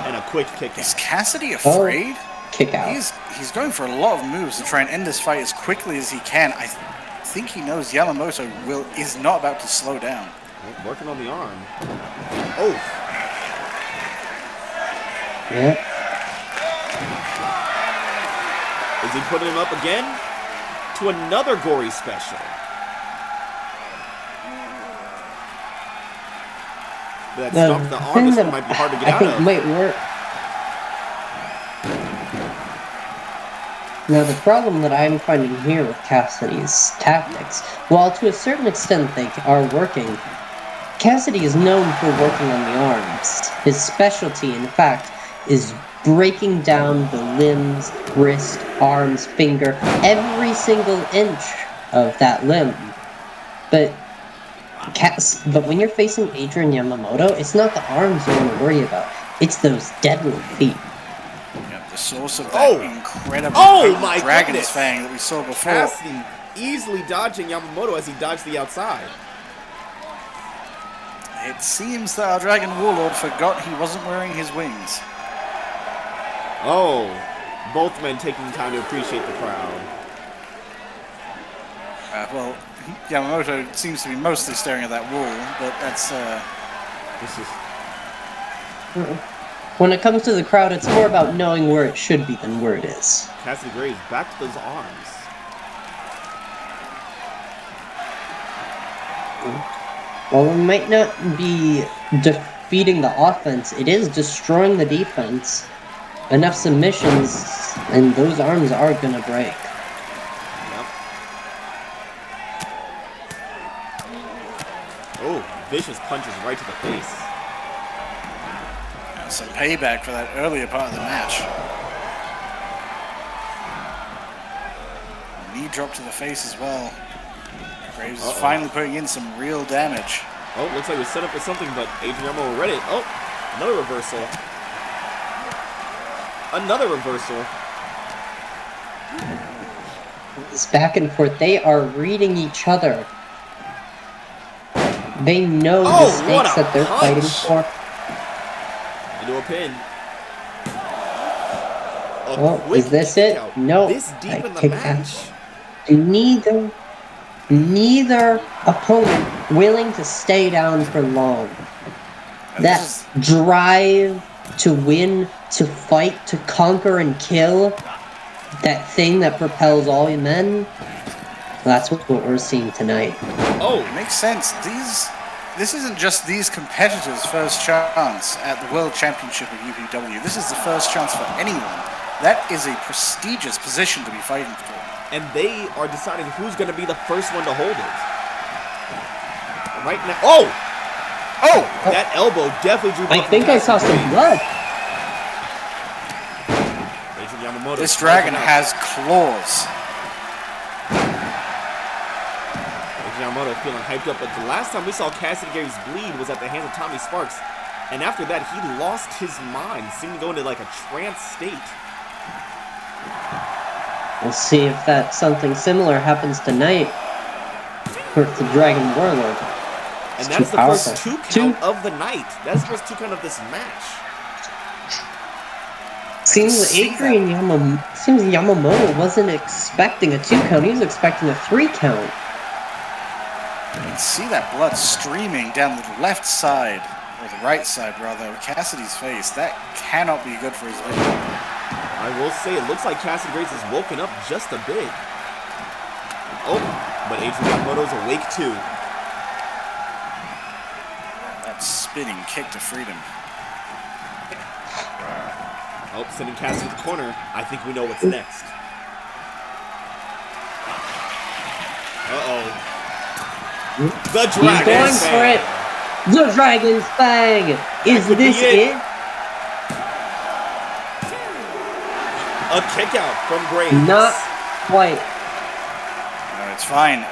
And a quick kick Is out. Cassidy afraid? Kick out. He's going for a lot of moves to try and end this fight as quickly as he can. I think he knows Yamamoto is not about to slow down. Oh, working on the arm. Oh! Yeah. Is he putting him up again? To another gory special. That stomp the arm, this one might be hard to get out I think of. might work. Now the problem that I'm finding here with Cassidy's tactics, while to a certain extent they are working, Cassidy is known for working on the arms. His specialty, in fact, is breaking down the limbs, wrist, arms, finger, every single inch of that limb. But when you're facing Adrian Yamamoto, it's not the arms you want to worry about. It's those deadly feet. Yeah, the source of that incredible my Dragon's goodness. Fang that we saw before. Cassidy easily dodging Yamamoto as he dodged the outside. It seems that our Dragon Warlord forgot he wasn't wearing his wings. Oh, both men taking time to appreciate the crowd. Well, Yamamoto seems to be mostly staring at that wall, but that's This is When it comes to the crowd, it's more about knowing where it should be than where it is. Cassidy Graves back to those arms. While it might not be defeating the offense, it is destroying the defense. Enough submissions, and those arms are gonna break. Yep. Oh, vicious punches right to the face. some payback for that earlier part of the match. Knee drop to the face as well. Graves is finally putting in some real damage. Oh, looks like we're set up for something, but Adrian read it. Oh, another reversal. Another reversal. It's back and forth. They are reading each other. They know the stakes that they're fighting for. Into a pin. Oh, is this it? No. This deep in the match. Neither opponent willing to stay down for long. That drive to win, to fight, to conquer and kill, that thing that propels all men, that's what we're seeing tonight. Oh, makes sense. This isn't just these competitors' first chance at the World Championship of UPW. This is the first chance for anyone. That is a prestigious position to be fighting for. And they are deciding who's going to be the first one to hold it. Right now. Oh! That elbow definitely drew. I think I saw some blood. Yamamoto. This dragon has claws. Yamamoto feeling hyped up, but the last time we saw Cassidy Graves bleed was at the hands of Tommy Sparks. And after that, he lost his mind, seemed to go into like a trance state. We'll see if that something similar happens tonight with the Dragon Warlord. And It's that's too the first powerful. 2 count of the night. That's the first 2 count of this match. Seems see Yamamoto wasn't expecting a 2 count. He was expecting a 3 count. You can see that blood streaming down the left side, or the right side rather, of Cassidy's face. That cannot be good for his vision. I will say, it looks like Cassidy Graves has woken up just a bit. Oh, but Adrian Yamamoto's awake too. That spinning kick to freedom. Oh, sending Cassidy to the corner. I think we know what's next. Uh-oh. The He's Dragon going for it. The Dragon's Fang. Is could be this it. it? A kick out from Graves. Not quite. No, it's fine.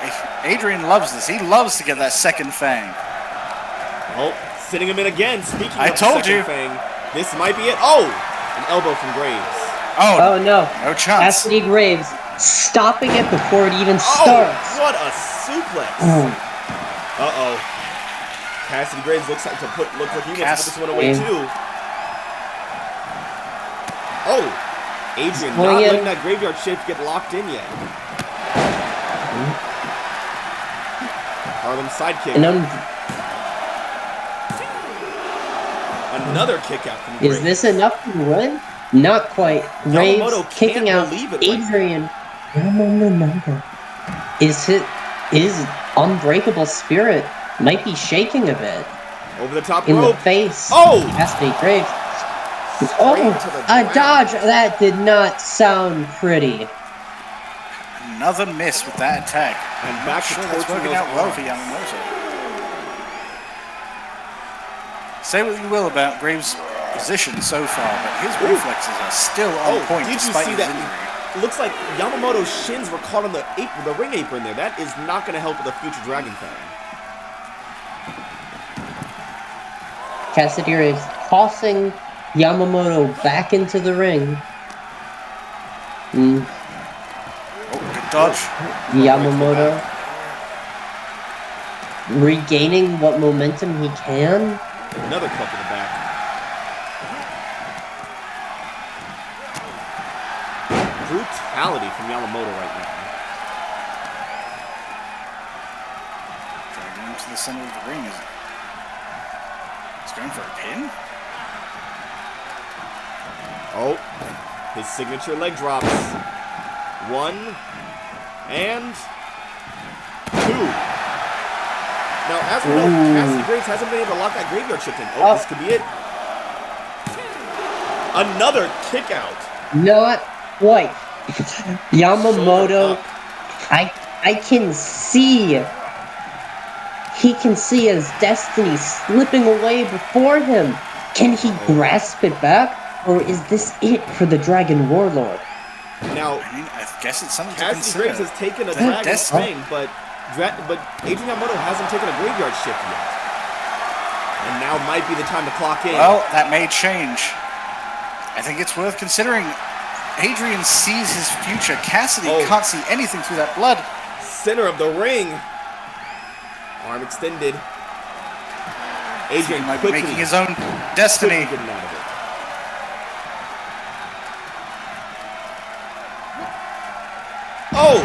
Adrian loves this. He loves to get that second fang. Oh, sitting him in again. Speaking I of told second you. Fang, this might be it. Oh, an elbow from Graves. Oh no. No chance. Cassidy Graves stopping it before it even Oh, starts. what a suplex. Uh-oh. Cassidy Graves looks like he wants to put this one away too. Oh, Adrian not letting that graveyard shift get locked in yet. Harlem sidekick. Another kick out from Graves. Is this enough to win? Not quite. Graves Yamamoto kicking can't out believe it right Adrian. Yamamoto. His unbreakable spirit might be shaking a bit Over the top in rope. the face. Oh! Cassidy Graves. Straight Oh, to the a ground. dodge. That did not sound pretty. Another miss with that attack. And back to Sure, that's torching working those out well arms. for Yamamoto. Say what you will about Graves' position so far, but his reflexes are still on point did you despite see his that? injury. It looks like Yamamoto's shins were caught on the ring apron there. That is not going to help with a future Dragon Fang. Cassidy Graves tossing Yamamoto back into the ring. Oh, good dodge. Yamamoto regaining what momentum he can. Another club to the back. Brutality from Yamamoto right now. Dragging him to the center of the ring. He's going for a pin? Oh, his signature leg drops. 1 and 2. Now, as we know, Cassidy Graves hasn't been able to lock that graveyard shift in. Oh, this could be it. Another kick out. Not quite. Yamamoto, Shoulder I can see. He can see his destiny slipping away before him. Can he grasp it back? Or is this it for the Dragon Warlord? Now, I mean, I guess it's something to Cassidy consider. Graves has taken a The Dragon destiny. Fang, but Adrian Yamamoto hasn't taken a graveyard shift yet. And now might be the time to clock in. Well, that may change. I think it's worth considering. Adrian sees his future. Cassidy can't see anything through that blood. Center of the ring. Arm extended. Adrian He might be quickly making his own destiny. getting out of it. Oh!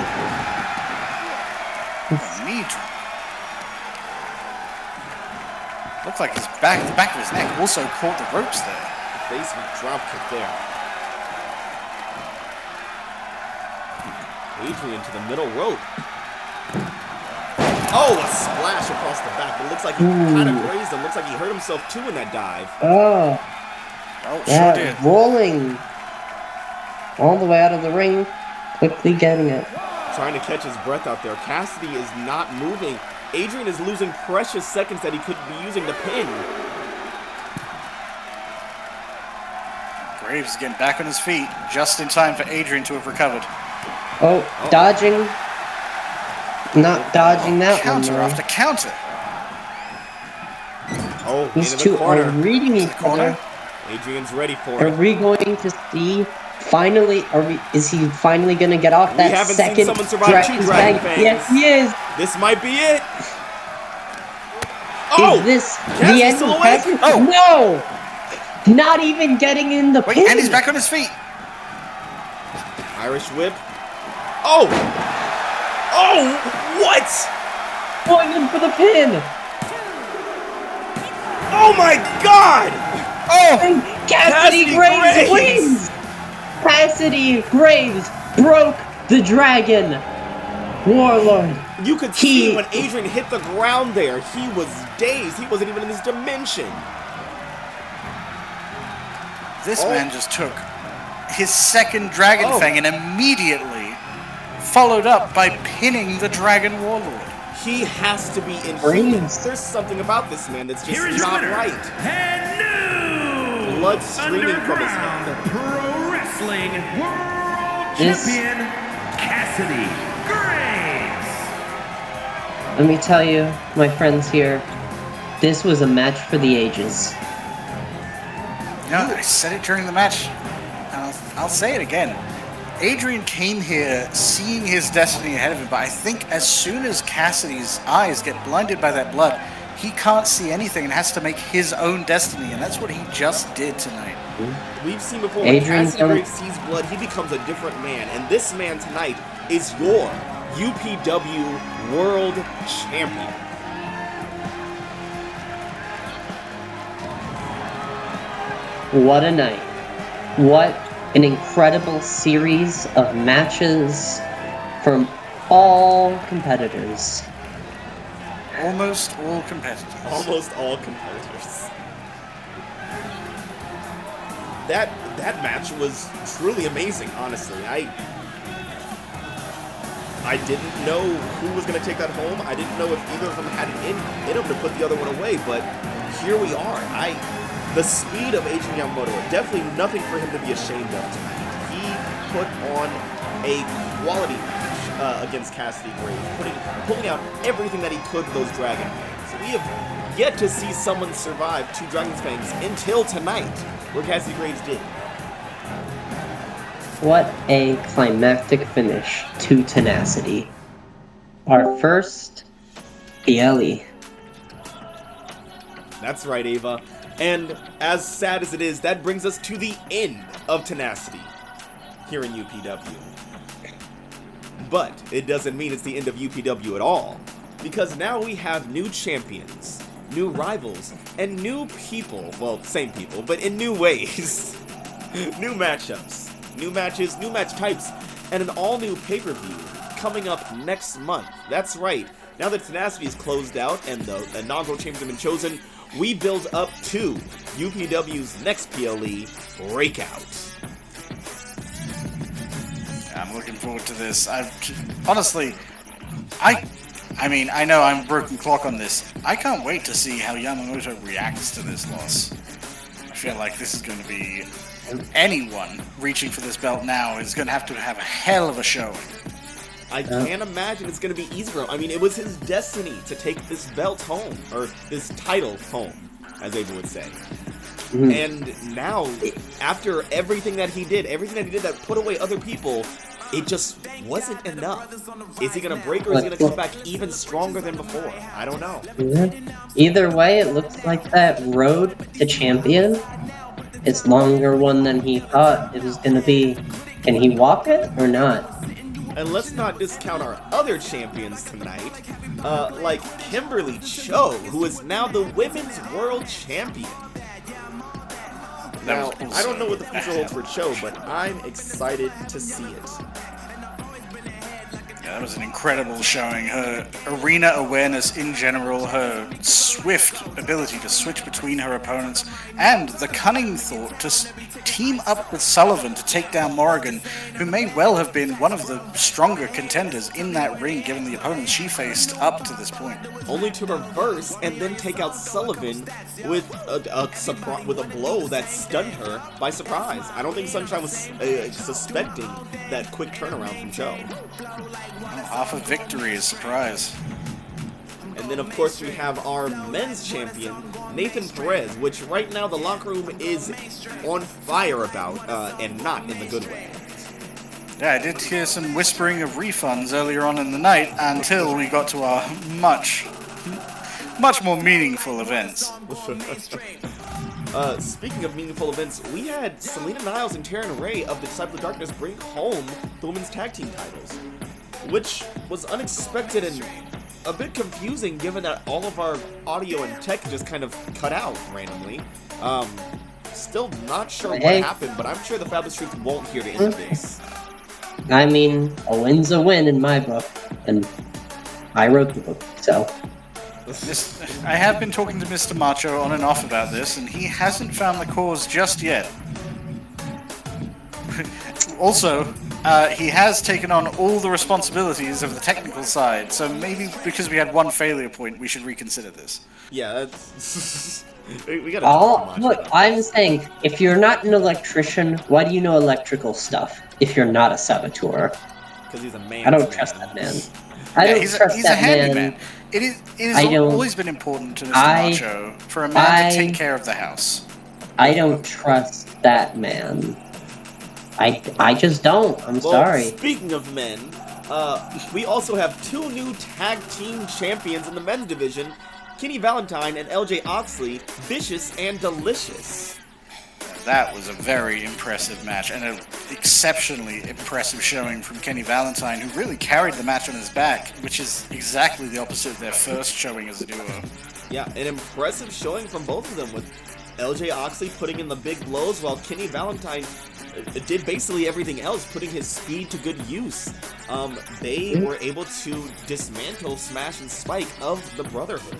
Neat. Looks like the back of his neck also caught the ropes there. Basement drop kick there. Adrian to the middle rope. Oh, a splash across the back. But it looks like he kind of grazed him. Looks like he hurt himself too in that dive. Oh, Oh, yeah, sure did. rolling all the way out of the ring, quickly getting it. Trying to catch his breath out there. Cassidy is not moving. Adrian is losing precious seconds that he could be using to pin. Graves getting back on his feet just in time for Adrian to have recovered. Oh, dodging. Not dodging that one. Counter though. after counter. Oh, These into two the corner. are reading each corner. other. Adrian's ready for Are it. we going to see Finally, is he finally gonna get off that haven't second seen someone survive 2 Dragon Fangs. Yes, he is. This might be it. Oh! Is this the Cassidy's end still of awake? Cassidy? Oh! No! Not even getting in the Wait, pin. and he's back on his feet. Irish whip. Oh! Oh! What? Going in for the pin. Oh my God! Oh! And Cassidy Graves wins. Cassidy Graves broke the Dragon Warlord. You could see when Adrian hit the ground there, he was dazed. He wasn't even in his dimension. This man just took his second Dragon Fang and immediately followed up by pinning the Dragon Warlord. He has to be in Brains. There's something about this man that's Here just is your not winner, right. and new Blood streaming from his Underground head. Pro Wrestling World This- Champion Cassidy Graves. Let me tell you, my friends here, this was a match for the ages. You know, I said it during the match, and I'll say it again. Adrian came here seeing his destiny ahead of him, but I think as soon as Cassidy's eyes get blinded by that blood, he can't see anything and has to make his own destiny, and that's what he just did tonight. We've seen before, when Adrian Cassidy don't- Graves sees blood, he becomes a different man. And this man tonight is your UPW World Champion. What a night. What an incredible series of matches from all competitors. Almost all competitors. Almost all competitors. That match was truly amazing, honestly. I didn't know who was going to take that home. I didn't know if either of them had it in them to put the other one away, but here we are. The speed of Adrian Yamamoto, definitely nothing for him to be ashamed of tonight. He put on a quality match against Cassidy Graves, pulling out everything that he could with those Dragon Fangs. We have yet to see someone survive 2 Dragon Fangs until tonight, where Cassidy Graves did. What a climactic finish to Tenacity. Our first PLE. That's right, Ava. And as sad as it is, that brings us to the end of Tenacity here in UPW. But it doesn't mean it's the end of UPW at all, because now we have new champions, new rivals, and new people. Well, same people, but in new ways. New matchups, new matches, new match types, and an all-new pay-per-view coming up next month. That's right. Now that Tenacity is closed out and the inaugural champions have been chosen, we build up to UPW's next PLE, Breakout. I'm looking forward to this. Honestly, I mean, I know I'm a broken clock on this. I can't wait to see how Yamamoto reacts to this loss. I feel like this is going to be... Anyone reaching for this belt now is going to have a hell of a showing. I can't imagine it's going to be easy for him. I mean, it was his destiny to take this belt home, or this title home, as Ava would say. Mhm. And now, after everything that he did that put away other people, it just wasn't enough. Is he going to break, or is he going to come back even stronger than before? I don't know. Either way, it looks like that road to champion is longer one than he thought it was going to be. Can he walk it or not? And let's not discount our other champions tonight, like Kimberly Cho, who is now the Women's World Champion. Now, I don't know what the future holds for Cho, but I'm excited to see it. Yeah, that was an incredible showing. Her arena awareness in general, her swift ability to switch between her opponents, and the cunning thought to team up with Sullivan to take down Morrigan, who may well have been one of the stronger contenders in that ring given the opponents she faced up to this point. Only to reverse and then take out Sullivan with a blow that stunned her by surprise. I don't think Sunshine was suspecting that quick turnaround from Cho. Well, half a victory is surprise. And then, of course, we have our men's champion, Nathan Perez, which right now the locker room is on fire about, and not in the good way. Yeah, I did hear some whispering of refunds earlier on in the night until we got to our much more meaningful events. Speaking of meaningful events, we had Selena Niles and Taryn Ray of the Disciple of Darkness bring home the women's tag team titles, which was unexpected and a bit confusing given that all of our audio and tech just kind of cut out randomly. Still not sure what happened, but I'm sure the Fabulous Truth won't hear the end of this. I mean, a win's a win in my book, and I wrote the book, so... I have been talking to Mr. Macho on and off about this, and he hasn't found the cause just yet. Also, he has taken on all the responsibilities of the technical side, so maybe because we had one failure point, we should reconsider this. Yeah, that's... we gotta talk to Look, Macho. I'm saying, if you're not an electrician, why do you know electrical stuff if you're not a saboteur? Because he's a man. I don't trust that man. I don't trust he's that a handyman. man. It has always been important to Mr. Macho for a man to take care of the house. I don't trust that man. I just don't. I'm sorry. Speaking of men, we also have two new tag team champions in the men's division, Kenny Valentine and LJ Oxley, Vicious and Delicious. That was a very impressive match, and an exceptionally impressive showing from Kenny Valentine, who really carried the match on his back, which is exactly the opposite of their first showing as a duo. Yeah, an impressive showing from both of them, with LJ Oxley putting in the big blows, while Kenny Valentine did basically everything else, putting his speed to good use. They were able to dismantle Smash and Spike of the Brotherhood.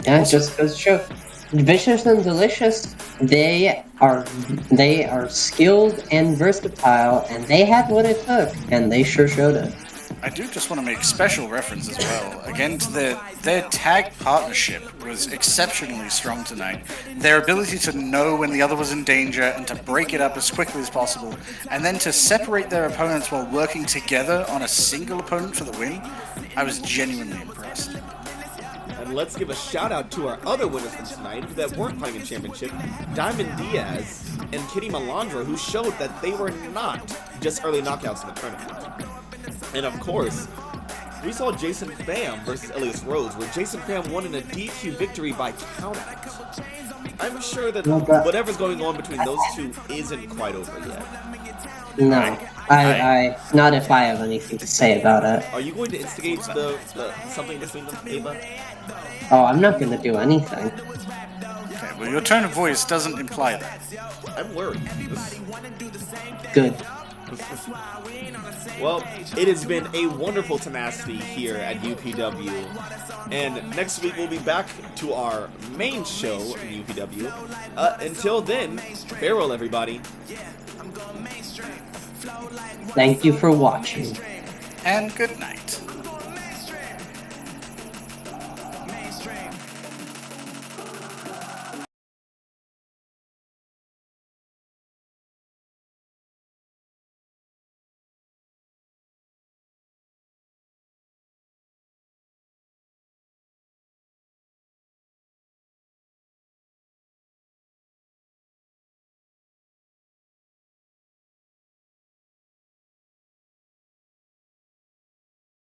Yeah, it just goes to show. Vicious and Delicious, they are skilled and versatile, and they had what it took, and they sure showed it. I do just want to make special reference as well, again, to their tag partnership was exceptionally strong tonight. Their ability to know when the other was in danger and to break it up as quickly as possible, and then to separate their opponents while working together on a single opponent for the win, I was genuinely impressed. And let's give a shout out to our other winners from tonight that weren't playing in championship, Diamond Diaz and Kitty Malandra, who showed that they were not just early knockouts in the tournament. And of course, we saw Jason Pham versus Elliot Rhodes, where Jason Pham won in a DQ victory by countout. I'm sure that whatever's going on between those two isn't quite over yet. No, I not if I have anything to say about it. Are you going to instigate the something between them, Ava? Oh, I'm not gonna do anything. Okay, well, your tone of voice doesn't imply that. I'm worried. Good. Well, it has been a wonderful tenacity here at UPW, and next week we'll be back to our main show in UPW. Until then, farewell everybody. Thank you for watching. And good night.